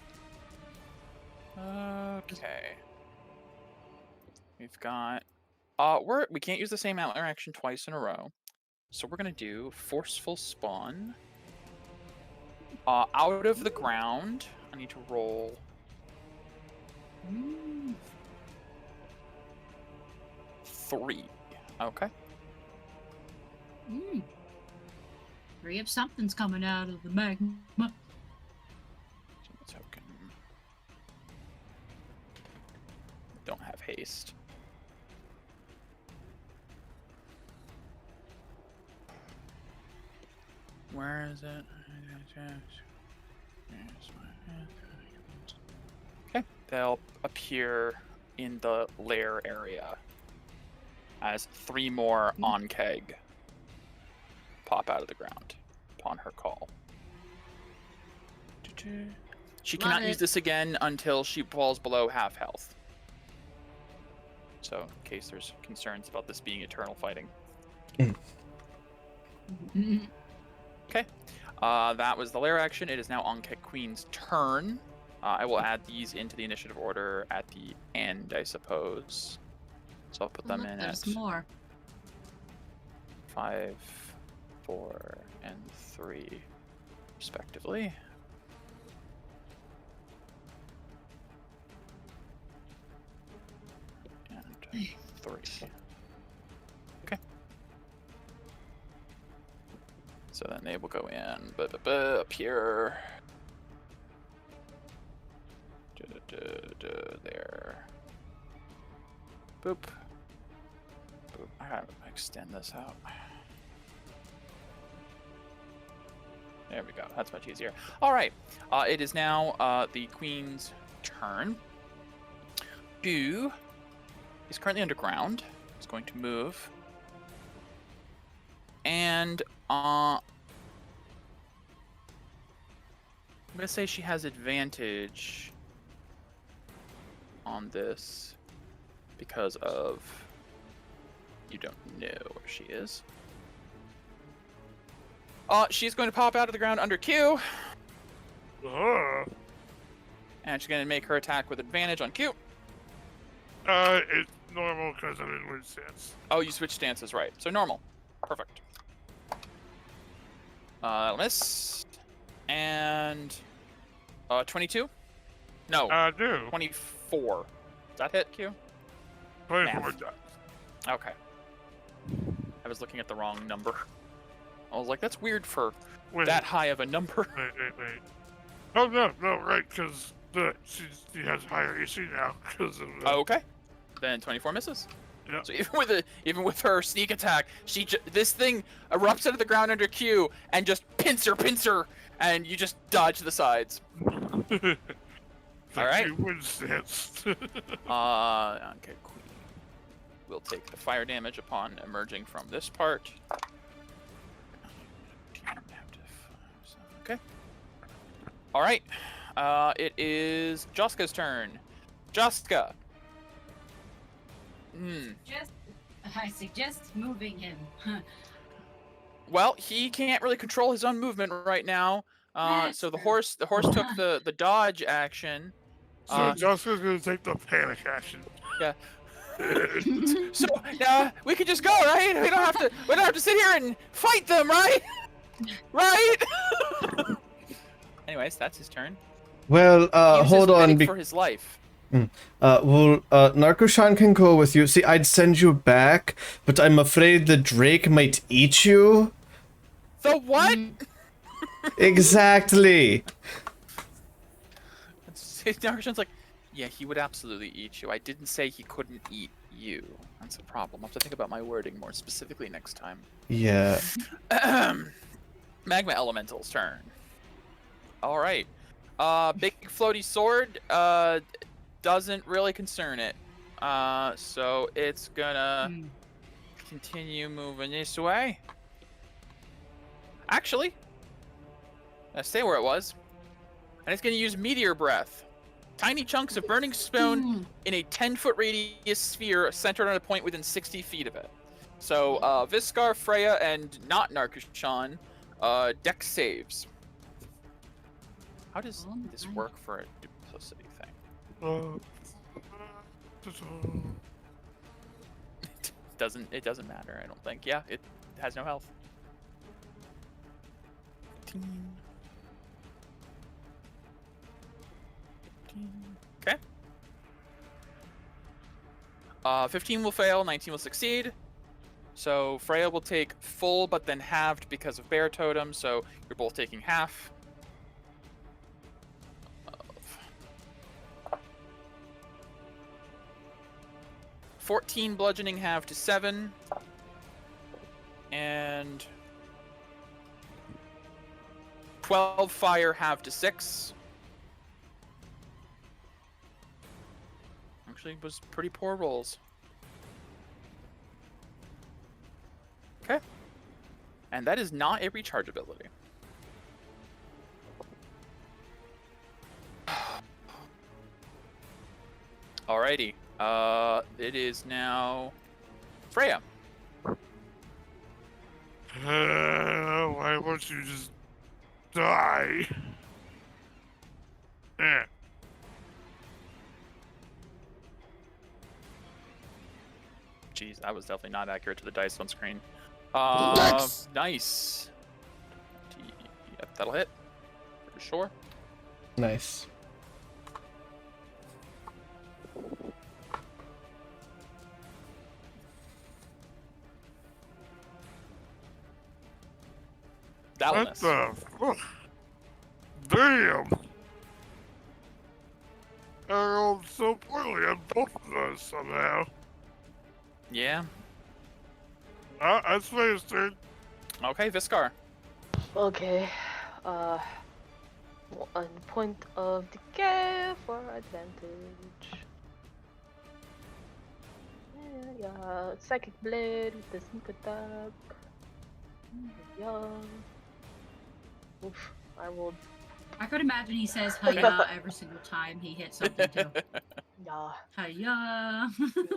Okay. We've got we can't use the same antler action twice in a row. So we're gonna do forceful spawn. Out of the ground. I need to roll 3. Okay. 3 of something's coming out of the magma. Token. Don't have haste. Where is it? Okay, they'll appear in the lair area as 3 more on keg pop out of the ground upon her call. She Love cannot use it. this again until she falls below half health. So, in case there's concerns about this being eternal fighting. Okay, that was the lair action. It is now on Queen's turn. I will add these into the initiative order at the end, I suppose. So I'll put them in There's at more. 5, 4, and 3, respectively. And 3. Okay. So then they will go in up here. There. Boop. Boop. I gotta extend this out. There we go. That's much easier. All right. It is now the Queen's turn. Boo is currently underground. It's going to move. And I'm going to say she has advantage on this because of you don't know where she is. She's going to pop out of the ground under Q. And she's going to make her attack with advantage on Q. It's normal because I'm in weird stance. Oh, you switched stances, right. So normal. Perfect. Miss. And 22? No, Do. 24. Does that hit, Q? 24 Math. does. Okay. I was looking at the wrong number. I was like, that's weird for Wait, that high of a number. wait. Oh, no, right, because she has higher AC now because of the... Oh, okay. Then 24 misses. Yeah. So even with her sneak attack, this thing erupts out of the ground under Q and just pincer, and you just dodge to the sides. All right. Weird stance. Okay, Queen will take the fire damage upon emerging from this part. Okay. All right. It is Joska's turn. Joska. I suggest moving him. Well, he can't really control his own movement right now. So the horse took the dodge action. So Jessica's gonna take the panic action. Yeah. So now we can just go, right? We don't have to sit here and fight them, right? Right? Anyways, that's his turn. Well, Uses hold on. medic for his life. Narcoshan can go with you. See, I'd send you back, but I'm afraid the Drake might eat you. The what? Exactly. Narcoshan's like, yeah, he would absolutely eat you. I didn't say he couldn't eat you. That's a problem. I'll have to think about my wording more specifically next time. Yeah. Magma Elemental's turn. All right. Big floaty sword doesn't really concern it. So it's gonna continue moving this way. Actually, let's stay where it was. And it's gonna use Meteor Breath. Tiny chunks of burning stone in a 10-foot radius sphere centered on a point within 60 feet of it. So, Viscar, Freya, and not Narcoshan, dex saves. How does this work for a duplicity thing? It doesn't matter, I don't think. Yeah, it has no health. Okay. 15 will fail, 19 will succeed. So Freya will take full, but then halved because of Bear Totem, so you're both taking half. 14 bludgeoning halved to 7. 12 fire, half to 6. Actually, was pretty poor rolls. Okay. And that is not a recharge ability. Alrighty. It is now Freya. Why won't you just die? Eh. Jeez, that was definitely not accurate to the dice on screen. Nice. Nice. Yep, that'll hit. For sure. Nice. That'll What miss. the fuck? Damn! I rolled so poorly on both of those somehow. Yeah. That's Freya's turn. Okay, Viscar. Okay. 1 point of decay for advantage. Yeah, psychic blade with the sneak attack. Yeah. Oof, I rolled. I could imagine he says "hiya" every single time he hits something too. Yeah. Hiya.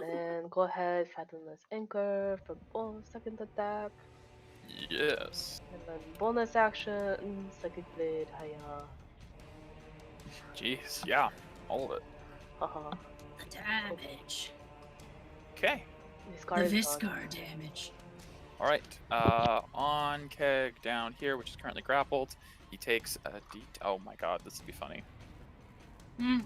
And go ahead, Fathomless Anchor for second attack. Yes. And then bonus action, psychic blade, hiya. Jeez, yeah. All of it. Haha. The damage. Okay. The Viscar is gone. Viscar damage. All right. On Keg down here, which is currently grappled, he takes a D. Oh my God, this would be funny. Mm.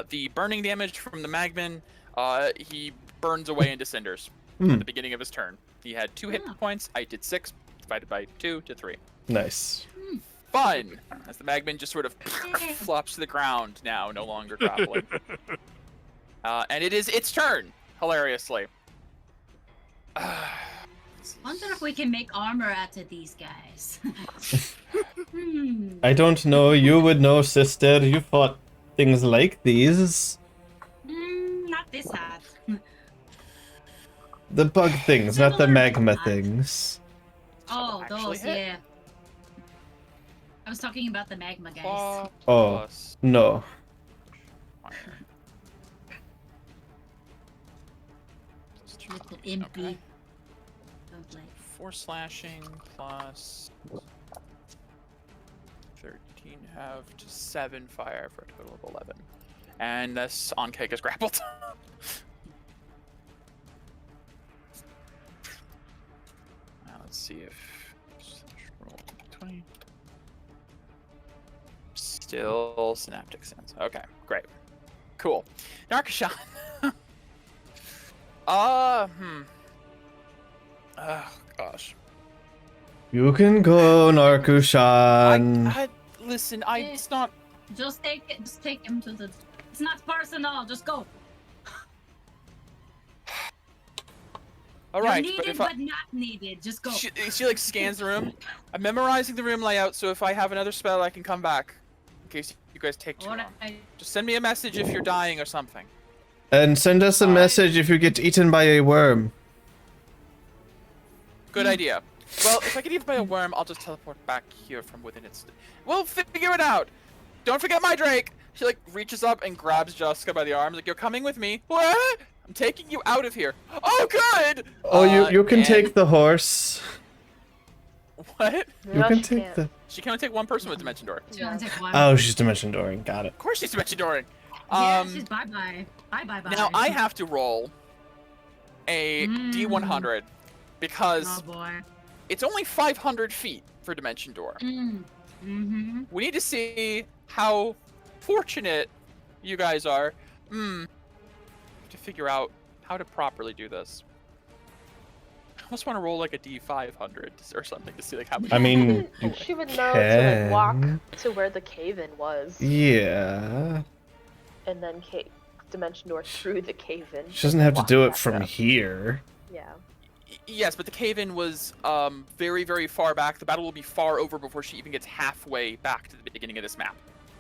The burning damage from the Magman, he burns away into cinders Hmm. at the beginning of his turn. He had 2 hit Ah. points. I did 6, divided by 2 to 3. Nice. Fun! As the Magman just sort of flops to the ground now, no longer grappling. And it is its turn, hilariously. Wonder if we can make armor out of these guys. I don't know. You would know, sister. You fought things like these. Not this hat. The bug things, not the Similar magma hat. things. Oh, actually those, hit. yeah. I was talking about the magma guys. Claw Oh, plus no. fire. Plus 2, Little impy. okay. Don't like. 4 slashing plus 13 half to 7 fire for a total of 11. And this on cake is grappled. Now let's see if roll 20. Still synaptic sense. Okay, great. Cool. Narkashan. Oh gosh. You can go, Narkushan. Listen, Eh. it's not. Just take it. Just take him to the. It's not personal. Just go. All You're right, needed, but if but not needed. Just go. she like scans the room. I'm memorizing the room layout, so if I have another spell, I can come back. In case you guys take too long. Alright. Just send me a message if you're dying or something. And send us a message if you get eaten by a worm. Good idea. Well, if I get eaten by a worm, I'll just teleport back here from within its. We'll figure it out. Don't forget my Drake. She like reaches up and grabs Jessica by the arms, like, "You're coming with me." What? I'm taking you out of here. Oh, good. Oh, you can and- take the horse. What? You No, can she take can't. the. She can only take one person with Dimension Door. She only takes one. Oh, she's dimension dooring. Got it. Of course she's Dimension Dooring. Yeah, she's bye bye. Bye bye bye. Now I have to roll a D100 because Oh boy. it's only 500 feet for Dimension Door. Mm-hmm. We need to see how fortunate you guys are to figure out how to properly do this. I almost want to roll like a D500 or something to see like how many. I mean, you She would know to like walk can. to where the cave-in was, Yeah. and then Dimension Door through the cave-in. She doesn't have to walk do it back from up. here. Yeah. Yes, but the cave-in was very, very far back. The battle will be far over before she even gets halfway back to the beginning of this map.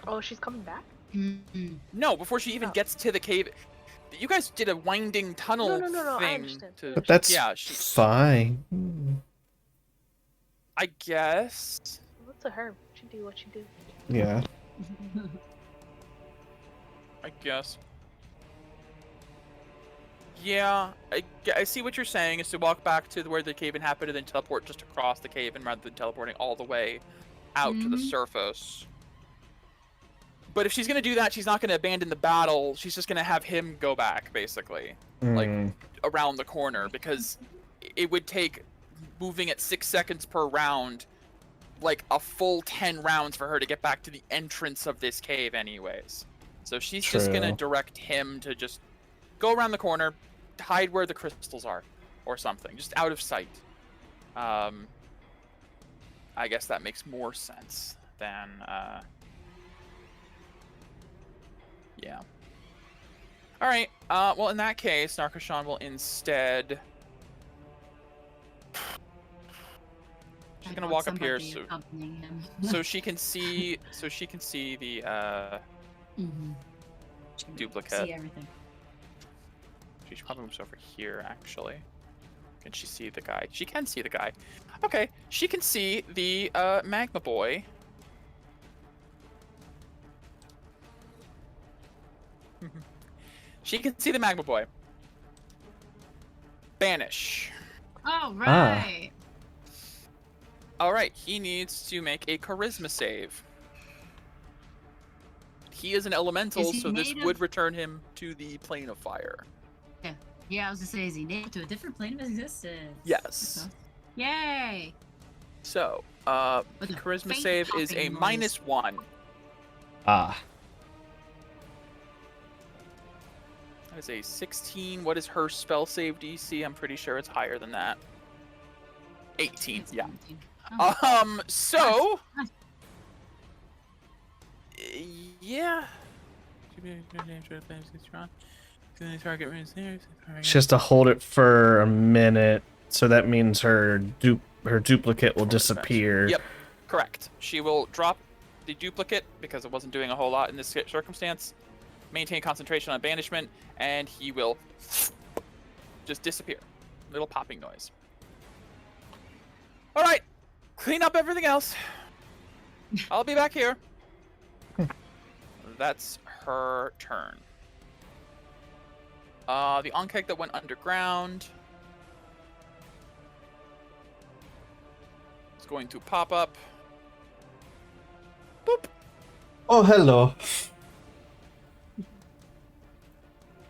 Oh, she's coming back? Mm. No, before she even Oh. gets to the cave. You guys did a winding tunnel No, I thing. understand. To, But that's yeah, fine. I guess. What's a herb? She do what she do. Yeah. I guess. Yeah, I see what you're saying, is to walk back to where the cave-in happened and then teleport just across the cave-in rather than teleporting all the way out to the Mhm. surface. But if she's going to do that, she's not going to abandon the battle. She's just going to have him go back, basically, like, around the corner, because it would take, moving at 6 seconds per round, like, a full 10 rounds for her to get back to the entrance of this cave anyways. So she's just going to True. direct him to just go around the corner, hide where the crystals are, or something, just out of sight. I guess that makes more sense than, yeah. Alright, well, in that case, Narcoshan will instead... She's I'd gonna want walk up here somebody accompanying him. so she can see the Mhm. She can duplicate. See everything. She should probably move over here, actually. Can she see the guy? She can see the guy. Okay, she can see the magma boy. She can see the magma boy. Banish. Oh right. Alright, he needs to make a charisma save. He is an elemental, Is he so this native? would return him to the plane of fire. Yeah, I was gonna say, is he named to a different plane of existence? Yes. Yay! So, With a charisma faint save is a popping noise. -1. Ah. That is a 16. What is her spell save DC? I'm pretty sure it's higher than that. 18, It's yeah. 17. Oh. So... Nice. Yeah. She has to hold it for a minute, so that means her duplicate will disappear. Yep, correct. She will drop the duplicate because it wasn't doing a whole lot in this circumstance. Maintain concentration on banishment, and he will just disappear. Little popping noise. All right, clean up everything else. I'll be back here. That's her turn. The Ankeg that went underground is going to pop up. Boop. Oh, hello.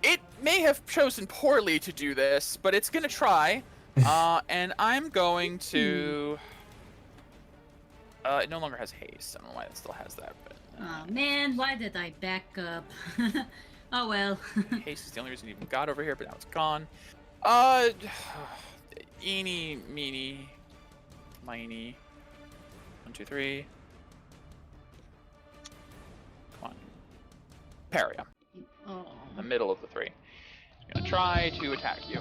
It may have chosen poorly to do this, but it's gonna try. And I'm going to... it no longer has haste. I don't know why it still has that, but... Oh man, why did I back up? Oh well. Haste is the only reason it even got over here, but now it's gone. Eeny, meeny, miny. 1, 2, 3. Come on. Paria. Oh. In the middle of the 3. He's gonna try to attack you.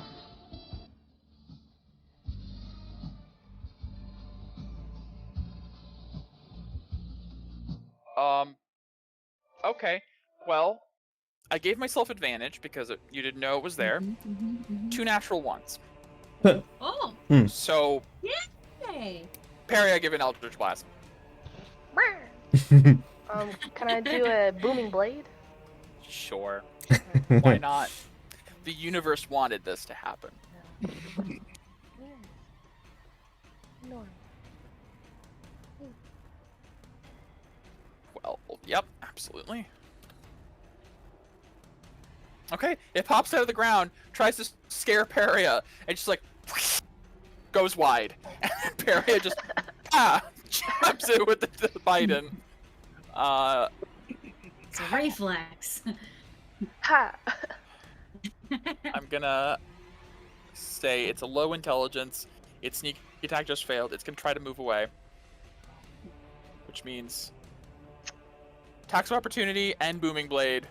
Okay. Well, I gave myself advantage because you didn't know it was there. 2 natural ones. Oh. So, Yay. parry, I give an Eldritch Blast. Can I do a booming blade? Sure. Why not? The universe wanted this to happen. No. Well, yep, absolutely. Okay, it pops out of the ground, tries to scare Paria, and just like goes wide. And Paria just jabs it with the Biden. It's a reflex. Ha! I'm gonna say it's a low intelligence. Its sneak attack just failed. It's gonna try to move away, which means attacks of opportunity and booming blade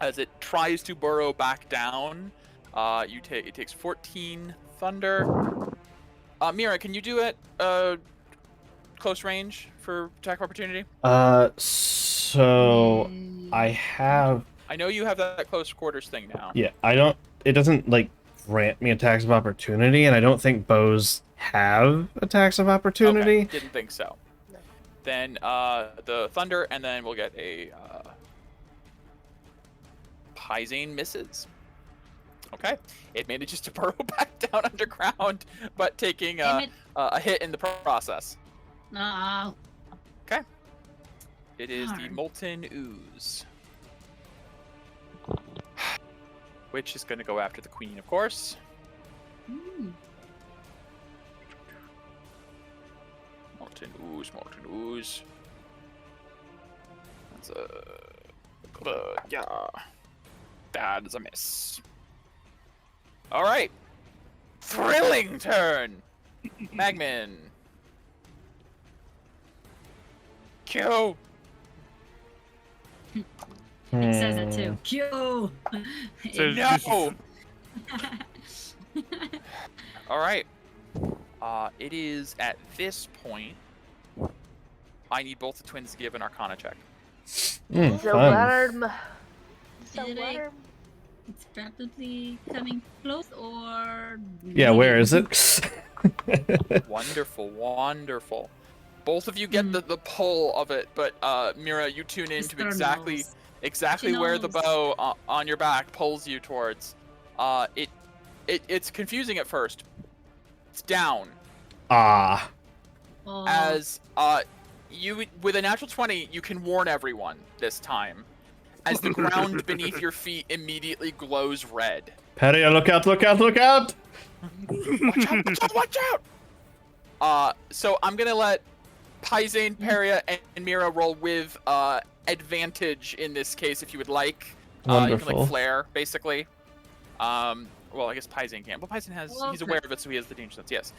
as it tries to burrow back down. It takes 14 thunder. Mira, can you do it close range for attack of opportunity? So I have. I know you have that close quarters thing now. Yeah, I don't. It doesn't like grant me attacks of opportunity, and I don't think bows have attacks of opportunity. Okay, didn't think so. No. Then the thunder, and then we'll get a Pyzane misses. Okay, it manages to burrow back down underground, but taking Damn a hit in the process. No. Okay, it is the Darn. molten ooze, which is going to go after the queen, of course. Mm. Molten ooze. That's yeah. That is a miss. All right. Thrilling turn. Magman. Q. It says it too. Q. Says- No. All right. It is at this point. I need both the twins to give an Arcana check. Mm, The fun. worm. The Did I- worm. It's probably coming close or. Yeah, where is it? Wonderful. Both of you get the pull of it, but Mira, you tune in to exactly where the bow on your back pulls you towards. It's confusing at first. It's down. Ah. Oh, As you with a natural 20, you can warn everyone this time, as the ground beneath your feet immediately glows red. Peria, look out, look out, look out! Watch out! So I'm gonna let Pyzane, Peria, and Mira roll with advantage in this case, if you would like. You can Wonderful. like flare, basically. Well, I guess Pyzane can't. Well, Pyzane he's aware of it, so he has the danger sense. Yes.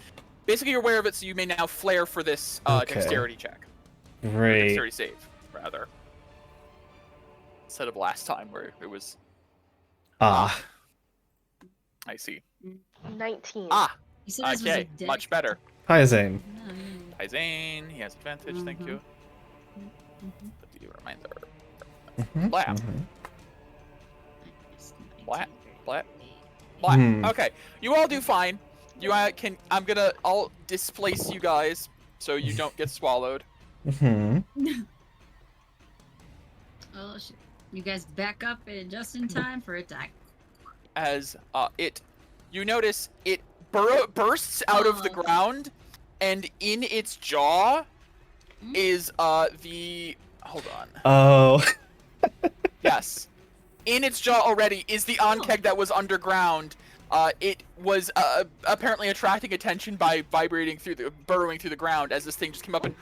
Basically, you're aware of it, so you may now flare for this Okay. dexterity check. Or Great. dexterity save, rather. Instead of last time where it was. Ah. I see. 19. you said this was a Okay, deck. much better. Hi, Zane. Pyzane, he has advantage, thank you. Mhm. Put the reminder. Mhm, Blah. mhm. Blah. Blah. Hmm. Okay, you all do fine. I'll displace you guys so you don't get swallowed. Mhm. Oh shit! You guys back up just in time for attack. As you notice it bursts out of the Oh. ground, and in its jaw Hmm? is hold on. Oh. Yes, in its jaw already is the onkeg that was underground. It was apparently attracting attention by burrowing through the ground as this thing just came up and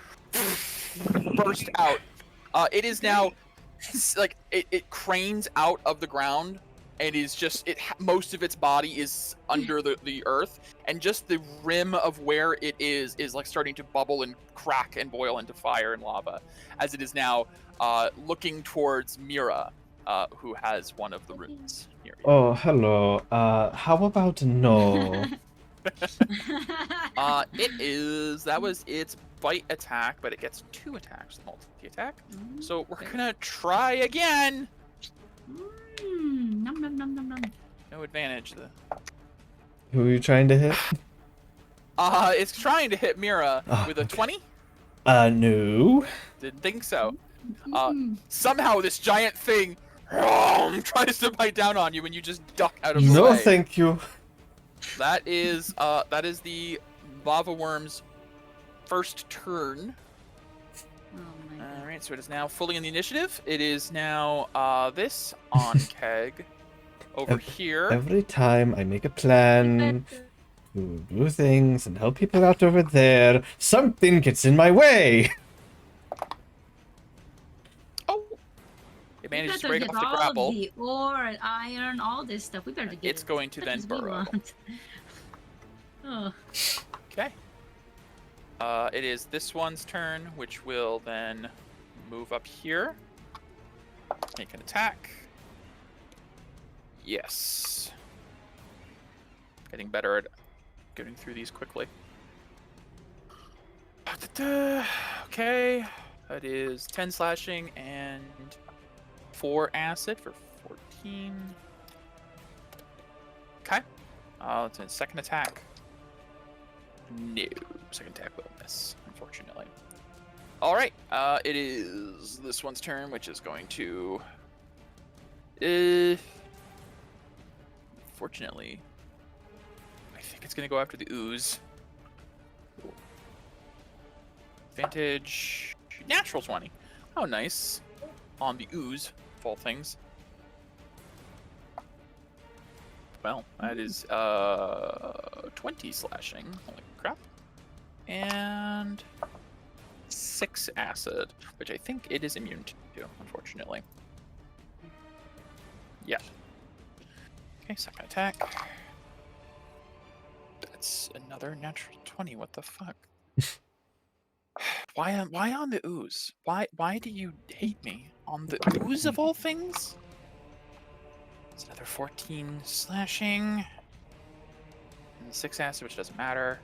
burst out. It is now like it cranes out of the ground and is just most of its body is under the earth, and just the rim of where it is like starting to bubble and crack and boil into fire and lava, as it is now looking towards Mira, who has one of the runes near you. Oh, hello. How about no? That was its bite attack, but it gets 2 attacks, the multi-attack. So we're gonna try again. Nom nom nom nom nom. No advantage. Who are you trying to hit? It's trying to hit Mira Oh, with a okay. 20. No. Didn't think so. Mm. Somehow this giant thing tries to bite down on you, and you just duck out of the No, way. thank you. That is the lava worm's first turn. Oh my god. All right, so it is now fully in the initiative. It is now this on keg over here. Every time I make a plan to do things and help people out over there, something gets in my way. Oh, it manages to We break better off get the grapple. all the ore and iron, all this stuff. We better get It's going to as then much as we burrow. want. Oh. Okay. It is this one's turn, which will then move up here, make an attack. Yes. Getting better at getting through these quickly. Okay, that is 10 slashing and 4 acid for 14. Okay, it's a second attack. No, second attack will miss, unfortunately. All right, it is this one's turn, which is going to. Fortunately, I think it's going to go after the ooze. Advantage, natural 20. Oh, nice. On the ooze, of all things. Well, that is 20 slashing. Holy crap. And 6 acid, which I think it is immune to, unfortunately. Yeah. Okay, second attack. That's another natural 20. What the fuck? Why on the ooze? Why do you hate me on the ooze of all things? It's another 14 slashing. And 6 acid, which doesn't matter.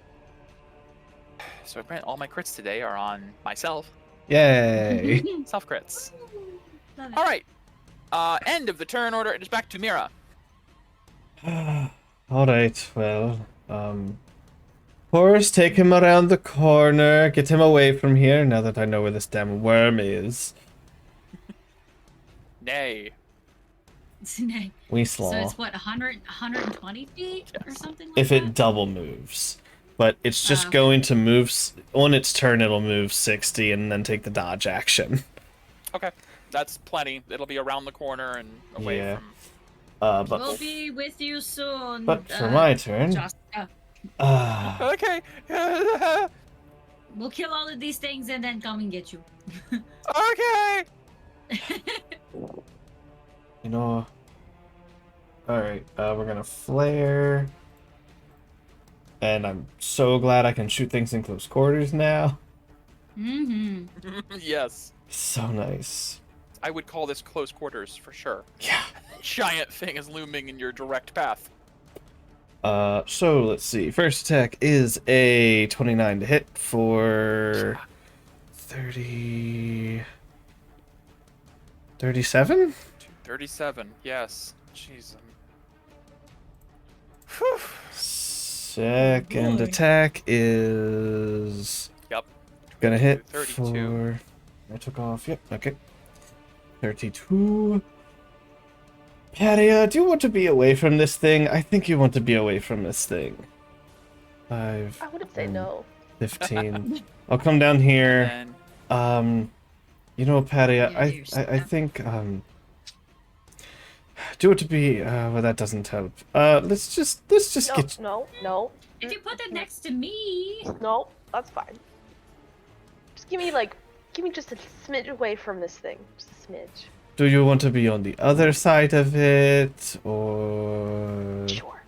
So apparently all my crits today are on myself. Yay! Self crits. Love it. All right. End of the turn order. It is back to Mira. Alright, well, Horus, take him around the corner, get him away from here, now that I know where this damn worm is. Nay. We So slaw. it's what, 120 feet or something like If that? it double moves. But it's just Oh. going to move, on its turn it'll move 60 and then take the dodge action. Okay. That's plenty. It'll be around the corner and away Yeah. from. But We'll be with you soon. for my turn, Just, Okay. we'll kill all of these things and then come and get you. Okay. you know, alright, we're gonna flare. And I'm so glad I can shoot things in close quarters now. Mm-hmm. Yes. So nice. I would call this close quarters for sure. Yeah. Giant thing is looming in your direct path. So let's see. First attack is a 29 to hit for 30... 37? 37. Yes. Jeez. Second boy. attack is Yep. gonna hit 32. for... I took off. Yep. Okay. 32. Paria, do you want to be away from this thing? I think you want to be away from this thing. 5. I wouldn't say 10, no. 15. I'll come down here. And You know, Paria, Yeah, I you're think do it to be well, that doesn't help. Let's just No, get no, If you put it next to me. no, that's fine. Just give me just a smidge away from this thing. Just a smidge. Do you want to be on the other side of it, or Sure.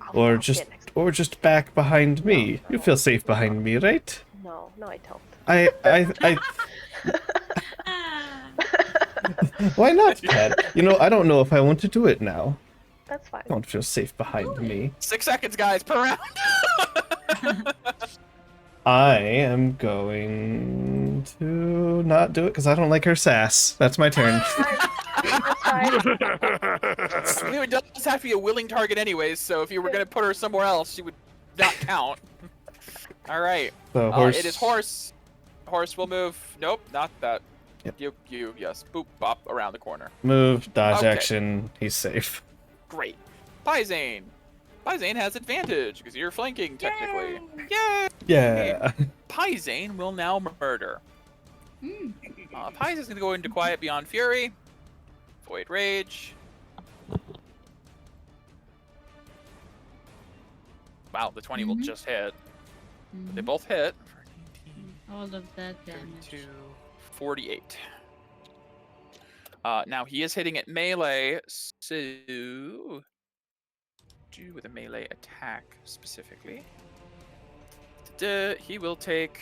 I'll get next to just back behind me? No, You no, feel safe behind me, right? No, I don't. I Ah. Why not, Pat? You know, I don't know if I want to do it now. That's fine. I don't feel safe behind Do it. me. 6 seconds, guys, per round. I am going to not do it because I don't like her sass. That's my turn. That's fine. It does have to be a willing target anyways, so if you were going to put her somewhere else, she would not count. All right. So horse. It is horse. Horse will move. Nope, not that. Yep. You, yes. Boop, bop, around the corner. Move, dodge Okay. action. He's safe. Great. Pizane. Pizane has advantage because you're flanking, technically. Yay! Yeah. Pizane will now murder. Mm. Pizane's going to go into Quiet Beyond Fury. Void Rage. Wow, the 20 will Mhm. just hit. They Mhm. both hit. For 19, All of that damage. 32, 48. Now he is hitting at melee, so do with a melee attack specifically. He will take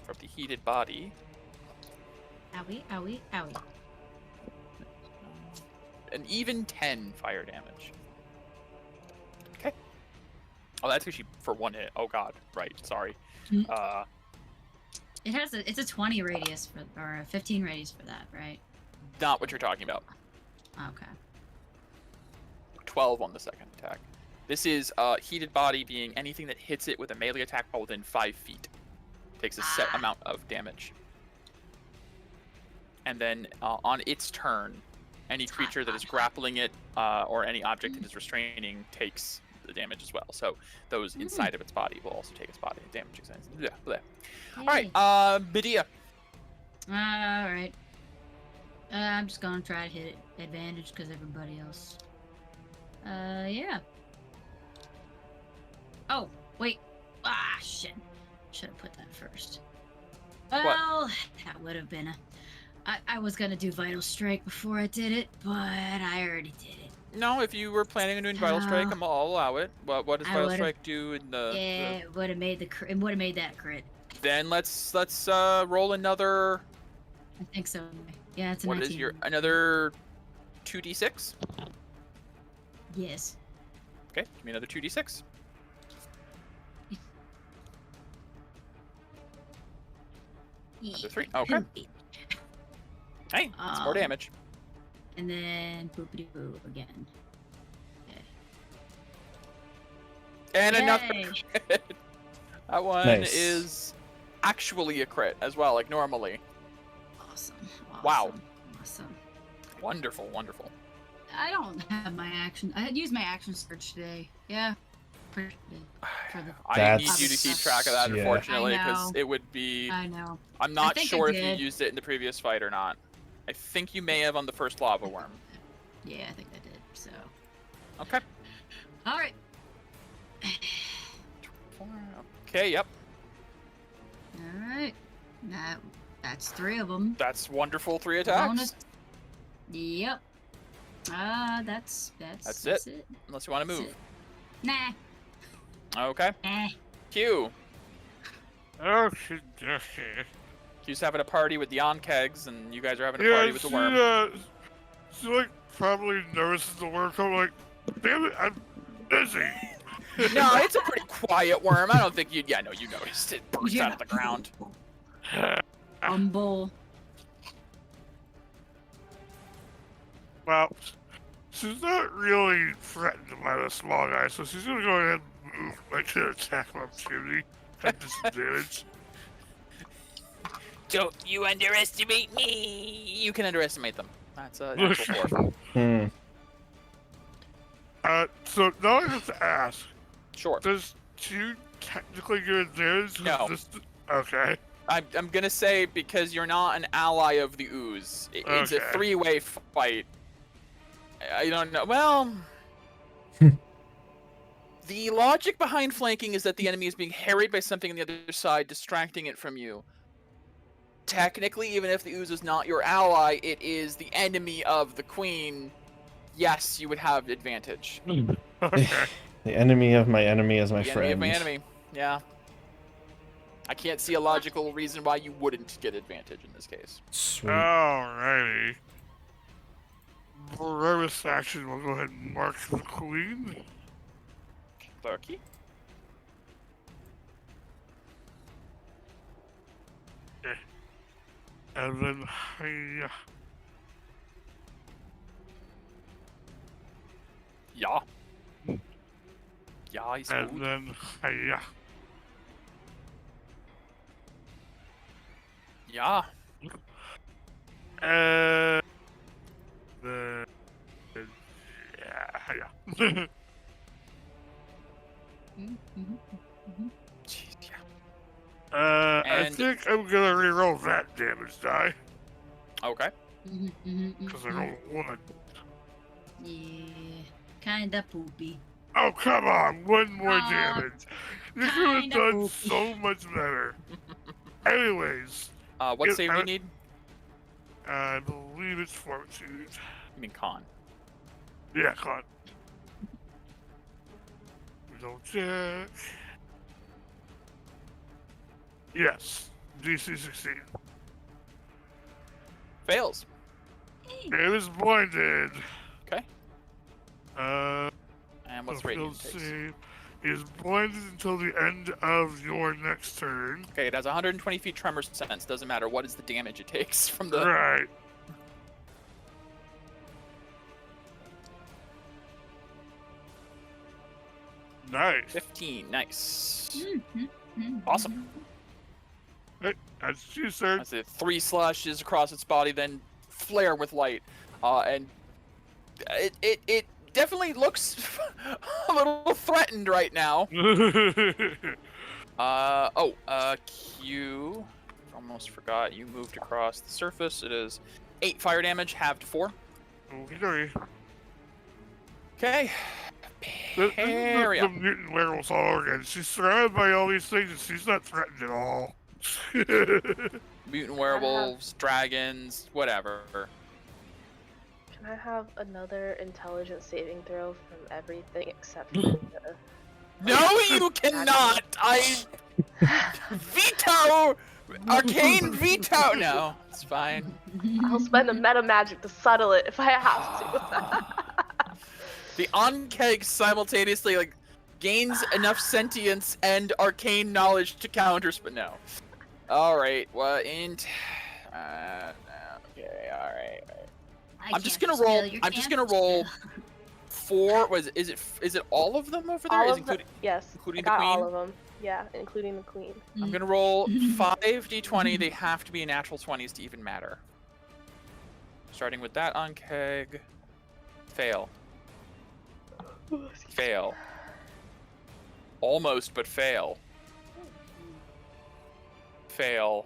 from the heated body Owie, owie, owie. an even 10 fire damage. Okay. Oh, that's actually for one hit. Oh god, right. Sorry. Mm. Uh, It's a 20 radius for, or a 15 radius for that, right? not what you're talking about. Okay. 12 on the second attack. This is heated body being anything that hits it with a melee attack while within 5 feet. Takes a set amount of damage. And then on its turn, any creature that is grappling it or any object that is restraining takes the damage as well. So those inside of its body will also take its body damage. Yeah, bleh. All right, Medea. All right. I'm just gonna try to hit it advantage because everybody else. Yeah. Oh, wait. Ah, shit. Should have put that first. Well, that would have been a. I was gonna do Vital Strike before I did it, but I already did it. No, if you were planning on doing Vital Strike, I'll allow it. What does Vital Strike do in the? Yeah, it would have made it would have made that crit. Then let's roll another. I think so. Yeah, it's a What 19. is your another 2d6? Yes. Okay, give me another 2d6. Another 3. Okay. Hey, it's more damage. And then boopity boo again. Okay. And another Yay. crit. That one Nice. is actually a crit as well, like normally. Awesome. Wow. Awesome. Wonderful, wonderful. I don't have my action. I had used my action surge today. Yeah. Pretty good for the. I need That's- you to keep track of that, yeah. unfortunately, I because know. it would be. I know. I'm not think I sure if you did. used it in the previous fight or not. I think you may have on the first lava worm. Yeah, I think I did. So. Okay. All right. Okay, yep. All right. That's 3 of them. That's wonderful 3 attacks. Bonus. Yep. That's it. Unless you want to That's move. it. Nah. Okay. Eh. Q. Okay. Q's having a party with the on-kegs, and you guys are having a party with the worm. She like probably notices the worm come like, damn it, I'm busy. No, it's a pretty quiet worm. I don't think you. Yeah, no, you noticed it burst out of the ground. Humble. Well, she's not really threatened by the small guy, so she's gonna go ahead and move like an attack of opportunity at disadvantage. Don't you underestimate me. You can underestimate them. That's a natural 4. Hmm. So now I have to ask, Sure. does Q technically get advantage? 'Cause No. Okay. I'm gonna say because you're not an ally of the ooze. It's a Okay. 3-way fight. I don't know. Well, the logic behind flanking is that the enemy is being harried by something on the other side, distracting it from you. Technically, even if the ooze is not your ally, it is the enemy of the queen. Yes, you would have advantage. Okay. The enemy of my enemy is my The friend. enemy of my enemy. Yeah. I can't see a logical reason why you wouldn't get advantage in this case. Sweet. Alrighty. Bonus action, we'll go ahead and mark the queen. Lucky. And then, hiya. Yeah. Yeah, he's And good. then, hiya. Yeah. And then, yeah, hiya. Jeez, yeah. I And- think I'm gonna reroll that damage die, Okay. because I rolled 1. Yeah. Kinda poopy. Oh, come on! 1 more Aw, damage! You could have kinda done poopy. so much better. Anyways, What Yeah, save do you need? I believe it's Fortitude. You mean con. Yeah, con. Don't check. Yes, DC 16. Fails. It was blinded. Okay. Uh, And what's so radiant field takes? save. is blinded until the end of your next turn. Okay, it has 120 feet tremor sense. Doesn't matter what is the damage it takes from the. Right. Nice. 15. Nice. Mm-hmm. Awesome. Hey, that's you, sir. That's it. 3 slashes across its body, then flare with light, and it definitely looks a little threatened right now. Q. Almost forgot. You moved across the surface. It is 8 fire damage, halved to 4. Okay. Okay. This is Parry the up. mutant werewolf all over again. She's surrounded by all these things and she's not threatened at all. Mutant werewolves, dragons, whatever. Can I have another intelligence saving throw from everything except for the... No, you cannot! I veto! Arcane veto! No, it's fine. I'll spend a meta magic to settle it if I have to. The Ankeg simultaneously gains enough sentience and arcane knowledge to counter, but no. All right, well, int. Okay, all right. I'm just gonna roll. I'm just gonna roll 4. Is it all of them over there? All Is of them, including yes. including I got the queen? all of them. Yeah, including the queen. I'm gonna roll 5 d20. They have to be natural 20s to even matter. Starting with that Ankeg. Fail. Fail. Almost, but fail. Fail.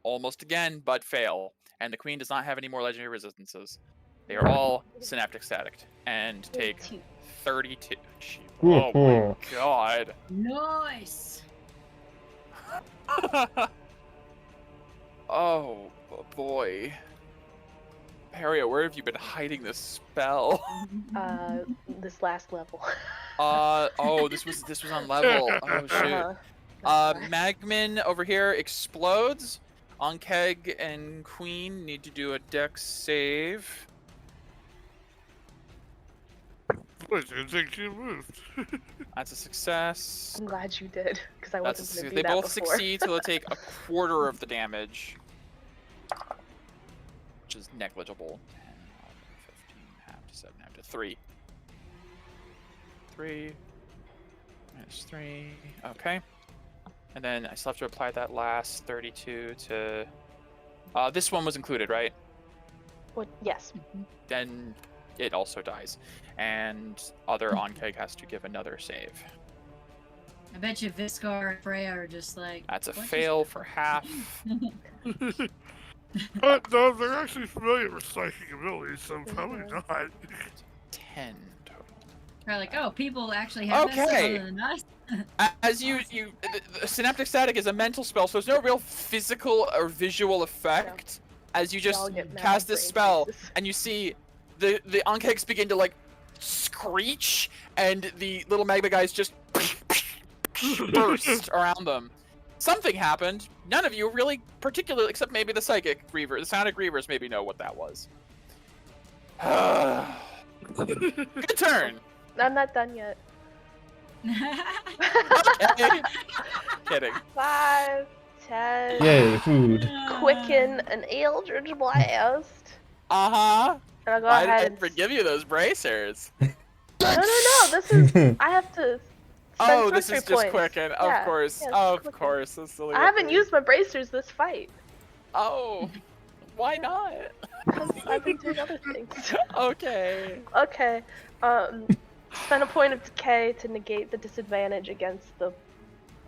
Almost again, but fail. And the queen does not have any more legendary resistances. They are all synaptic static and take 32. Oh my god. Nice. Oh boy. Perio, where have you been hiding this spell? This last level. Oh, this was on level. Oh shoot. Magmin over here explodes. Ankeg and Queen need to do a dex save. I didn't think you moved. That's a success. I'm glad you did, because I wasn't going to do They that both before. succeed, so they'll take a quarter of the damage, which is negligible. 10, 11, 15, half to 7, half to 3. 3 minus 3. Okay. And then I still have to apply that last 32 to. This one was included, right? What? Yes. Then it also dies, and other Ankeg has to give another save. I bet you Viscar and Freya are just like. That's a "What fail is-" for half. But no, they're actually familiar with psychic abilities, so probably not. 10 total. They're like, oh, people actually have this Okay. other than us. As the synaptic static is a mental spell, so there's no real physical or visual effect. As you We all just get mad cast this brain spell, freezes. and you see the Ankegs begin to screech, and the little magma guys just burst around them. Something happened. None of you really particularly, except maybe the psychic griever, the sonic grievers, maybe know what that was. Good turn. I'm not done yet. Okay. Kidding. 5, 10. Yay, food. Quicken an Eldritch Blast. Uh-huh. And I'll go Why ahead did I and... forgive you those bracers? No, this is... I have to... Oh, spend this sorcery is just points. quicken. Yeah, Of course. yeah, Of quicken. course. That's silly I haven't used my bracers this fight. Oh. Why not? Because I've been doing other things. Okay. Okay. Spend a point of decay to negate the disadvantage against the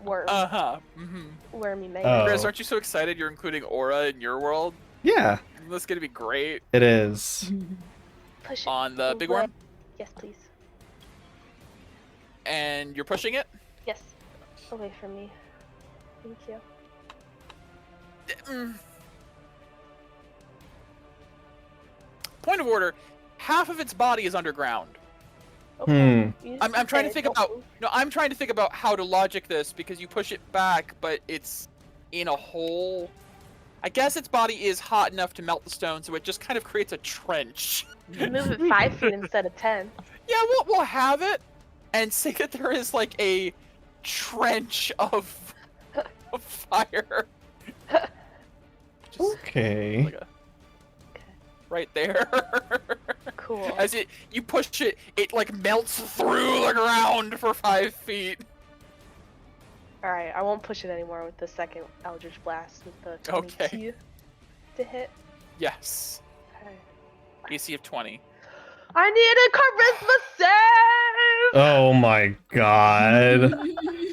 worm. Uh-huh. Mm-hmm. Wormy man. Oh. Chris, aren't you so excited you're including Aura in your world? Yeah, Isn't this gonna be great? it is. Push it. On the big worm? Yes, please. And you're pushing it? Yes. Away from me. Thank you. Point of order. Half of its body is underground. Okay. You I'm just trying to say think it, about. don't move. No, I'm trying to think about how to logic this because you push it back, but it's in a hole. I guess its body is hot enough to melt the stone, so it just kind of creates a trench. You move it 5 feet instead of 10. Yeah, we'll have it. and say that there is like a trench of fire. Just Okay. like right there. Cool. As you push it, it like melts through the ground for 5 feet. Alright, I won't push it anymore with the second Eldritch Blast with the 22 Okay. to hit. Yes. Okay. AC of 20. I need a charisma save! Oh my god.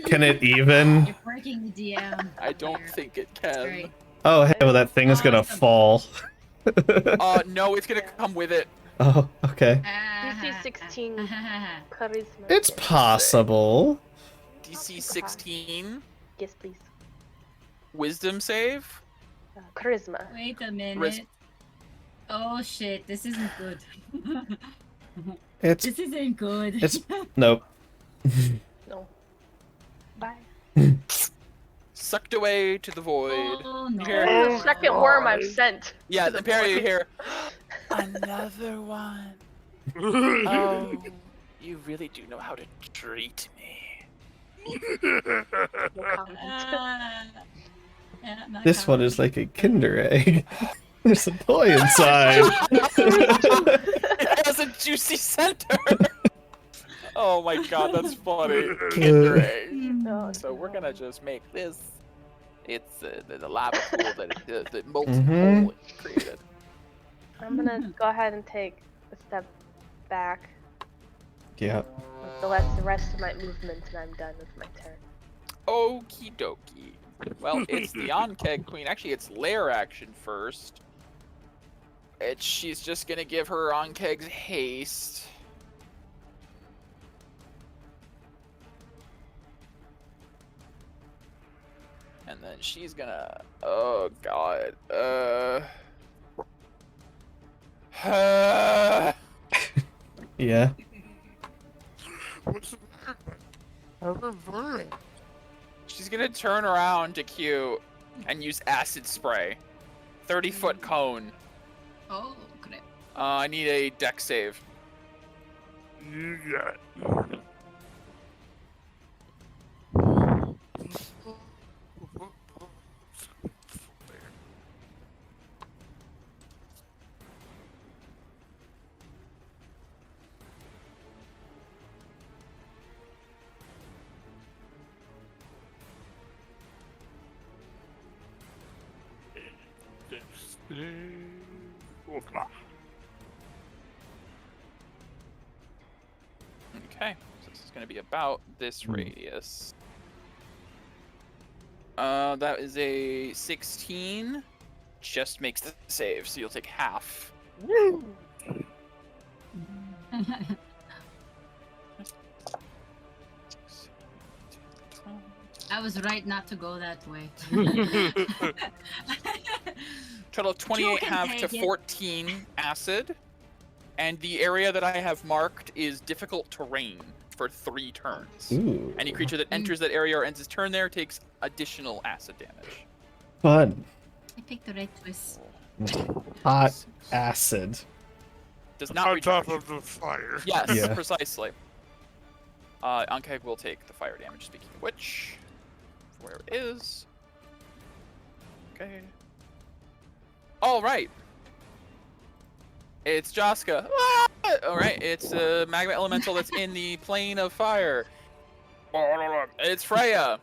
Can it even? You're breaking the DM. I don't here. think it That's can. great. Oh, hey, well, that thing is gonna Awesome. fall. No, it's gonna come with it. Oh, okay. DC 16 charisma. It's save. possible. DC 16. Yes, please. Wisdom save. Charisma. Wait a minute. Oh shit, this isn't good. It's This isn't good. it's nope. No. Bye. Sucked away to the void. Oh no. Here. The second worm I've sent. Yeah, to the the Perry you void. hear. Another one. Oh, you really do know how to treat me. No comment. Yeah, not This one common. is like a Kinder egg. There's a toy inside. It has a juicy center. Oh my god, that's funny. Kinder egg. Oh, So we're gonna no. just make this. It's the lava pool that molten Mhm. hole it created. I'm gonna go ahead and take a step back Yeah. with the rest of my movement, and I'm done with my turn. Okie dokie. Well, it's the on-keg queen. Actually, it's lair action first. She's just gonna give her on-kegs haste. And then she's gonna... Oh, God. Yeah. What's the matter? She's gonna turn around to Q and use acid spray. 30-foot cone. Oh, crap. I need a deck save. You got. Okay, so this is gonna be about this Hmm. radius. That is a 16. Just makes the save, so you'll take half. I was right not to go that way. Total of 28 can half to take it. 14 acid. And the area that I have marked is difficult terrain for 3 turns. Ooh. Any creature that enters that area or ends its turn there takes additional acid damage. Fun. I picked the right twist. Hot acid. Does not On recharge. top of the fire. Yes, Yeah. precisely. Ankeg will take the fire damage, speaking of which. Where it is. Okay. Alright. It's Jaska. Ah! Alright, it's a magma elemental that's in the plane of fire. It's Freya.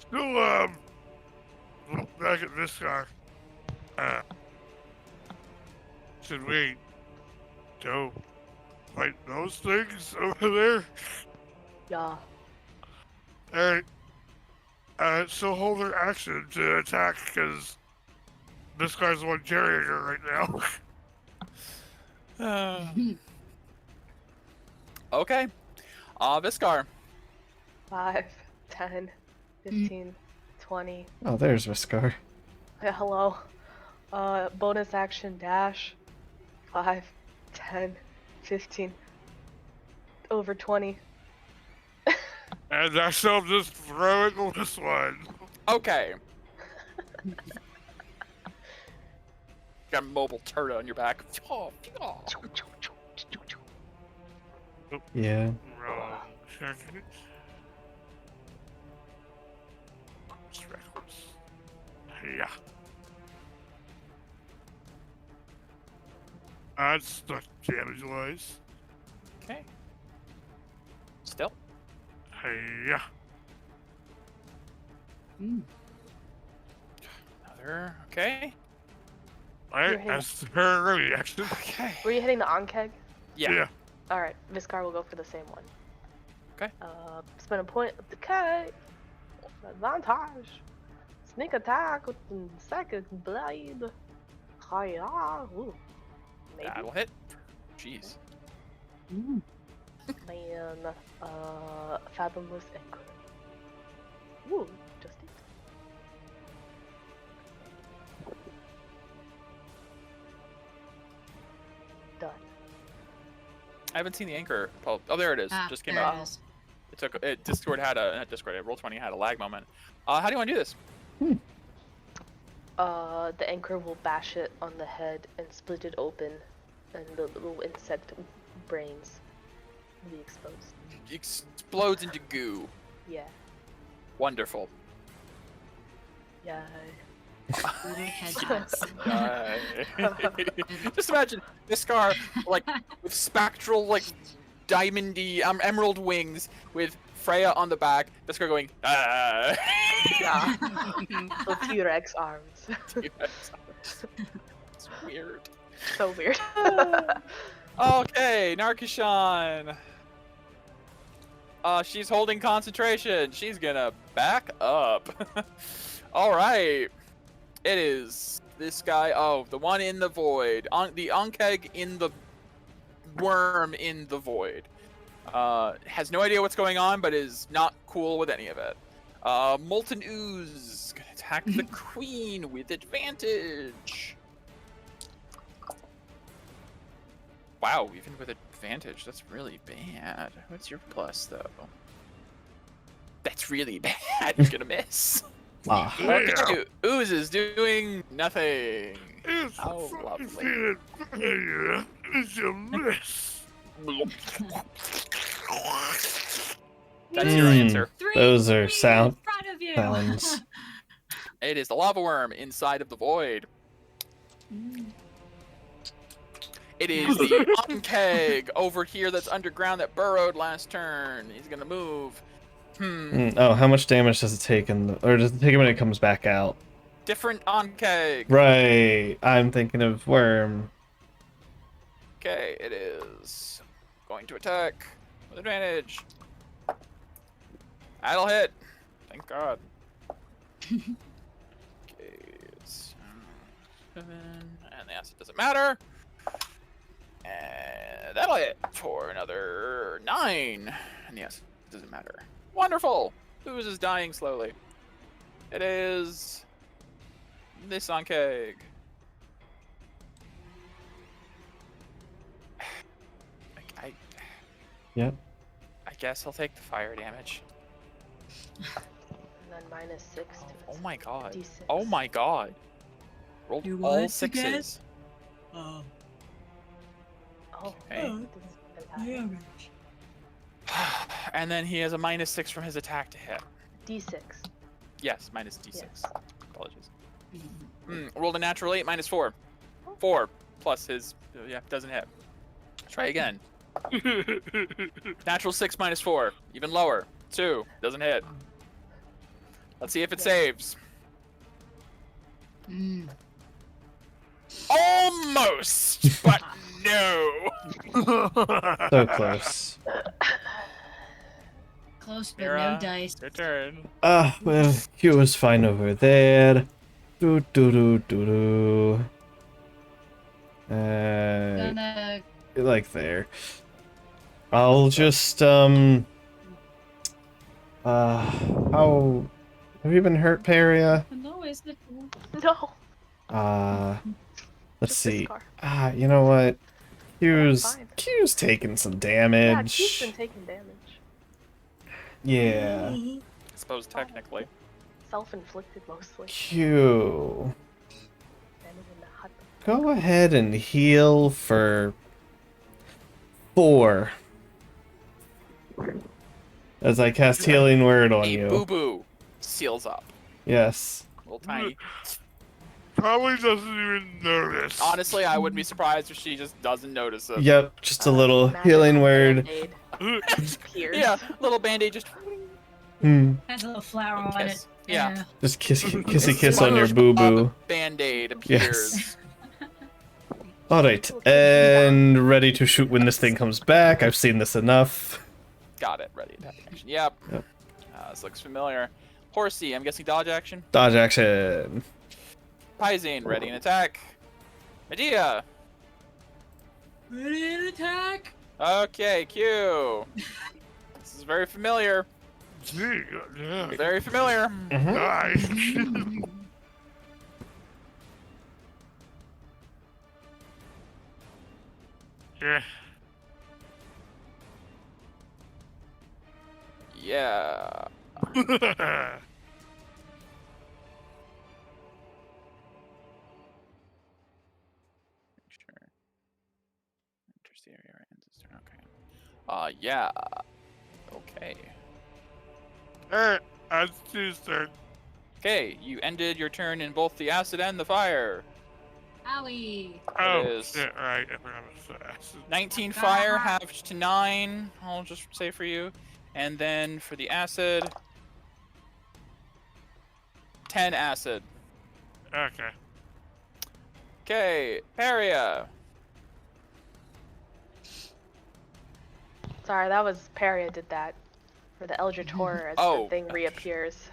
Still, look back at this guy. Should we go fight those things over there? Yeah. Alright. So hold their action to attack, because this guy's the one carrying her right now. Okay. Viscar. 5, 10, 15, 20. Oh, there's Viscar. Hello. Bonus action dash. 5, 10, 15. Over 20. And I shall just throw it on this one. Okay. got a mobile turret on your back. Oh, Yeah. Wrong second. It's reckless. Yeah. That's not damage-wise. Okay. Still. Yeah. Another. Okay. Alright, You're hitting- that's her reaction. Okay. Were you hitting the on-keg? Yeah. All right, Viscar will go for the same one. Okay. Spend a point of the keg. Advantage. Sneak attack with the second blade. Hiya. Ooh. Maybe. That'll hit. Jeez. Ooh. Man. Fathomless Anchor. Ooh, just it. Done. I haven't seen the anchor. Oh, there it is. Just came there out. it is. It took. Discord had a not Discord. Roll20 had a lag moment. How do you want to do this? The anchor will bash it on the head and split it open, and the little insect brains will be exposed. Explodes into goo. Yeah. Wonderful. Yay. Little headshots. Just imagine this scar, like with spectral, like diamondy, emerald wings, with Freya on the back. This scar going. Ah. Yeah. The T-Rex arms. It's weird. So weird. Okay, Narkishan. She's holding concentration. She's gonna back up. All right. It is this guy. Oh, the one in the void. The Onkeg in the worm in the void. Has no idea what's going on, but is not cool with any of it. Molten Ooze gonna attack the queen with advantage. Wow, even with advantage, that's really bad. What's your plus, though? That's really bad. You're gonna miss. Ah. Look at you. Ooze is doing nothing. It's How lovely. fucking failure. It's a mess. That's your answer. Those are in sound front of you. sounds. It is the lava worm inside of the void. It is the Onkeg over here that's underground that burrowed last turn. He's gonna move. Oh, how much damage does it take or does it take it when it comes back out? Different Onkeg. Right. I'm thinking of worm. Okay, it is going to attack with advantage. That'll hit. Thank God. Okay, it's 7, and the acid doesn't matter. And that'll hit for another 9, and the acid doesn't matter. Wonderful. Ooze is dying slowly. It is this Onkeg. Yep. I guess he'll take the fire damage. And then -6 to Oh its my god. D6. Oh my god. Rolled You all want to get- 6s. Oh. Okay. This is fantastic. And then he has a -6 from his attack to hit. D6. Yes, minus D6. Apologies. Rolled a natural 8, -4. 4 plus his, yeah, doesn't hit. Try again. Natural 6 -4, even lower. 2, doesn't hit. Let's see if it saves. Almost, but no. So close. Close, but Mira, no dice. Your turn. Ah, well, Q was fine over there. Do do do do do. Gonna Like there. I'll just how have you been hurt, Peria? no, is it? No. Let's Just see. Viscar. You know what? fine. Q's taking some Yeah, damage. he's been taking damage. Yeah. I suppose technically. Self-inflicted mostly. Q. Damage in the hut. go ahead and heal for 4. As I cast Healing Word on A you. boo-boo seals up. Yes. Little tiny. Probably doesn't even notice. Honestly, I wouldn't be surprised if she just doesn't notice it. Yep, just a little magical Healing Word. Band-Aid appears. Yeah, little band-aid just. Has a little flower on it. Kiss. Yeah. Just kissy kiss on your SpongeBob boo-boo. Band-aid appears. Alright, and ready to shoot when this thing comes back. I've seen this enough. Got it. Ready attack action. Yep. This looks familiar. Horsey, I'm guessing dodge action. Dodge action. Pizane, ready and attack. Medea. Ready to attack. Okay, Q. This is very familiar. Gee, yeah. Very familiar. Nice. Yeah. Yeah. Sure. Enters the area right ends its turn. Okay. Yeah. Okay. Alright, that's his turn. Okay, you ended your turn in both the acid and the fire. Owie. Oh, is. shit, right. I forgot about the acid. 19 fire, halved to 9. I'll just say for you. And then for the acid, 10 acid. Okay. Okay, Paria. Sorry, that was Peria did that. For the Eldritch Horror as Oh. the thing reappears.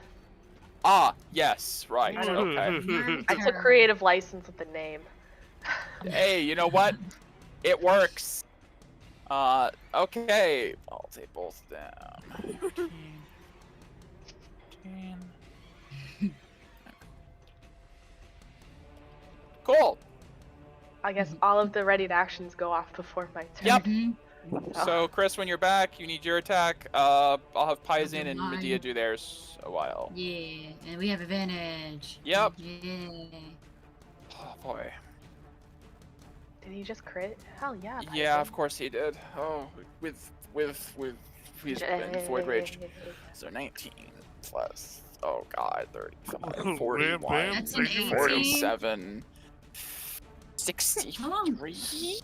Ah, yes, right. I know. Okay. I took creative license with the name. Hey, you know what? It works. Okay. I'll take both down. 14. Cool. I guess all of the readied actions go off before my turn. Yep. Mhm. So, Chris, when you're back, you need your attack. I'll have Paisan and Mine. Medea do theirs a while. Yeah, and we have advantage. Yep. Yeah. Oh, boy. Did he just crit? Hell yeah. Yeah, Bison. of course he did. Oh, with he's been void raged. So 19 plus. Oh god, 35, 41, bam, That's an 18. 47, How long? 63.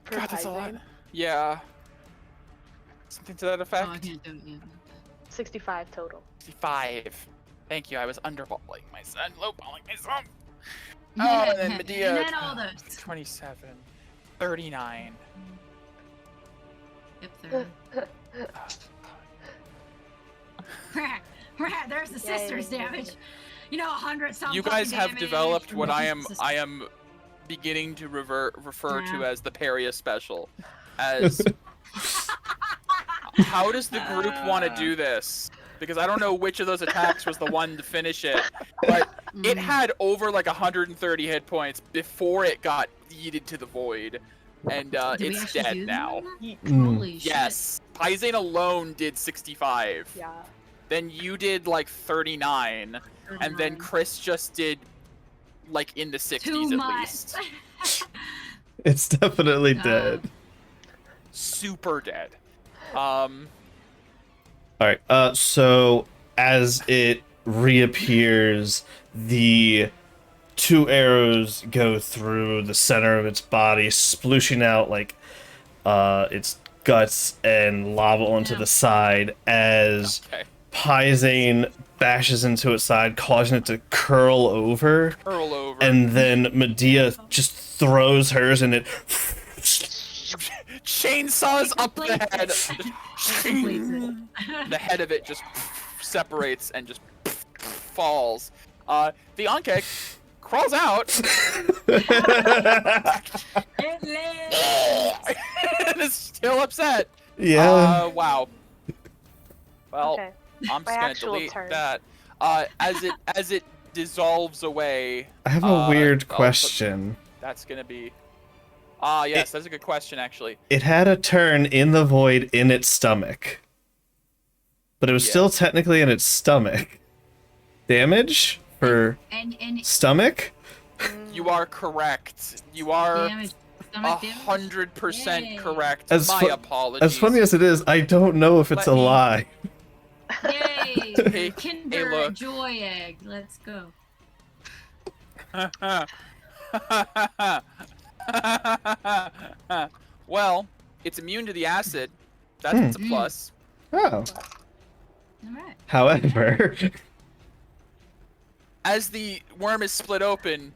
For God, that's a lot. Bison. Yeah. Something to that Oh, I effect. can't do it yet. 65 total. 65. Thank you. I was underballing my son, lowballing my son. Oh, and then Medea. And then all those. 27, 39. Yep, there. There's the sisters Yay. damage. You know, 100 something. You guys have damage developed from what the I sisters. am beginning to refer to Yeah. as the Paria special. As how does the group want to do this? Because I don't know which of those attacks was the one to finish it, but it Mm. had over like 130 hit points before it got yeeted to the void, and Did we it's actually dead do now. that? Mm. Holy shit. Yes, Paisan alone did 65. Yeah. Then you did like 39, and then 39. Chris just did like in the 60s Too at much. least. It's definitely dead. Super dead. Alright, so as it reappears, the 2 arrows go through the center of its body, splooshing out like its guts and lava onto Yeah. the side as Okay. Paisan bashes into its side, causing it to curl over, Curl over. and then Medea just throws hers and it chainsaws up the head. Completes it. The head of it just separates and just falls. The Anke crawls out It lives. and is still upset. yeah. Wow. Well, Okay. I'm My just gonna actual delete turn. that. As it dissolves away. I have a weird I'll put- question. That's gonna be. Yes, that's a good question actually. It had a turn in the void in its stomach. But it was Yeah. still technically in its stomach. Damage her And stomach. You are correct. You are damage. Stomach damage. 100% Yay. correct. As My fu- apologies. As funny as it is, I don't know if it's Let a me- lie. Yay! Take a Kinder look. Joy egg. Let's go. Well, it's immune to the acid. That's a plus. Oh. Alright. However, As the worm is split open,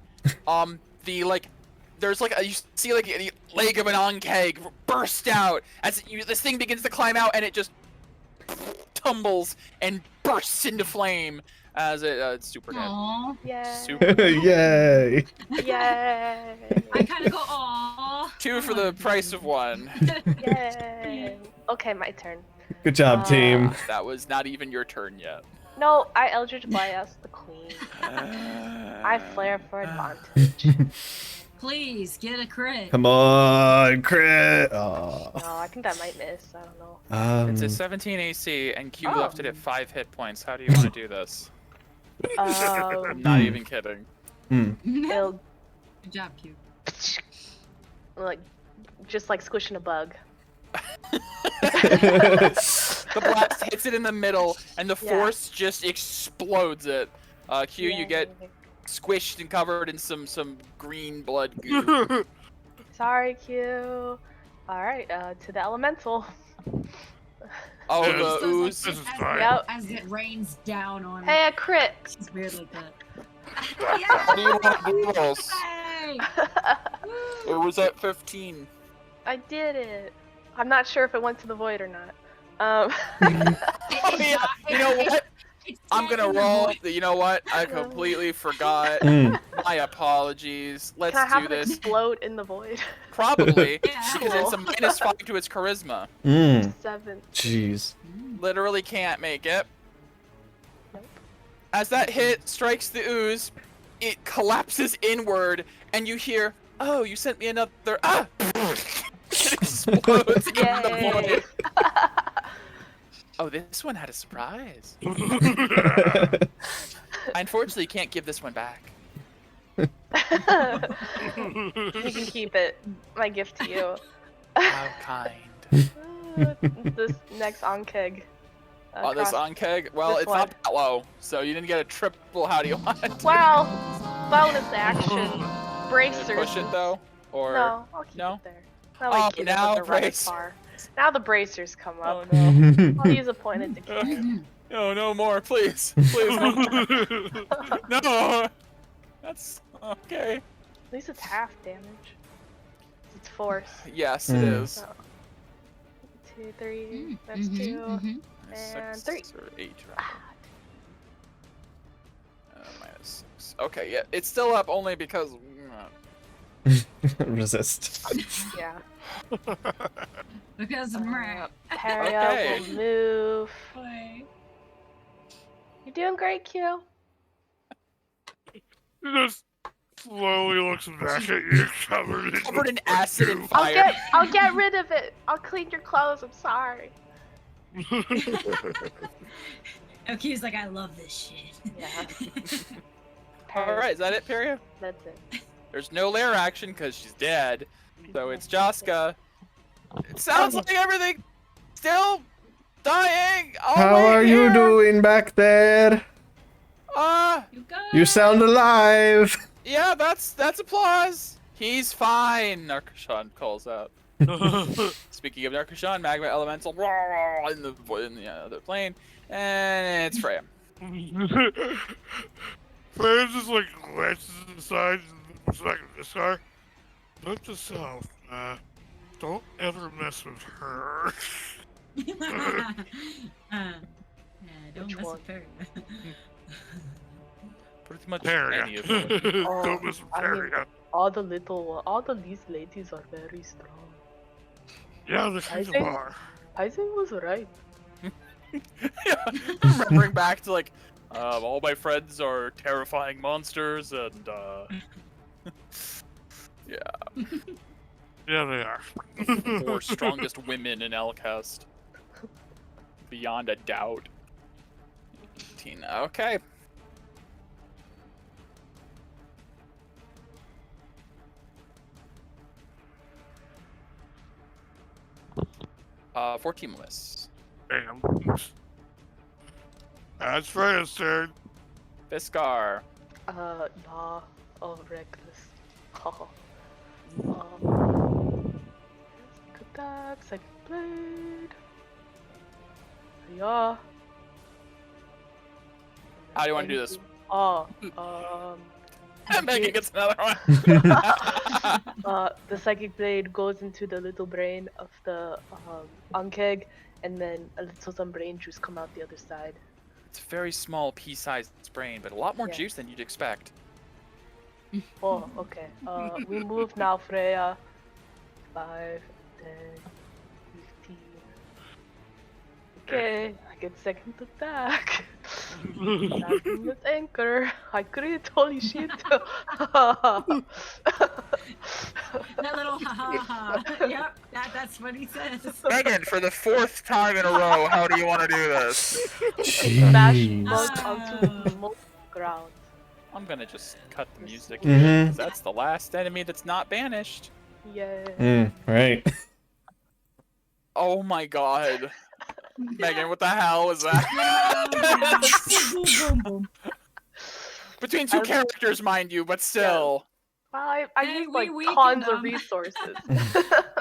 there's you see like the leg of an onkeg burst out as this thing begins to climb out, and it just tumbles and bursts into flame as it's super dead. Aww. Yay. Super. yay. Yay. I kind of go, aww. 2 for the price of 1. Yay. Okay, my turn. Good job, team. That was not even your turn yet. No, I Eldritch Blast the queen. I flare for advantage. Please, get a crit. Come on, crit. Oh. No, I think that might miss. I don't know. It's a 17 AC, and Q Oh. left it at 5 hit points. How do you want to do this? I'm not even kidding. It'll Good job, Q. like just like squishing a bug. The blast hits it in the middle, and the Yeah. force just explodes it. Q, you get Yay. squished and covered in some green blood goo. Sorry, Q. All right, to the elemental. Oh, This the Just ooze. This is as, fine. Yep. as it rains down on Hey, a crit. It's weird like that. How do you want to do this? Yay! It was at 15. I did it. I'm not sure if it went to the void or not. Oh, yeah. You know what? I'm gonna roll. You know what? I completely forgot. My apologies. Let's Can I have do it this. explode in the void? Probably, Yeah. because it's a -5 to its charisma. 7. Jeez. Literally can't make it. Nope. As that hit strikes the ooze, it collapses inward, and you hear, "Oh, you sent me another." Ah! It explodes in the Yay. void. Oh, this one had a surprise. I unfortunately can't give this one back. You can keep it. My gift to you. How kind. This next onkeg. Oh, this onkeg? Well, this it's not that low, so you didn't get a triple. How do you want it? Wow. Bonus action. Did Bracers. I push it though, or No, I'll keep no? it there. Not like Oh, kids now with the running brace. far. Now the bracers come Oh up. no! I'll use a point of decay. No, no more, please, please, no more. No. That's okay. At least it's half damage. It's force. Yes, it is. So, 2, 3. That's 2. And 3. 6 or 8. -6. Okay, yeah, it's still up only because. Resist. Yeah. Because of Murray. Peria Okay. will move. Boy. You're doing great, Q. He just slowly looks back at you, Covered in acid and I'll fire. get rid of it. I'll clean your clothes. I'm sorry. Oki's like, I love this shit. Yeah. Alright, is that it, Peria? That's it. There's no lair action because she's dead. So it's Jaska. It sounds like everything still dying. all How right are you here. doing back there? You go. You sound alive. Yeah, that's applause. He's fine, Narkashan calls out. Speaking of Narkashan, Magma Elemental in the other plane, and it's Freya. Freya just like glances inside and looks back at this guy. Note to self, don't ever mess with her. Yeah, don't Which mess one? with Perry. Pretty much Peria. any of them. Don't mess with I mean- Peria. All these ladies are very strong. Yeah, the kind of think- are. Isaac was right. Yeah, remembering back to like, all my friends are terrifying monsters, and yeah, Yeah, they are. 4 strongest women in Elcast, beyond a doubt. Tina, okay. 14 will miss. Damn. That's Freya's turn. Fiskar. Nah. Oh, reckless. Oh. Good attack, second blade. Yeah. How do you want to do this? Oh, Megan gets another one. the psychic blade goes into the little brain of the Ankeg, and then a little some brain juice come out the other side. It's a very small pea-sized brain, but a lot more Yeah. juice than you'd expect. Oh, okay. We move now, Freya. 5, 10, 15. Okay, I get second attack. Stabbing with anchor. I crit, holy shit. That little ha ha ha. Yep, that's what he says. Megan, for the 4th time in a row, how do you want to do this? Smash Jeez. mug onto the ground. I'm gonna just cut the music Mhm. here, 'cause that's the last enemy that's not banished. Yay. Right. Oh my god. Megan, what the hell was that? Boom, boom, boom. Between two characters, mind you, but still. Well, I Hey, use we like weakened tons of them. resources.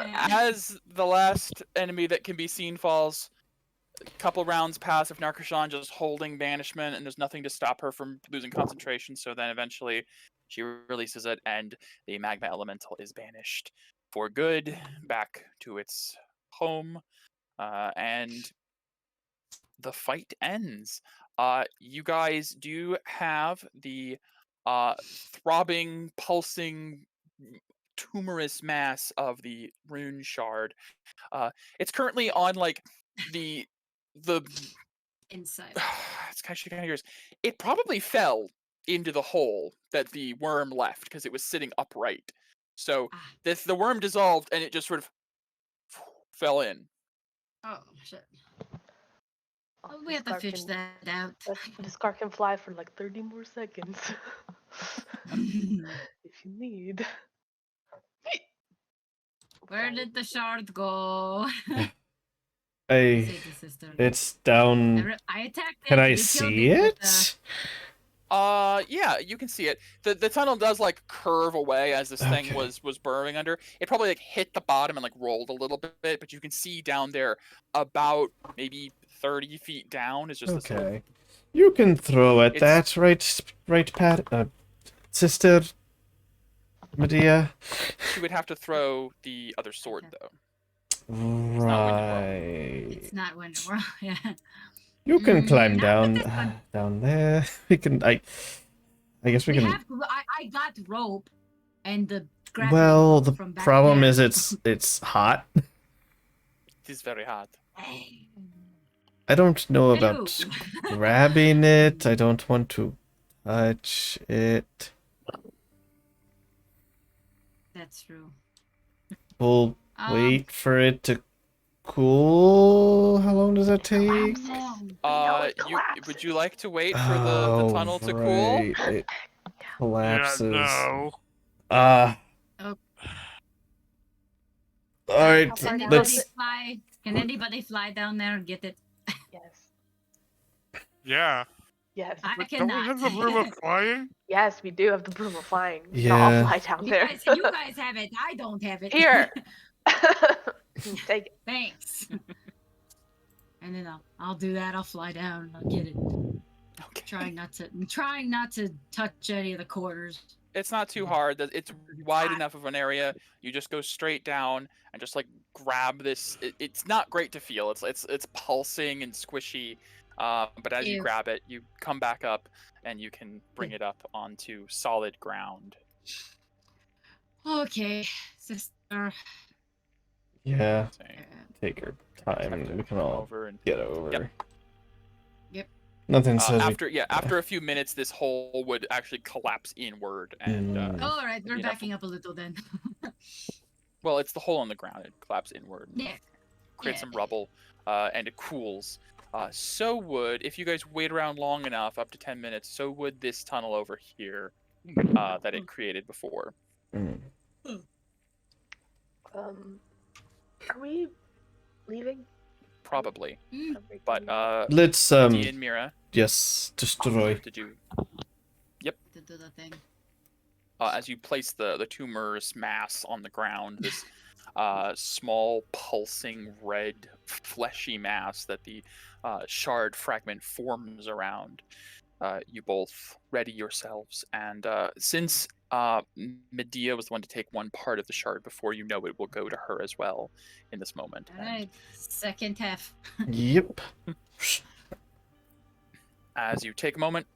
As the last enemy that can be seen falls, a couple rounds pass of Narkashan just holding banishment, and there's nothing to stop her from losing concentration, so then eventually she releases it, and the magma elemental is banished for good back to its home, and the fight ends. You guys do have the throbbing, pulsing, tumorous mass of the rune shard. It's currently on like the Inside. it's kind of yours. It probably fell into the hole that the worm left because it was sitting upright. So Ah. the worm dissolved and it just sort of fell in. Oh shit. Oh, we have to fish that out. This car can fly for like 30 more seconds. If you need. Where did the shard go? I. Say the sister. It's down. I attacked it. Can I we killed see with, it? Yeah, you can see it. The tunnel does like curve away as this thing Okay. was burrowing under. It probably like hit the bottom and like rolled a little bit, but you can see down there about maybe 30 feet down is just this little. Okay. You can throw at It's- that, right, Pat? Sister Medea? You would have to throw the other sword though. Right. It's not when we're yeah. You can climb not down with this one. down there. We can. I guess we We can. have. I got rope, and the. grappling Well, hook the from back problem there. is it's hot. It is very hot. I don't know about Ew. grabbing it. I don't want to touch it. That's true. We'll wait for it to cool. How long does that take? Would you like to wait for the tunnel to cool? right. It collapses. Yeah, no. All right, Can Anybody let's. fly? Can anybody fly down there and get it? Yes. Yeah. Yes. I Wait, don't we cannot. have the room of flying? Yes, we do have the broom of flying. Yeah. I'll fly down you, there. you guys have it. I don't have it. Here. Take it. Thanks. And then I'll do that. I'll fly down. I'll get it. Okay. Trying not to touch any of the corners. It's not too hard. It's wide enough of an area. You just go straight down and just like grab this. It's not great to feel. It's pulsing and squishy. But as you Ew. grab it, you come back up and you can bring it up onto solid ground. Okay, sister. Yeah, So you take your just time, have to and we can come all over and get over. Yep. Nothing says we. after a few minutes, this hole would actually collapse inward, and All right, we're You know. backing up a little then. well, it's the hole on the ground. It collapses inward. And Yeah. creates Yeah. some rubble, and it cools. So would, if you guys wait around long enough, up to 10 minutes, so would this tunnel over here that it created before. Mm. Are we leaving? Probably. Mm. Everything But Let's Medea and Mira, yes, destroy. did you To do the thing. as you place the tumorous mass on the ground, this small pulsing red fleshy mass that the shard fragment forms around. You both ready yourselves, and since Medea was the one to take one part of the shard, before you know it will go to her as well in this moment. All right, second half. Yep. As you take a moment,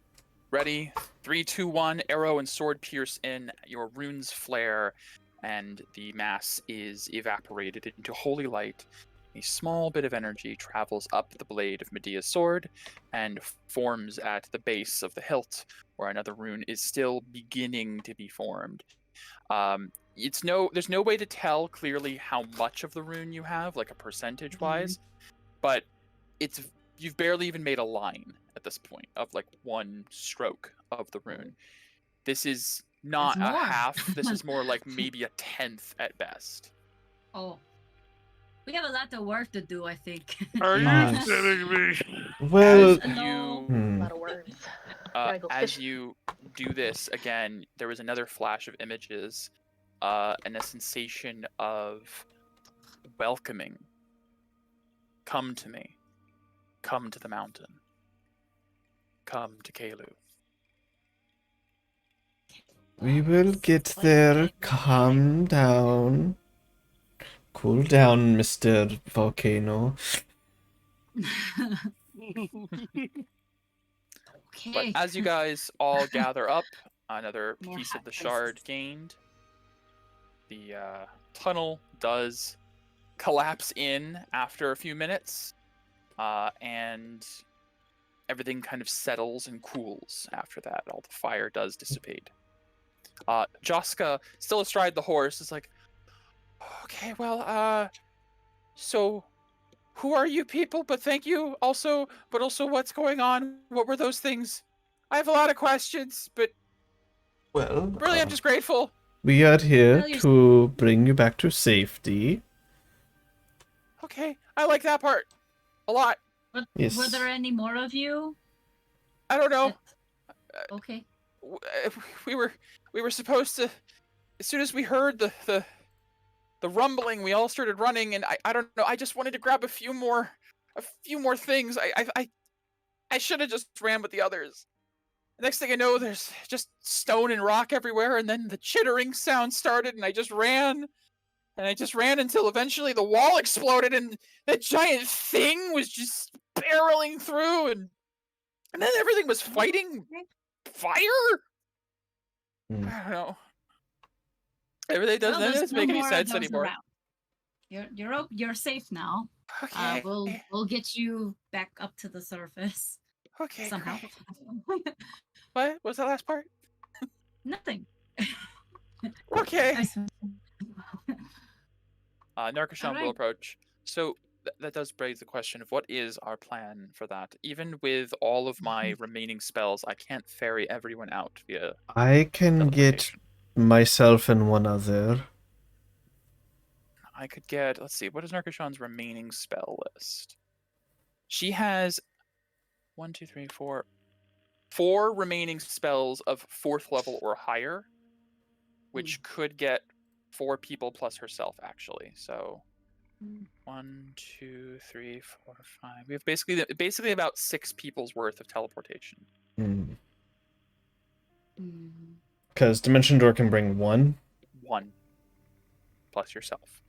ready, 3, 2, 1, arrow and sword pierce in, your runes flare, and the mass is evaporated into holy light. A small bit of energy travels up the blade of Medea's sword and forms at the base of the hilt, where another rune is still beginning to be formed. There's no way to tell clearly how much of the rune you have, like a percentage wise, but you've barely even made a line at this point of like one stroke of the rune. This is not It's a more. half. This is more like maybe a tenth at best. Oh. We have a lot of work to do, I think. Are you Nice. kidding me? Well, As you A hmm. lot of words. Gotta go as fishing. you do this again, there was another flash of images, and a sensation of welcoming. Come to me. Come to the mountain. Come to Kalu. We will get there. Calm down. Cool down, Mr. Volcano. But Okay. as you guys all gather up, another More piece of hot the shard places. gained. The tunnel does collapse in after a few minutes, and everything kind of settles and cools after that. All the fire does dissipate. Joska, still astride the horse, is like, okay, well, so who are you people? But thank you also, but also what's going on? What were those things? I have a lot of questions, but Well, really, I'm just grateful. we are here Well, you're- to bring you back to safety. Okay, I like that part a lot. But Yes. were there any more of you? I don't know. Okay. We were supposed to. As soon as we heard the rumbling, we all started running, and I don't know. I just wanted to grab a few more things. I should have just ran with the others. Next thing I know, there's just stone and rock everywhere, and then the chittering sound started, and I just ran. And I just ran until eventually the wall exploded, and that giant thing was just barreling through, and then everything was fighting fire? Hmm. I don't know. Everything doesn't, Well, there's no make any more of sense those anymore. around. You're safe now. Okay. We'll get you back up to the surface Okay, somehow. great. What was that last part? Nothing. Okay. I s- Narkashan will Alright. approach. So that does raise the question of what is our plan for that? Even with all of my remaining spells, I can't ferry everyone out via I can get teleportation. myself and one other. I could get, let's see, what is Narkashan's remaining spell list? She has 1, 2, 3, 4 remaining spells of 4th level or higher, which could get 4 people plus herself, actually. So 1, 2, 3, 4, 5. We have basically about 6 people's worth of teleportation. Because Dimension Door can bring one. 1 plus yourself.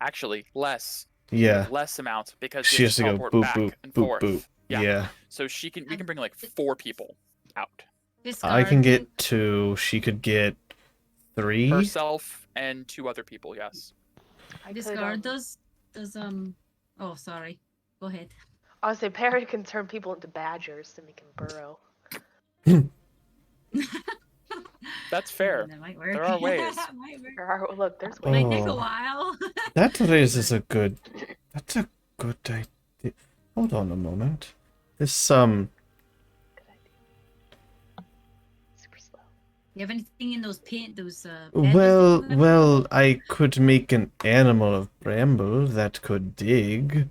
Actually, less. Yeah. Less amount because She she has has to to go teleport boop, back boop, and boop, forth. boop. Yeah. Yeah. So we can bring like 4 people out. I can Discard get 2. She could get 3. Herself and 2 other people, yes. I could, discard does oh sorry. Go ahead. I would say Parrot can turn people into badgers to make them burrow. That's fair. That might work. There are ways. Might work. Look, there's Oh. ways. Might take a while. That raises a good... That's a good idea. Hold on a moment. This, Good idea. Super slow. You have anything in those badges that Well, you have? well, I could make an animal of bramble that could dig.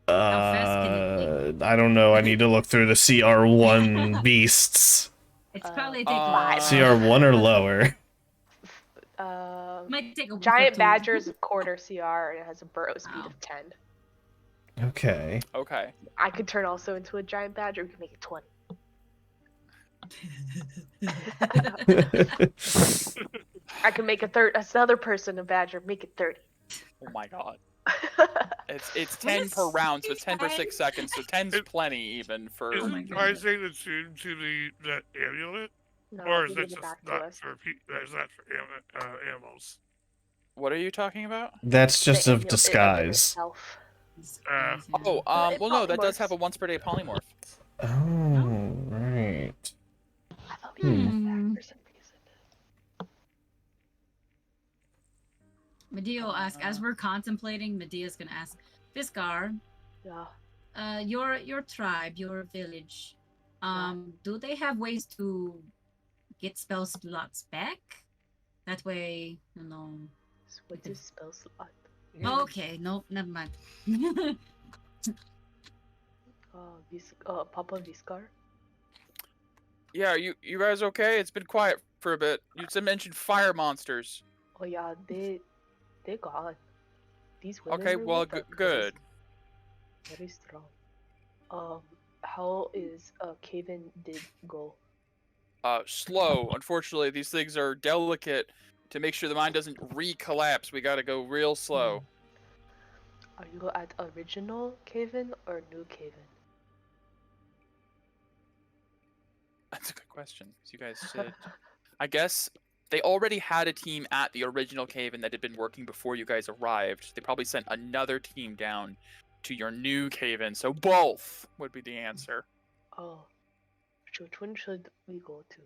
How fast can it dig? I don't know. I need to look through the CR1 beasts. It's Uh, probably take five. CR1 or lower. might take a week or Giant two. badger is a quarter CR and it has a burrow speed Wow. of 10. Okay. Okay. I could turn also into a giant badger. We can make it 20. I can make another person a badger. Make it 30. Oh my god. It's What 10 is per round, so it's 10 per that? 6 seconds, so 10's It- plenty even for. Is Oh my it goodness. rising attuned to that amulet, No, or he is that gave it just back to not us. for is that for animals? What are you talking about? That's just The of amulet disguise. itself. Disguise, yeah. Oh, it well, no, that does polymorphs. have a once per day polymorph. Oh, right. I thought we did Hmm. that for some reason. Medea will ask, as we're contemplating, Medea's gonna ask, Fiskar, Yeah. your tribe, your village, do they have ways to get spell slots back? That way, you know. So what's his spell slot? Okay, nope, never mind. Papa Viscar? Yeah, you guys okay? It's been quiet for a bit. You mentioned fire monsters. Oh yeah, they gone. These women Okay, were well, with us. good. Very strong. How is Caven did go? Slow. Unfortunately, these things are delicate. To make sure the mine doesn't recollapse, we gotta go real slow. Are you at original Caven or new Caven? That's a good question. So you guys should. I guess they already had a team at the original Caven that had been working before you guys arrived. They probably sent another team down to your new Caven, so both would be the answer. Oh, which one should we go to?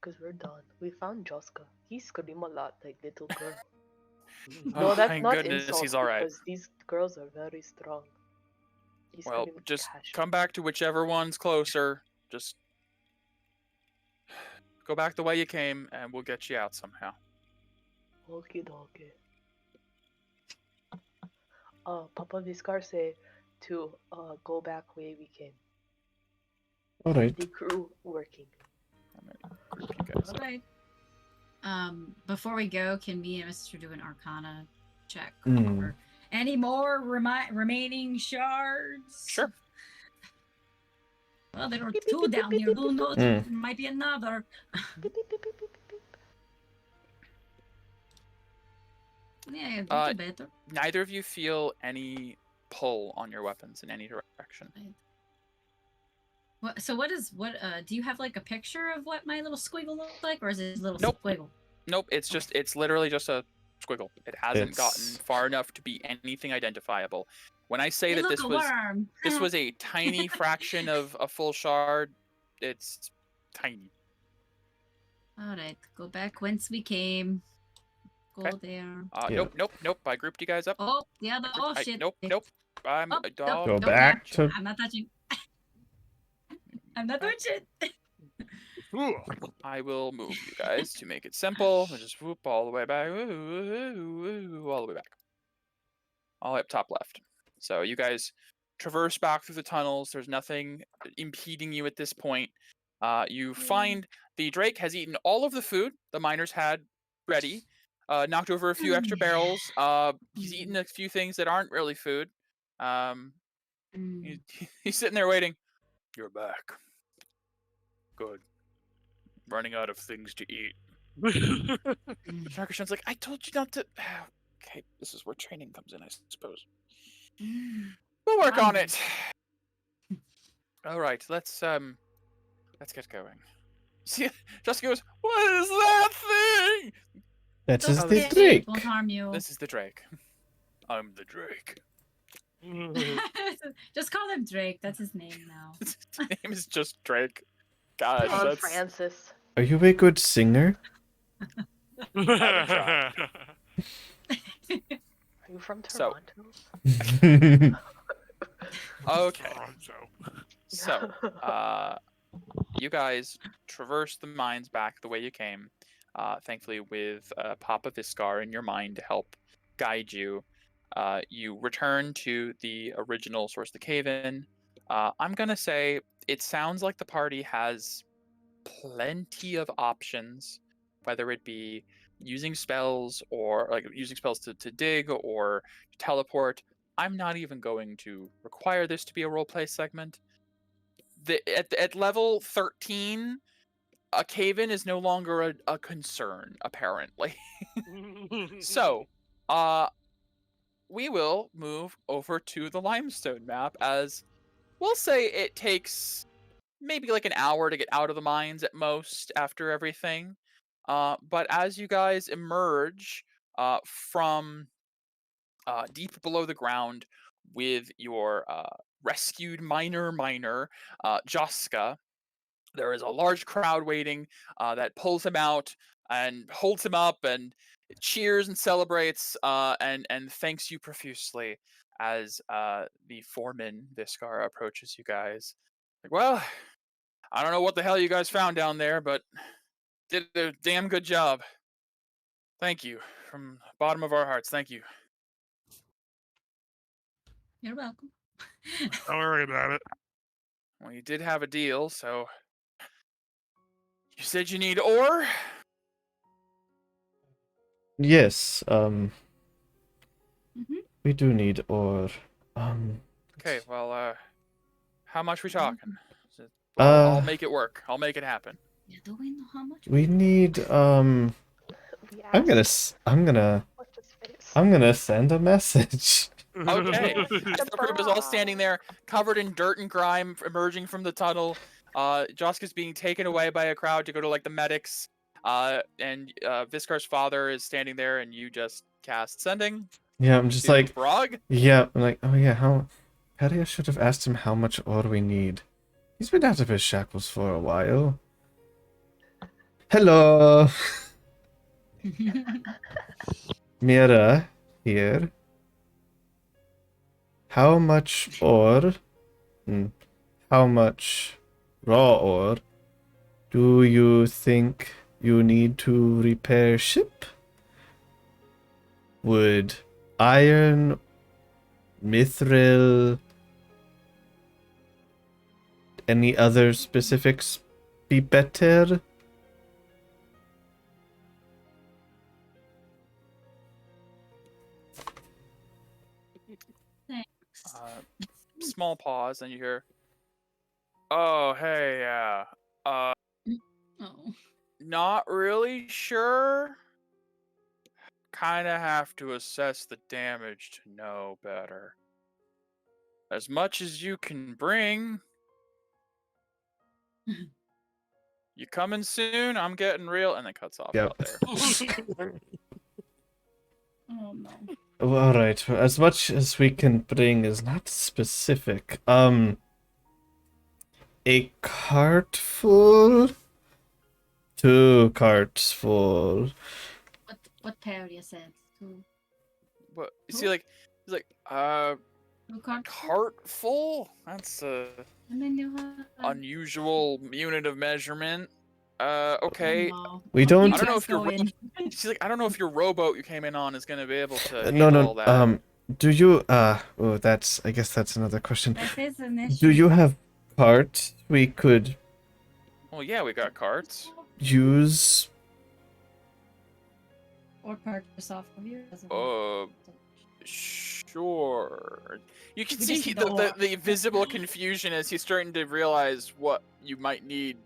Cause we're done. We found Joska. He scream a lot like little girl. Oh, No, that's thank not goodness insult he's all right. because these girls are very strong. He Well, scream with just passion. come back to whichever one's closer. Just go back the way you came, and we'll get you out somehow. Okie dokie. Papa Viscar say to go back way we came. Alright. The crew working. I'm gonna group you guys up. Alright. Before we go, can me and Mr. do an Arcana check? Hmm. Any more remaining shards? Sure. Well, there are Beep, beep, two beep, down beep, here. beep, Who beep. knows? There might be another. Beep, beep, beep, beep, beep, beep. Yeah, do better. Neither of you feel any pull on your weapons in any direction. So what do you have like a picture of what my little squiggle looks like, or is it a little Nope. squiggle? Nope, it's literally just a squiggle. It hasn't gotten It's- far enough to be anything identifiable. When I say Hey, that look, this a was worm. this was a tiny fraction of a full shard, it's tiny. Alright, go back whence we came. Go Okay. there. Yeah. Nope. I grouped you guys up. Oh, the other. Oh shit. Nope. I'm Oh, dog. Go don't back touch. to- I'm not touching. I'm not touching. I will move you guys to make it simple. We'll just whoop all the way back. All the way back. All the way up top left. So you guys traverse back through the tunnels. There's nothing impeding you at this point. You find the Drake has eaten all of the food the miners had ready. Knocked over a few extra barrels. He's eaten a few things that aren't really food. He's sitting there waiting. You're back. Good. Running out of things to eat. Narkashan's like, I told you not to. Okay, this is where training comes in, I suppose. We'll work on it. All right, let's get going. See, Jessica goes, what is that thing? That is Okay, the Drake. Won't harm you. This is the Drake. I'm the Drake. Just call him Drake. That's his name now. His name is just Drake. God, John that's Francis. Are you a good singer? Are you from So- Toronto? okay. Toronto. So, You guys traverse the mines back the way you came, thankfully with Papa Viscar in your mind to help guide you. You return to the original source, the cave-in. I'm gonna say it sounds like the party has plenty of options, whether it be using spells or like using spells to dig or teleport. I'm not even going to require this to be a roleplay segment. At level 13, a cave-in is no longer a concern, apparently. So, uh, we will move over to the limestone map, as we'll say it takes maybe like an hour to get out of the mines at most after everything. But as you guys emerge from deep below the ground with your rescued miner, Joska, there is a large crowd waiting that pulls him out and holds him up and cheers and celebrates and thanks you profusely as the foreman Viscar approaches you guys. Like, well, I don't know what the hell you guys found down there, but did a damn good job. Thank you from the bottom of our hearts. Thank you. You're welcome. Don't worry about it. Well, you did have a deal, so you said you need ore. Yes, Mhm. we do need ore. Okay, well, how much we talking? I'll make it work. I'll make it happen. Yeah, do we know how much? we need, We I'm gonna, asked, I'm gonna, what's his face? I'm gonna send a message. Okay. As the group is all standing there, covered in dirt and grime, emerging from the tunnel. Joska's being taken away by a crowd to go to like the medics. And Viscar's father is standing there, and you just cast sending. Yeah, I'm just To like, Brog. yeah, I'm like, oh yeah, Patty, I should have asked him how much ore we need. He's been out of his shackles for a while. Hello! Mira here. How much ore, how much raw ore do you think you need to repair ship? Would iron, mithril, any other specifics be better? Small pause, and you hear, "Oh, hey, yeah. Oh. Not really sure. Kind of have to assess the damage to know better. As much as you can bring. You coming soon? I'm getting real," and then cuts off Yep. out there. Oh no. All right. As much as we can bring is not specific. A cart full. 2 carts full. What pair you said? Two. What? You see, like he's like, Two cards? cart full? That's a And then you have. unusual unit of measurement. Okay. Oh, no. We You don't- I don't know guys if your go in. she's like, I don't know if your rowboat you came in on is gonna be able to No, handle no. all that. Do you? Oh, that's. I guess that's another question. That is an issue. Do you have carts we could Well, yeah, we got carts. use? Or purchase off of you? Sure. You can We see just need the ore. the visible confusion as he's starting to realize what you might need.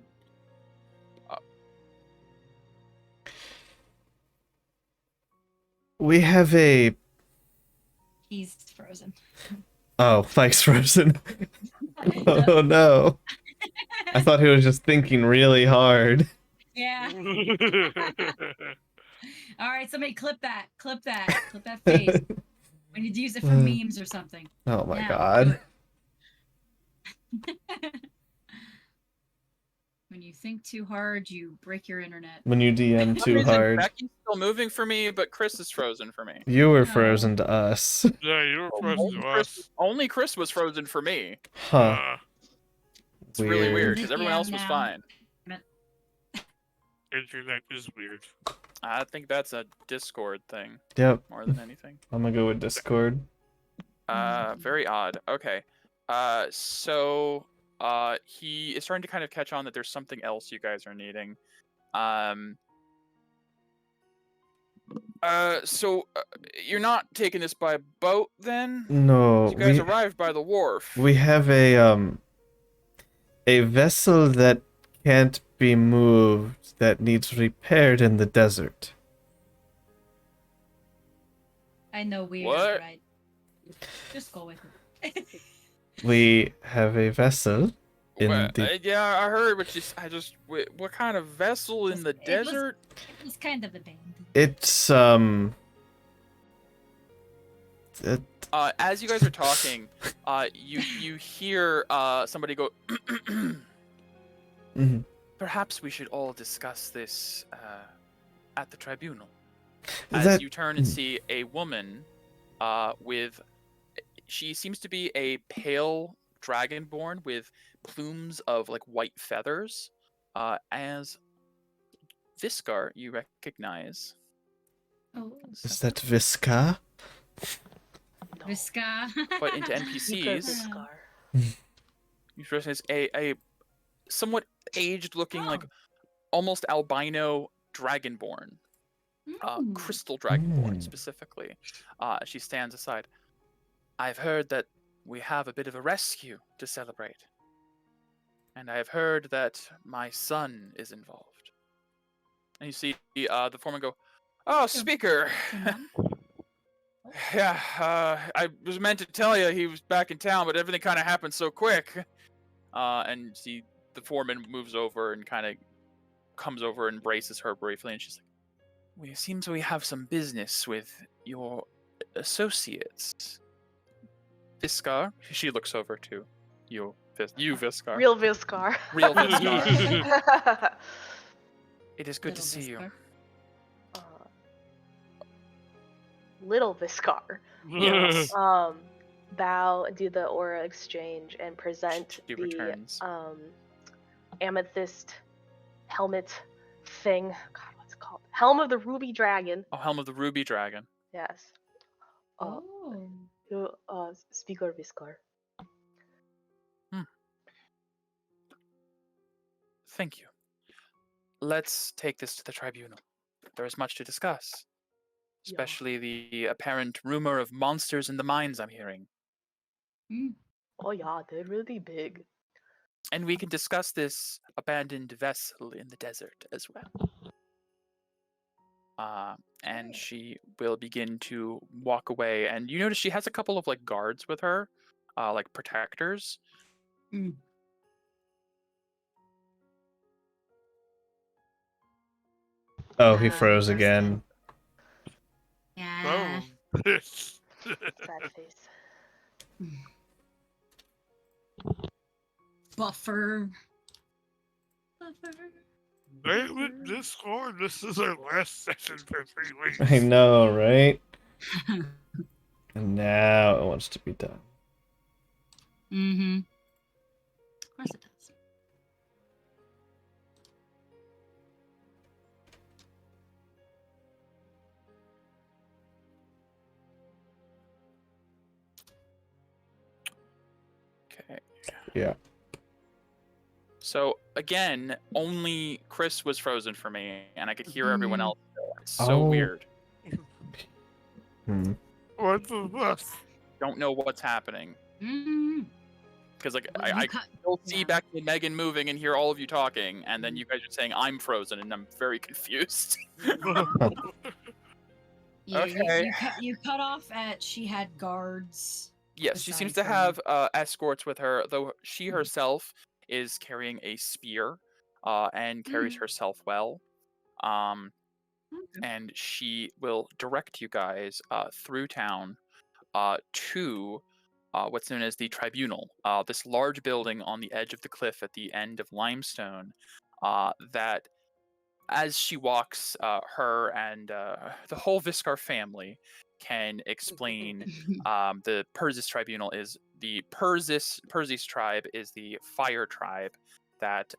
We have a. He's frozen. Oh, Mike's frozen. Oh no! I thought he was just thinking really hard. Yeah. All right, somebody clip that. Clip that. Clip that face. We need to use it for memes or something. Oh my Now, god. When you think too hard, you break your internet. When you DM For some too reason, hard, Becky's still moving for me, but Chris is frozen for me. you were No. frozen to us. Yeah, you were pressed to us. Only Chris was frozen for me. Huh. It's really weird Weird. because everyone else was now. fine. Internet is weird. I think that's a Discord thing Yep. more than anything. I'm gonna go with Discord. Very odd. Okay. So he is starting to kind of catch on that there's something else you guys are needing. So you're not taking this by boat then? No, You guys arrived by the wharf. we have a vessel that can't be moved that needs repaired in the desert. I know weird, What? right? Just go with it. We have a vessel in the Yeah, I heard, but what kind of vessel in the It was- desert? It was kind of abandoned. it's As you guys are talking, you hear somebody go. mhm. Perhaps we should all discuss this at the tribunal. As That- you turn and see a woman with. She seems to be a pale dragonborn with plumes of like white feathers. As Viscar, you recognize. Oh, Is that Visca? No. Visca. But into Vika NPCs, Viscar. you recognize a somewhat aged-looking, like Oh. almost albino dragonborn. Mm. Crystal dragonborn Mm. specifically. She stands aside. I've heard that we have a bit of a rescue to celebrate. And I've heard that my son is involved. And you see the foreman go, "Oh, speaker! Yeah, I was meant to tell you he was back in town, but everything kind of happened so quick." And see the foreman moves over and kind of comes over and embraces her briefly, and she's like, "It seems we have some business with your associates." Viscar, she looks over to you, Viscar. Real Viscar. Real Viscar. It is good to Little see you. Viscar. Uh, Little Viscar. Yes. Bow, do the aura exchange, and present She the returns. amethyst helmet thing. God, what's it called? Helm of the Ruby Dragon. Oh, Helm of the Ruby Dragon. Yes. Oh. Speaker Viscar. Thank you. Let's take this to the tribunal. There is much to discuss, Yeah. especially the apparent rumor of monsters in the mines I'm hearing. Oh yeah, they're really big. And we can discuss this abandoned vessel in the desert as well. And she will begin to walk away. And you notice she has a couple of like guards with her, like protectors. Oh, he Ah, froze person. again. Yeah. Oh. Sad face. Buffer. Right with Discord, this is our last session for 3 weeks. I know, right? And now it wants to be done. Mm-hmm. Of course it does. Okay. Yeah. So again, only Chris was frozen for me, and I could hear everyone else. It's so Oh. weird. What the fuck? Don't know what's happening Mm-hmm. because like Well, you I cut- still see yeah. Becky and Megan moving and hear all of you talking, and then you guys are saying I'm frozen, and I'm very confused. Yeah, Okay. you cut off at she had guards. Yes, she seems Besides to her. have escorts with her, though she herself is carrying a spear and carries herself well. And she will direct you guys through town to what's known as the Tribunal, this large building on the edge of the cliff at the end of Limestone that as she walks, her and the whole Viscar family can explain the Persis Tribunal is the Persis tribe is the fire tribe that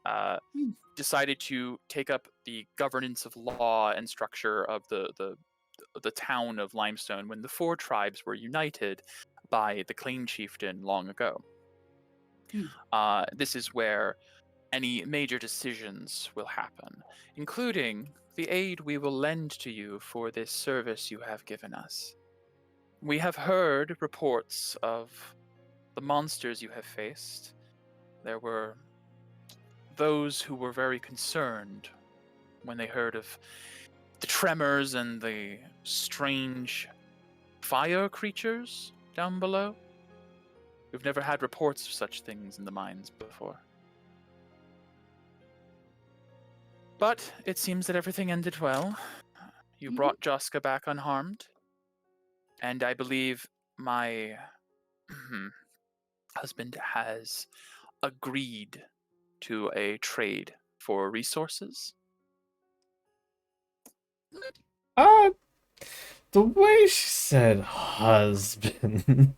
decided to take up the governance of law and structure of the town of Limestone when the four tribes were united by the Clean Chieftain long ago. This is where any major decisions will happen, including the aid we will lend to you for this service you have given us. We have heard reports of the monsters you have faced. There were those who were very concerned when they heard of the tremors and the strange fire creatures down below. We've never had reports of such things in the mines before. But it seems that everything ended well. You brought Joska back unharmed. And I believe my husband has agreed to a trade for resources. Uh, the way she said husband.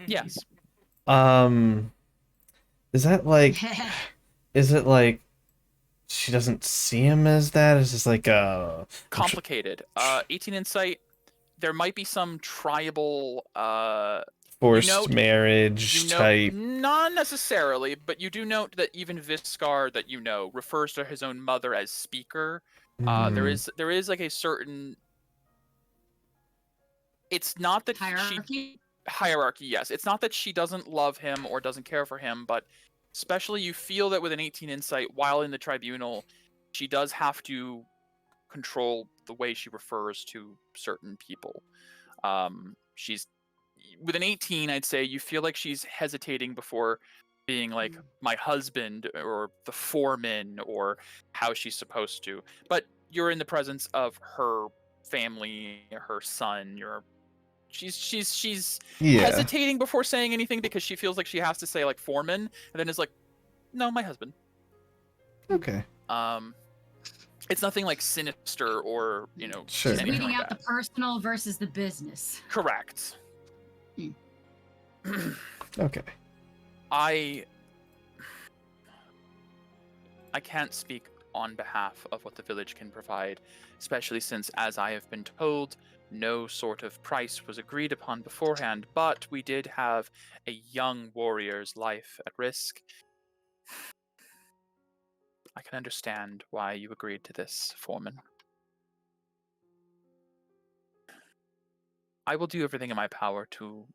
Yes. Is that like, is it like she doesn't see him as that? Is this like a Complicated. 18 insight. There might be some tribal forced marriage type? Not necessarily, but you do note that even Viscar that you know refers to his own mother as speaker. There is like a certain. It's not that hierarchy, yes. It's not that she doesn't love him or doesn't care for him, but especially you feel that with an 18 insight, while in the tribunal, she does have to control the way she refers to certain people. She's with an 18, I'd say you feel like she's hesitating before being like my husband or the foreman or how she's supposed to. But you're in the presence of her family, her son, she's hesitating before saying anything because she feels like she has to say like foreman and then is like, no, my husband. Okay. It's nothing like sinister or, Sure. She's weeding like out the personal versus the business. Correct. Okay. I can't speak on behalf of what the village can provide, especially since, as I have been told, no sort of price was agreed upon beforehand, but we did have a young warrior's life at risk. I can understand why you agreed to this, Foreman. I will do everything in my power to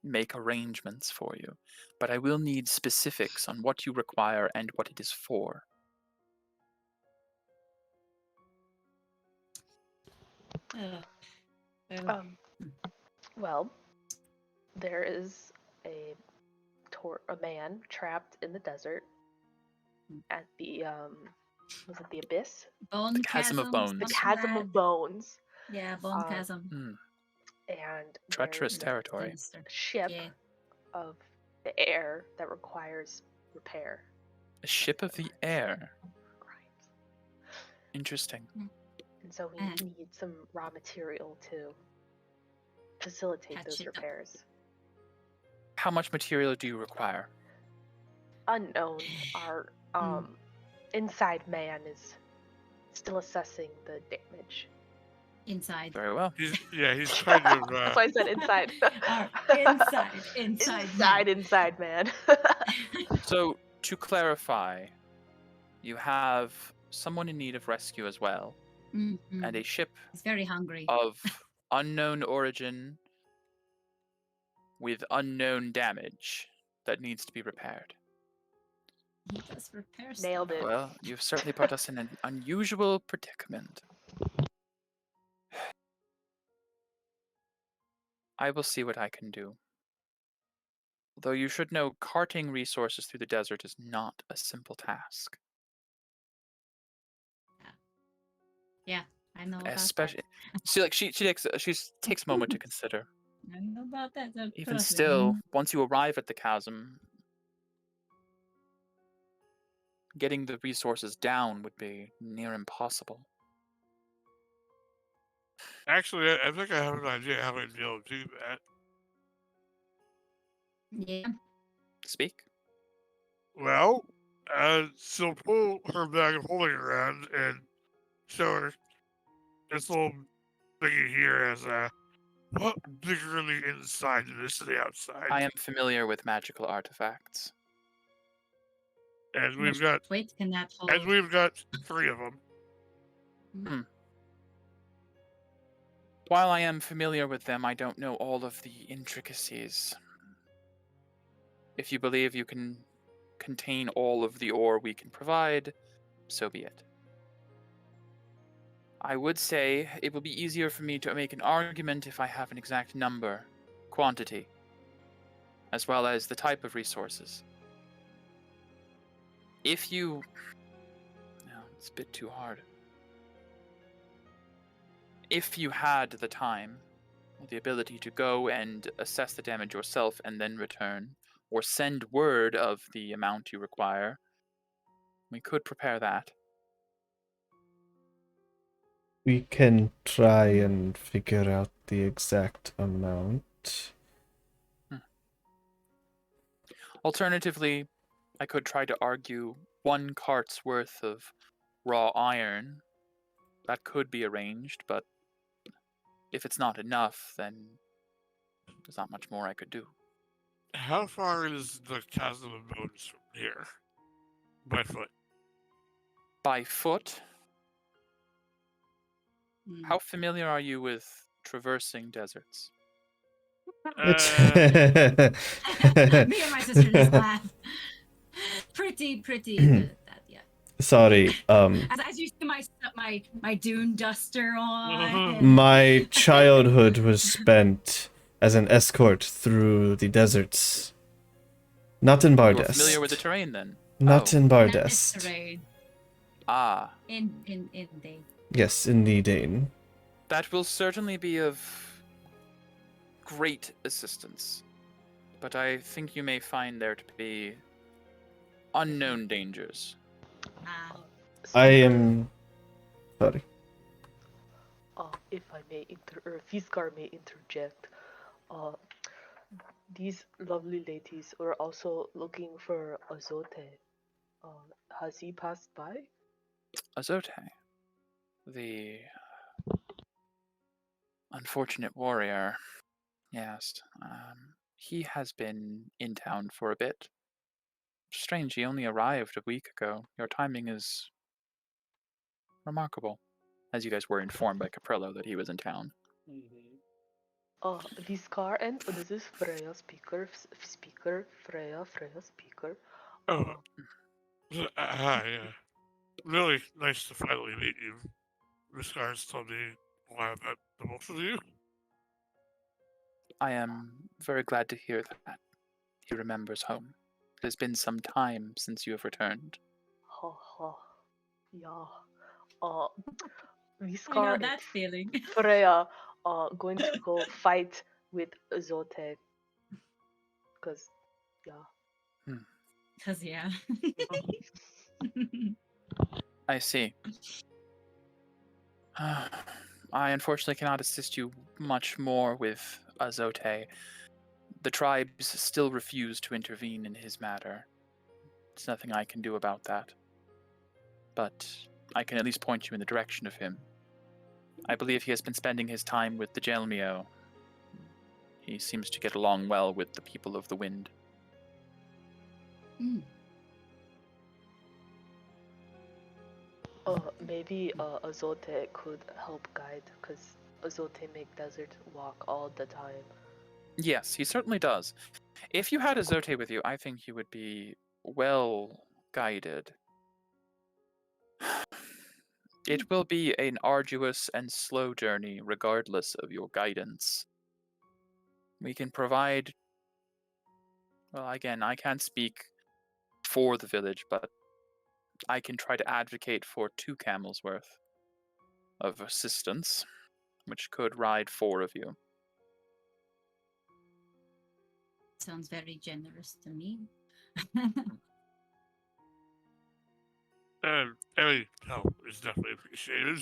make arrangements for you, but I will need specifics on what you require and what it is for. Well, there is a man trapped in the desert at the was it the abyss? Bone The Chasm of Bones. The Chasm of Bones. Yeah, Bone Chasm. And treacherous territory. A ship of the air that requires repair. A ship of the air. Right. Interesting. And so we need some raw material to facilitate those repairs. How much material do you require? Unknown. Our inside man is still assessing the damage. Inside. Very well. He's kind of. That's why I said inside. Inside man. So, to clarify, you have someone in need of rescue as well, and a ship He's very hungry. of unknown origin with unknown damage that needs to be repaired. He does repair stuff. Nailed it. Well, you've certainly put us in an unusual predicament. I will see what I can do. Though you should know, carting resources through the desert is not a simple task. Yeah, I know about Especially, see, like she takes a moment to consider. that. I know about that. Even still, once you arrive at the chasm, getting the resources down would be near impossible. Actually, I think I have an idea how I'd be able to do that. Yeah. Speak. Well, she'll pull her bag of holding around and show her this little thingy here as what bigger on the inside than this to the outside. I am familiar with magical artifacts. And How we've much got weight can that hold? 3 of them. While I am familiar with them, I don't know all of the intricacies. If you believe you can contain all of the ore we can provide, so be it. I would say it will be easier for me to make an argument if I have an exact number, quantity, as well as the type of resources. If you... No, it's a bit too hard. If you had the time, or the ability to go and assess the damage yourself and then return, or send word of the amount you require, we could prepare that. We can try and figure out the exact amount. Alternatively, I could try to argue 1 cart's worth of raw iron. That could be arranged, but if it's not enough, then there's not much more I could do. How far is the Chasm of Bones from here? By foot. By foot, Hmm. how familiar are you with traversing deserts? It's Me and my sister just laugh. Pretty good at that, yeah. Sorry, As you see my dune duster on. my childhood was spent as an escort through the deserts. Not in You're Bardest. familiar with the terrain, then? Not Oh. in Not this Bardest. terrain. Ah, In the Yes, in the Dane. that will certainly be of great assistance. But I think you may find there to be unknown dangers. I am... Sorry. If I may Fiskar may interject, these lovely ladies were also looking for Azote. Has he passed by? Azote, the unfortunate warrior. Yes, he has been in town for a bit. Strange, he only arrived a week ago. Your timing is remarkable, as you guys were informed by Caprillo that he was in town. Fiskar, and this is Freya speaker. Freya speaker. Oh, hi. Really nice to finally meet you. Miss Gar's told me a lot about the both of you. I am very glad to hear that he remembers home. It has been some time since you have returned. Yeah. I know Fiskar that feeling. and Freya going to go fight with Azote. Cause yeah. Cause yeah. I see. I unfortunately cannot assist you much more with Azote. The tribes still refuse to intervene in his matter. There's nothing I can do about that. But I can at least point you in the direction of him. I believe he has been spending his time with the Gelmio. He seems to get along well with the people of the wind. Maybe Azote could help guide, because Azote make desert walk all the time. Yes, he certainly does. If you had Azote with you, I think you would be well guided. It will be an arduous and slow journey regardless of your guidance. We can provide... Well, again, I can't speak for the village, but I can try to advocate for 2 camels worth of assistance, which could ride 4 of you. Sounds very generous to me. Any help is definitely appreciated.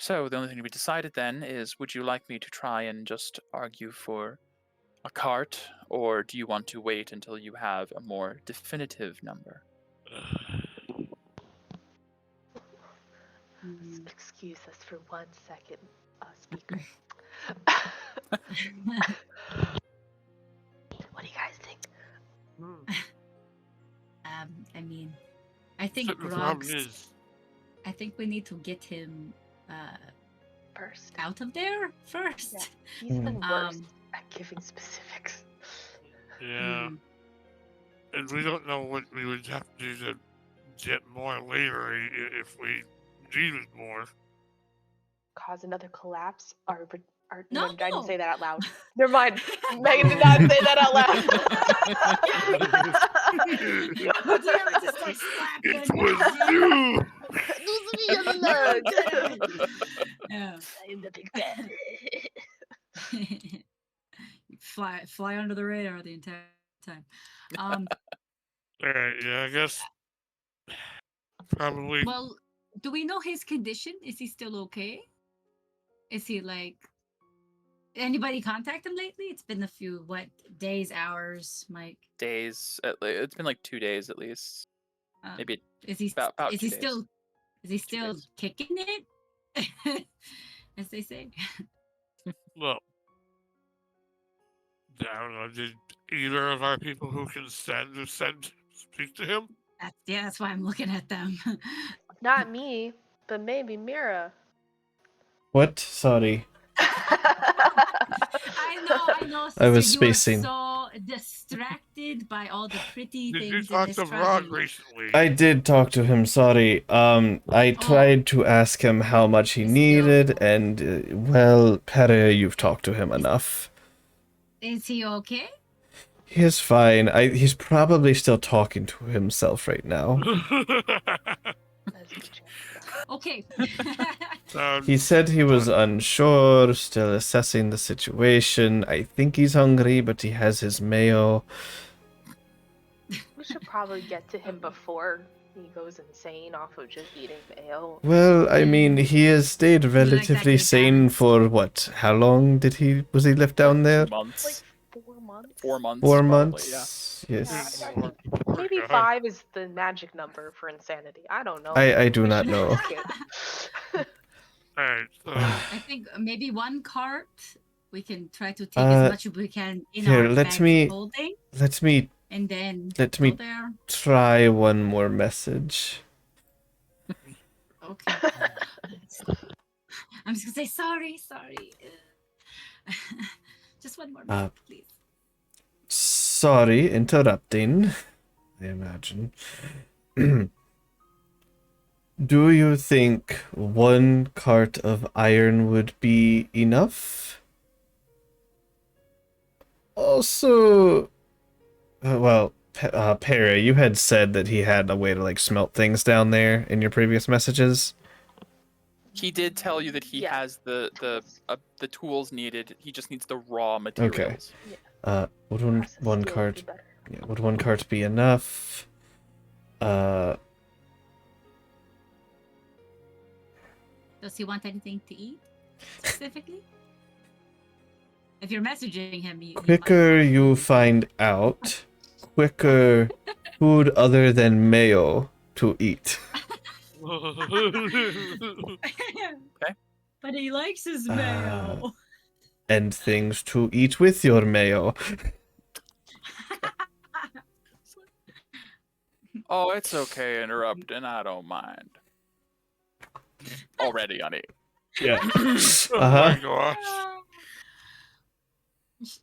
So the only thing to be decided then is, would you like me to try and just argue for a cart, or do you want to wait until you have a more definitive number? Mm. Excuse us for 1 second, speaker. What do you guys think? I mean, I think The problem Grog's. is, I think we need to get him First, out of there first. Yeah. he's been worse Um, at giving specifics. yeah, Mm. and we don't know what we would have to do to get more later if we needed more. Cause another collapse? Or No. I didn't say that out loud. Never mind. Megan did not say that out loud. Damn, just like slapping. It was you. Yeah. I'm the big bad. fly under the radar the entire time. All right, yeah, I guess probably. Well, do we know his condition? Is he still okay? Is he like? Anybody contact him lately? It's been a few days, hours, Mike. Days. It's been like 2 days at least. Maybe Is he? about Is he 2 days. still? Is he still days. kicking it? As they say. Well, I don't know. Did either of our people who can send speak to him? That's why I'm looking at them. Not me, but maybe Mira. What? Sorry. I know. I was sister, you are spacing. so distracted by all the pretty Did things. you in talk this to tragedy. Rod recently? I did talk to him, sorry. I tried to ask him how much he Still. needed, and, well, Pere, you've talked to him enough. Is he okay? He is fine. He's probably still talking to himself right now. That's a good chance. Okay. He said he was unsure, still assessing the situation. I think he's hungry, but he has his mayo. We should probably get to him before he goes insane off of just eating mayo. Well, I mean, he has stayed like that relatively gay sane balance. for what? How long was he left down there? 2 months. Like 4 months. 4 months. 4 probably, months? Yeah, Yes. I think maybe God. 5 is the magic number for insanity. I don't know. I do We not should know. risk it. Alright, so I think maybe one cart. We can try to take as much as we can in here, our let bags me- of holding, Let me and then Let go me- there. try one more message. Okay. I'm just gonna say sorry. Just one more minute, please. Sorry, interrupting. I imagine. Do you think 1 cart of iron would be enough? Also, Pere, you had said that he had a way to like smelt things down there in your previous messages. He did tell you that he Yeah. has the tools needed. He just needs the raw materials. Would Process one skill would cart? be better. Yeah, would 1 cart be enough? Does he want anything to eat specifically? If you're messaging him, he might Quicker want you food. find out, quicker food other than mayo to eat. But he likes his Ah. mayo. And things to eat with your mayo. Oh, it's okay, interrupting. I don't mind. Already on it. Yeah. oh Uh-huh. my gosh.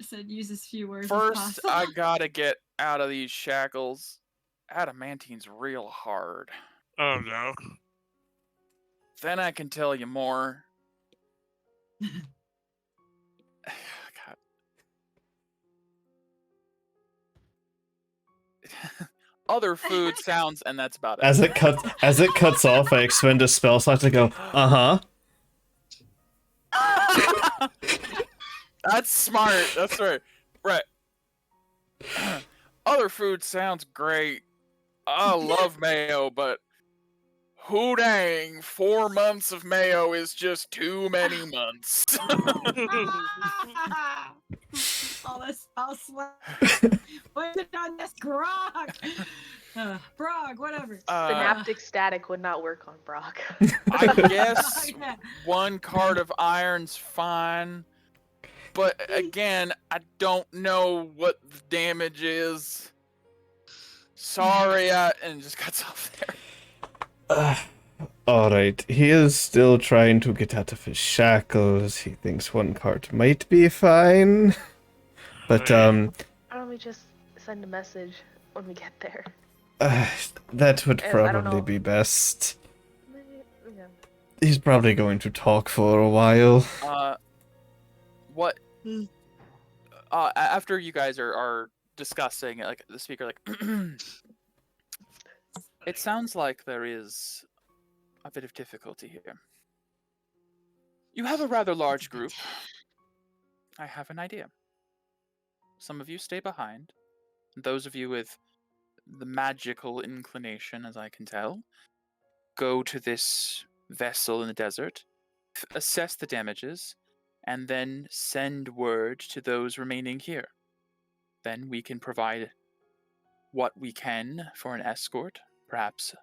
Said use as few words as First, possible. I gotta get out of these shackles. Adamantine's real hard. Oh no. Then I can tell you more. God. Other food sounds, and that's about it. As it cuts off, I expend a spell slot to go, That's smart. That's right. Right. Other food sounds great. I love mayo, but Who dang, 4 months of mayo is just too many months. I'll swear. Put it on this grog. Brog, whatever. Synaptic static would not work on Brock. I guess Yeah. 1 card of iron's fine. But again, I don't know what the damage is. Sorry, and just cuts off there. Alright, he is still trying to get out of his shackles. He thinks 1 card might be fine. But, Why don't we just send a message when we get there? that would I don't probably know. be best. Maybe, yeah. He's probably going to talk for a while. What? After you guys are discussing, like the speaker, like, it sounds like there is a bit of difficulty here. You have a rather large group. I have an idea. Some of you stay behind. Those of you with the magical inclination, as I can tell, go to this vessel in the desert, assess the damages, and then send word to those remaining here. Then we can provide what we can for an escort. Perhaps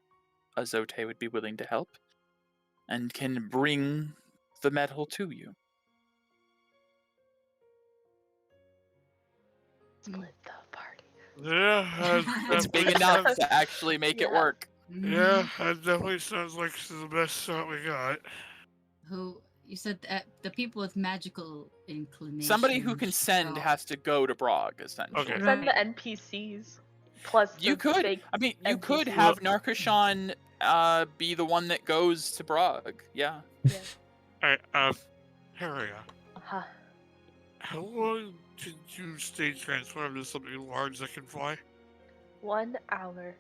Azote would be willing to help, and can bring the metal to you. Split the party. Yeah, It's big enough to actually make it Yeah. work. Yeah, that definitely sounds like the best shot we got. Who you said that the people with magical inclination. Somebody who can send has to go to Brog, essentially. Okay. Send the NPCs plus You the could. fake I mean, you could NPCs. have Narkashan be the one that goes to Brog. Yeah. Alright, Harriet, Huh. how long did you stay transformed into something large that can fly? 1 hour.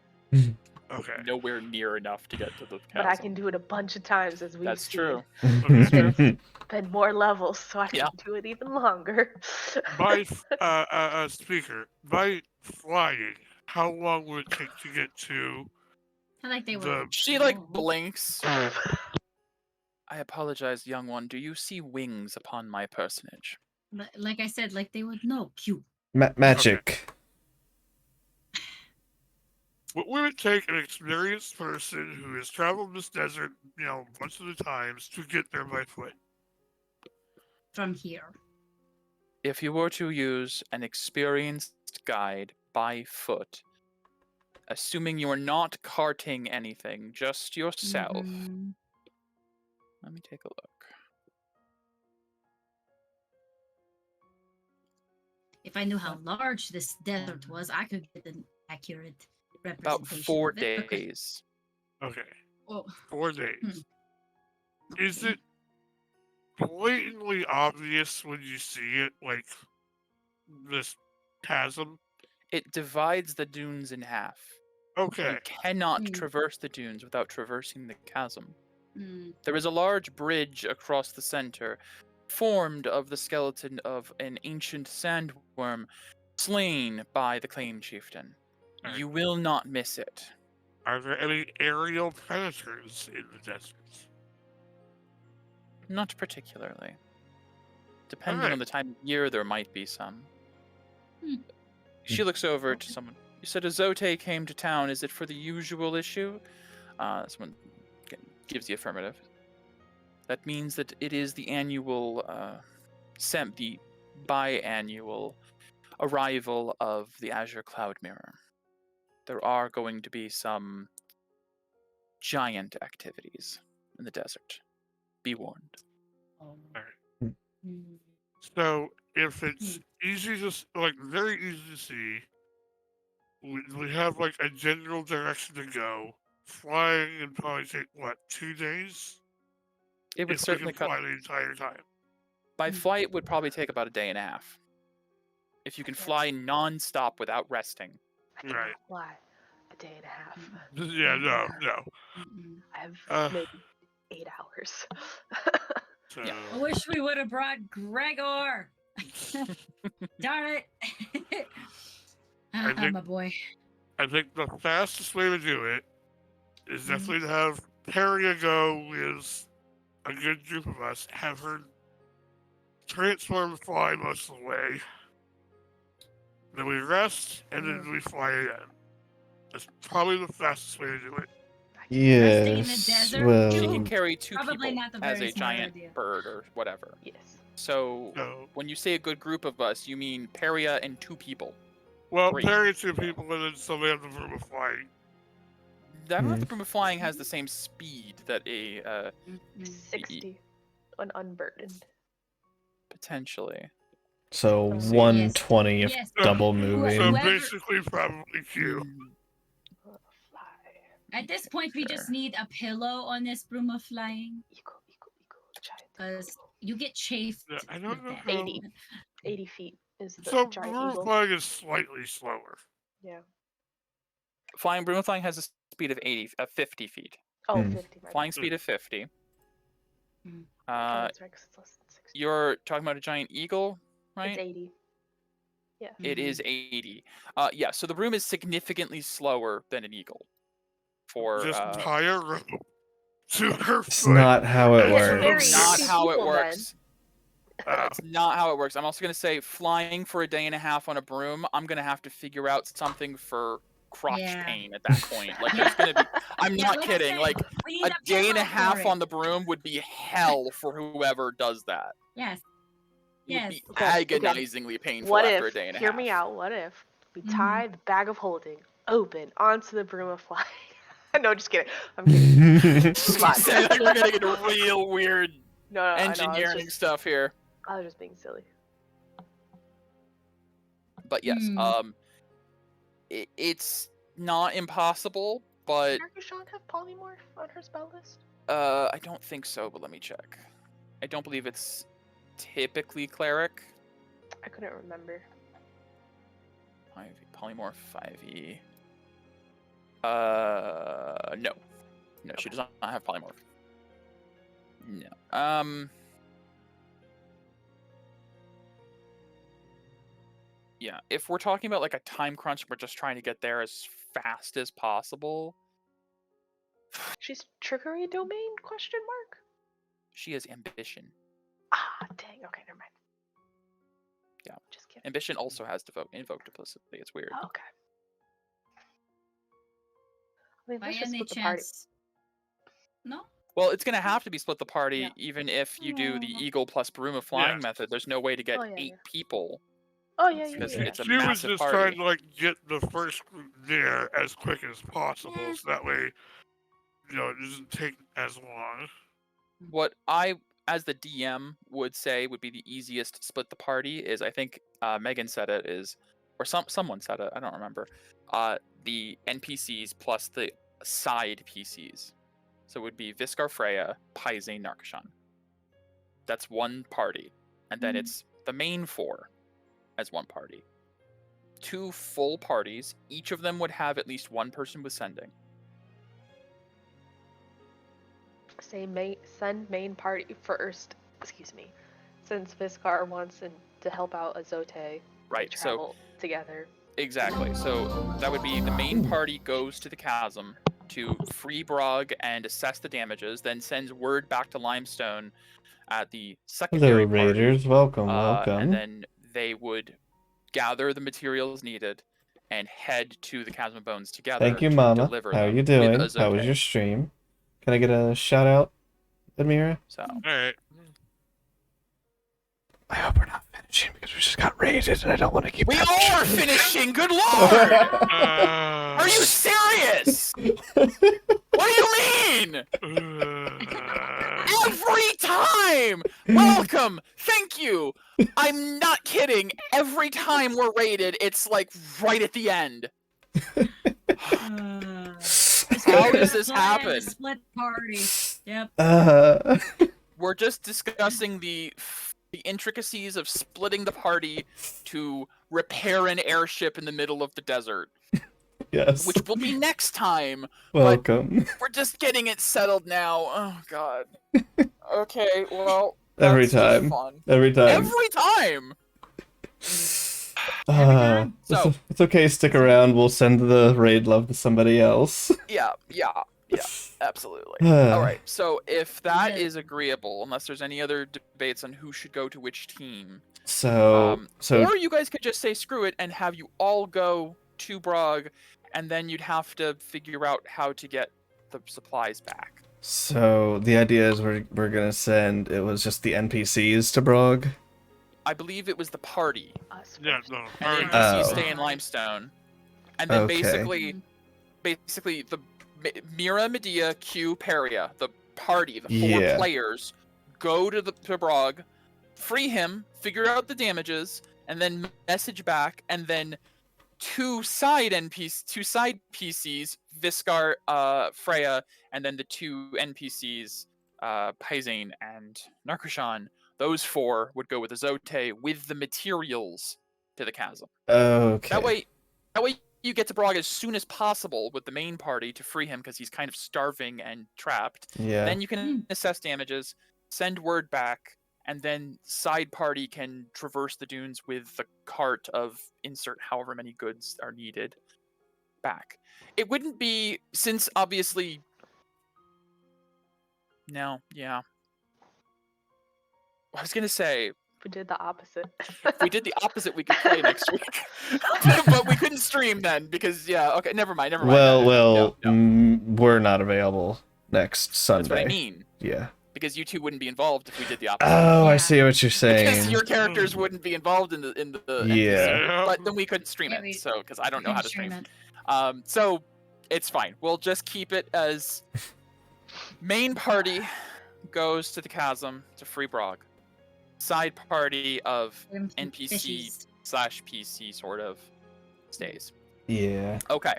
Okay. Nowhere near enough to get to the chasm. But I can do it a bunch of times as we've That's seen. true. Spend more levels so I can Yeah. do it even longer. By speaker, by flying, how long would it take to get to I like they were. the? She like blinks. I apologize, young one. Do you see wings upon my personage? Like I said, like they would know. Cute. Magic. What would it take an experienced person who has traveled this desert, a bunch of the times to get there by foot? From here. If you were to use an experienced guide by foot, assuming you are not carting anything, just yourself. Mhm. Let me take a look. If I knew how large this desert was, I could get an accurate About representation. 4 of it. Okay. days. Okay, Oh, 4 days. Is okay. it blatantly obvious when you see it, like this chasm? It divides the dunes in half. Okay. You cannot Hmm. traverse the dunes without traversing the chasm. Mm, There is a large bridge across the center, formed of the skeleton of an ancient sandworm slain by the claim chieftain. Alright. You will not miss it. Are there any aerial predators in the deserts? Not particularly. Depending Alright. on the time of year, there might be some. Hmm. She looks over to someone. You said Azote came to town. Is it for the usual issue? Someone gives the affirmative. That means that it is the annual, the biannual arrival of the Azure Cloud Mirror. There are going to be some giant activities in the desert. Be warned. oh. Alright. Mm. So if it's easy to very easy to see, we have like a general direction to go. Flying would probably take 2 days? It would If we certainly can fly the entire time. by flight would probably take about a day and a half. If you can fly non-stop without resting. I cannot Right. fly a day and a half. Yeah, no. Mm-mm. I have Uh, maybe 8 hours. So I wish we would have brought Gregor. Darn it. think- My boy. I think the fastest way to do it is definitely to have Peria go with a good group of us, have her transform and fly most of the way. Then we rest, and then we fly again. That's probably the fastest way to do it. Resting in the Yes. desert? Well, She can carry 2 Probably people not a as very a smart giant idea. bird or whatever. Yes. So So, when you say a good group of us, you mean Peria and 2 people. well, Great. Peria 2 people, and then somebody have the room of flying. I don't know if the Broom of Flying has the same speed that a Mhm. 60. Unburdened. potentially. so Yes. 120 if Yes. double Who- moving. So whoever- basically, probably Q. Fly. At this point, we just Fair. need a pillow on this broom of flying, Eagle, giant. because eagle. you get chafed. Yeah, I don't with know that. how. 80. 80 feet is the So the giant room of eagle. flying is slightly slower. Yeah. Broom of Flying has a speed of 50 feet. Oh, Hmm. 50. My Flying bad. speed of 50. Hmm. Oh, that's right, 'cause it's less than 60. You're talking about a giant eagle, It's right? 80. Yeah. It is 80. Yeah, so the broom is significantly slower than an eagle. For Just tie a rope to her It's foot. not how it It's works. very not easy. how it people, then. works. Ah, That's not how it works. I'm also gonna say flying for a day and a half on a broom. I'm gonna have to figure out something for crotch Yeah. pain at that point. Like Yeah. there's gonna be. I'm Yeah, not like I kidding. said, Like we need a day and pillow a half for on it. the broom would be hell for whoever does that. Yes. It would Yes. be Okay, agonizingly painful What after if, a day and a hear half. me out, what if we Mhm. tie the bag of holding open onto the broom of flying? No, just kidding. I'm kidding. Come on. Say, like, we're getting into real weird No, I know. engineering stuff here. I was just being silly. But yes, Hmm. it's not impossible, but Does Narcushan have polymorph on her spell list? I don't think so. But let me check. I don't believe it's typically cleric. I couldn't remember. 5e polymorph 5e. No, she does not have polymorph. No. Yeah, if we're talking about like a time crunch, we're just trying to get there as fast as possible. She's trickery domain? Question mark. She has ambition. Ah, dang. Okay, never mind. Yeah. Just kidding. Ambition also has invoke duplicity. It's weird. Oh, okay. I mean, By let's just any split the party. chance? No. Well, it's gonna have to be split the party, Yeah. even if you do the Oh. eagle plus broom of flying Yes. method. There's no way to get Oh, yeah, 8 yeah. people. Oh, yeah, yeah, Because yeah. it's a She was massive just party. trying to like get the first group there as quick as possible, Yeah. so that way, you know, it doesn't take as long. What I, as the DM, would say would be the easiest to split the party is, I think Megan said it is, or someone said it, I don't remember. The NPCs plus the side PCs. So it would be Viscar Freya, Paise, Narkashan. That's one party. And then it's the main 4 as one party. 2 full parties, each of them would have at least one person with sending. Say send main party first. Excuse me. Since Viscar wants to help out Azote. Right, They so travel together. exactly. So that would be the main party goes to the chasm to free Brog and assess the damages, then sends word back to Limestone at the secondary Hello, party. Raiders. Welcome, welcome. And then they would gather the materials needed and head to the Chasm of Bones together. Thank you, to Mama. deliver How are them you with doing? How Azote. was your stream? Can I get a shout out, Admira? So Alright. I hope we're not finishing because we just got raided and I don't want to keep we that are shit. finishing. Good lord! Are Are you serious? What do you mean? Every time! Welcome! Thank you! I'm not kidding. Every time we're raided, it's like right at the end. How does this happen? Split party. Yep. We're just discussing the intricacies of splitting the party to repair an airship in the middle of the desert, Yes. which will be next time. Welcome. We're just getting it settled now. Oh god. Okay, well, Every that's just time. fun. Every time. Every time. It's okay, stick around. We'll send the raid love to somebody else. Yeah. Yeah, absolutely. All right. So if that is agreeable, unless there's any other debates on who should go to which team, So or you guys could just say screw it and have you all go to Brog, and then you'd have to figure out how to get the supplies back. so the idea is we're gonna send it was just the NPCs to Brog. I believe it was the party, Us Yeah, first. no, and the party. NPCs Oh. stay in Limestone, and then Okay. basically the Mira, Medea, Q, Peria, the party, the four Yeah. players, go to Brog, free him, figure out the damages, and then message back, and then two side PCs, Viscar, Freya, and then the two NPCs, Paisane and Narkashan. Those four would go with Azote with the materials to the chasm. Okay. That way you get to Brog as soon as possible with the main party to free him because he's kind of starving and trapped. Yeah. Then you can assess damages, send word back, and then side party can traverse the dunes with the cart of insert however many goods are needed back. It wouldn't be, since obviously... No, yeah. I was gonna say, We did the opposite. if we did the opposite, we could play next week. But we couldn't stream then because, yeah, okay, never mind. Well, No. We're not available next Sunday. That's what I mean. Yeah. Because you two wouldn't be involved if we did the opposite. Oh, I Yeah. see what you're Because saying. your characters wouldn't be involved in the Yeah. NPC, but then we couldn't stream Yeah, it, we- so because I don't know how to Stream stream. it. So it's fine. We'll just keep it as main party goes to the chasm to free Brog. Side party of NPC Fishies. / PC sort of stays. Yeah. Okay.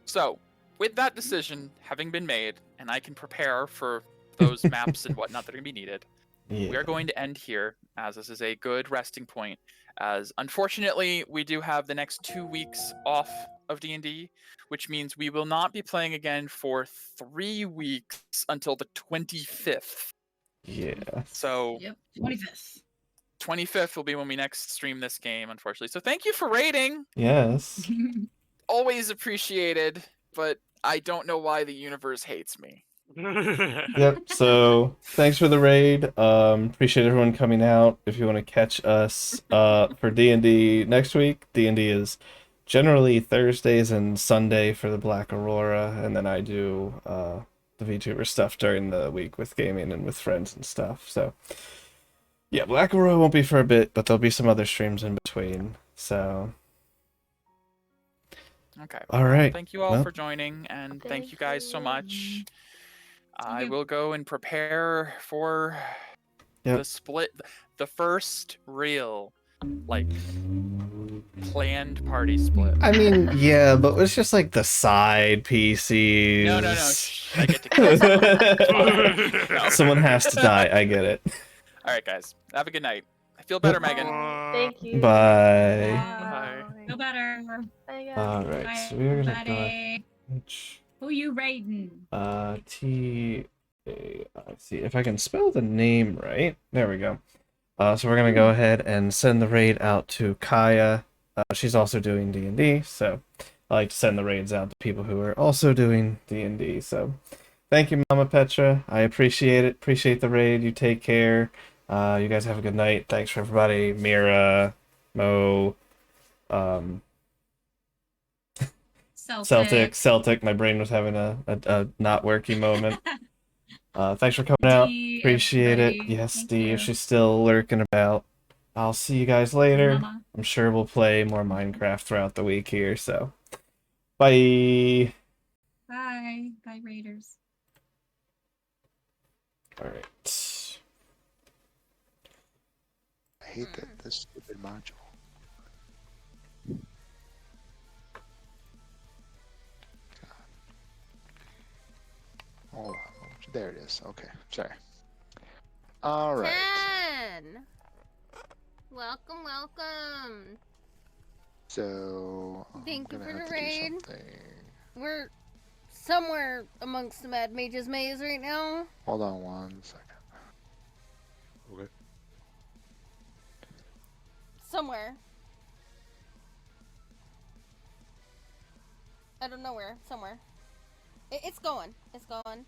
So with that decision having been made, and I can prepare for those maps and whatnot that are going to be needed, we Yeah. are going to end here, as this is a good resting point, as unfortunately we do have the next 2 weeks off of D&D, which means we will not be playing again for 3 weeks until the 25th. Yeah. So Yep. 25th. 25th will be when we next stream this game, unfortunately. So thank you for raiding. Yes. Always appreciated, but I don't know why the universe hates me. Yep. So thanks for the raid. Appreciate everyone coming out. If you want to catch us for D&D next week, D&D is generally Thursdays and Sunday for the Black Aurora, and then I do the VTuber stuff during the week with gaming and with friends and stuff. So yeah, Black Aurora won't be for a bit, but there'll be some other streams in between. So Okay. all right. Thank you all Well- for joining, and thank you Thank guys so you. much. I you. will go and prepare for Yep. the split, the first real, like, planned party split. I mean, yeah, but it's just like the side PCs. No. Shh, I get to kill someone. No. Someone has to die. I get it. All right, guys. Have a good night. I feel better, Megan. Thank you. Bye. Bye. Feel better. Bye, guys. All right, Bye, so we're gonna everybody. go. Who you raiding? T A I C. If I can spell the name right, there we go. So we're gonna go ahead and send the raid out to Kaya. She's also doing D&D, so I like to send the raids out to people who are also doing D&D. So thank you, Mama Petra. I appreciate it. Appreciate the raid. You take care. You guys have a good night. Thanks for everybody. Mira, Mo, Celtic. My brain was having a not working moment. Thanks for coming out. D, Appreciate it. everybody. Yes, Thank D, you. if she's still lurking about. I'll see you guys later. Mama. I'm sure we'll play more Minecraft throughout the week here, so bye. Bye. Bye, Raiders. Alright. I hate this stupid module. Hold on. There it is. Okay. Sorry. All right. Ken! Welcome. So I'm Thank you gonna for have the to do raid. something. We're somewhere amongst the Mad Mage's maze right now. Hold on 1 second. Okay. Somewhere. I don't know where. Somewhere. It's going. It's going.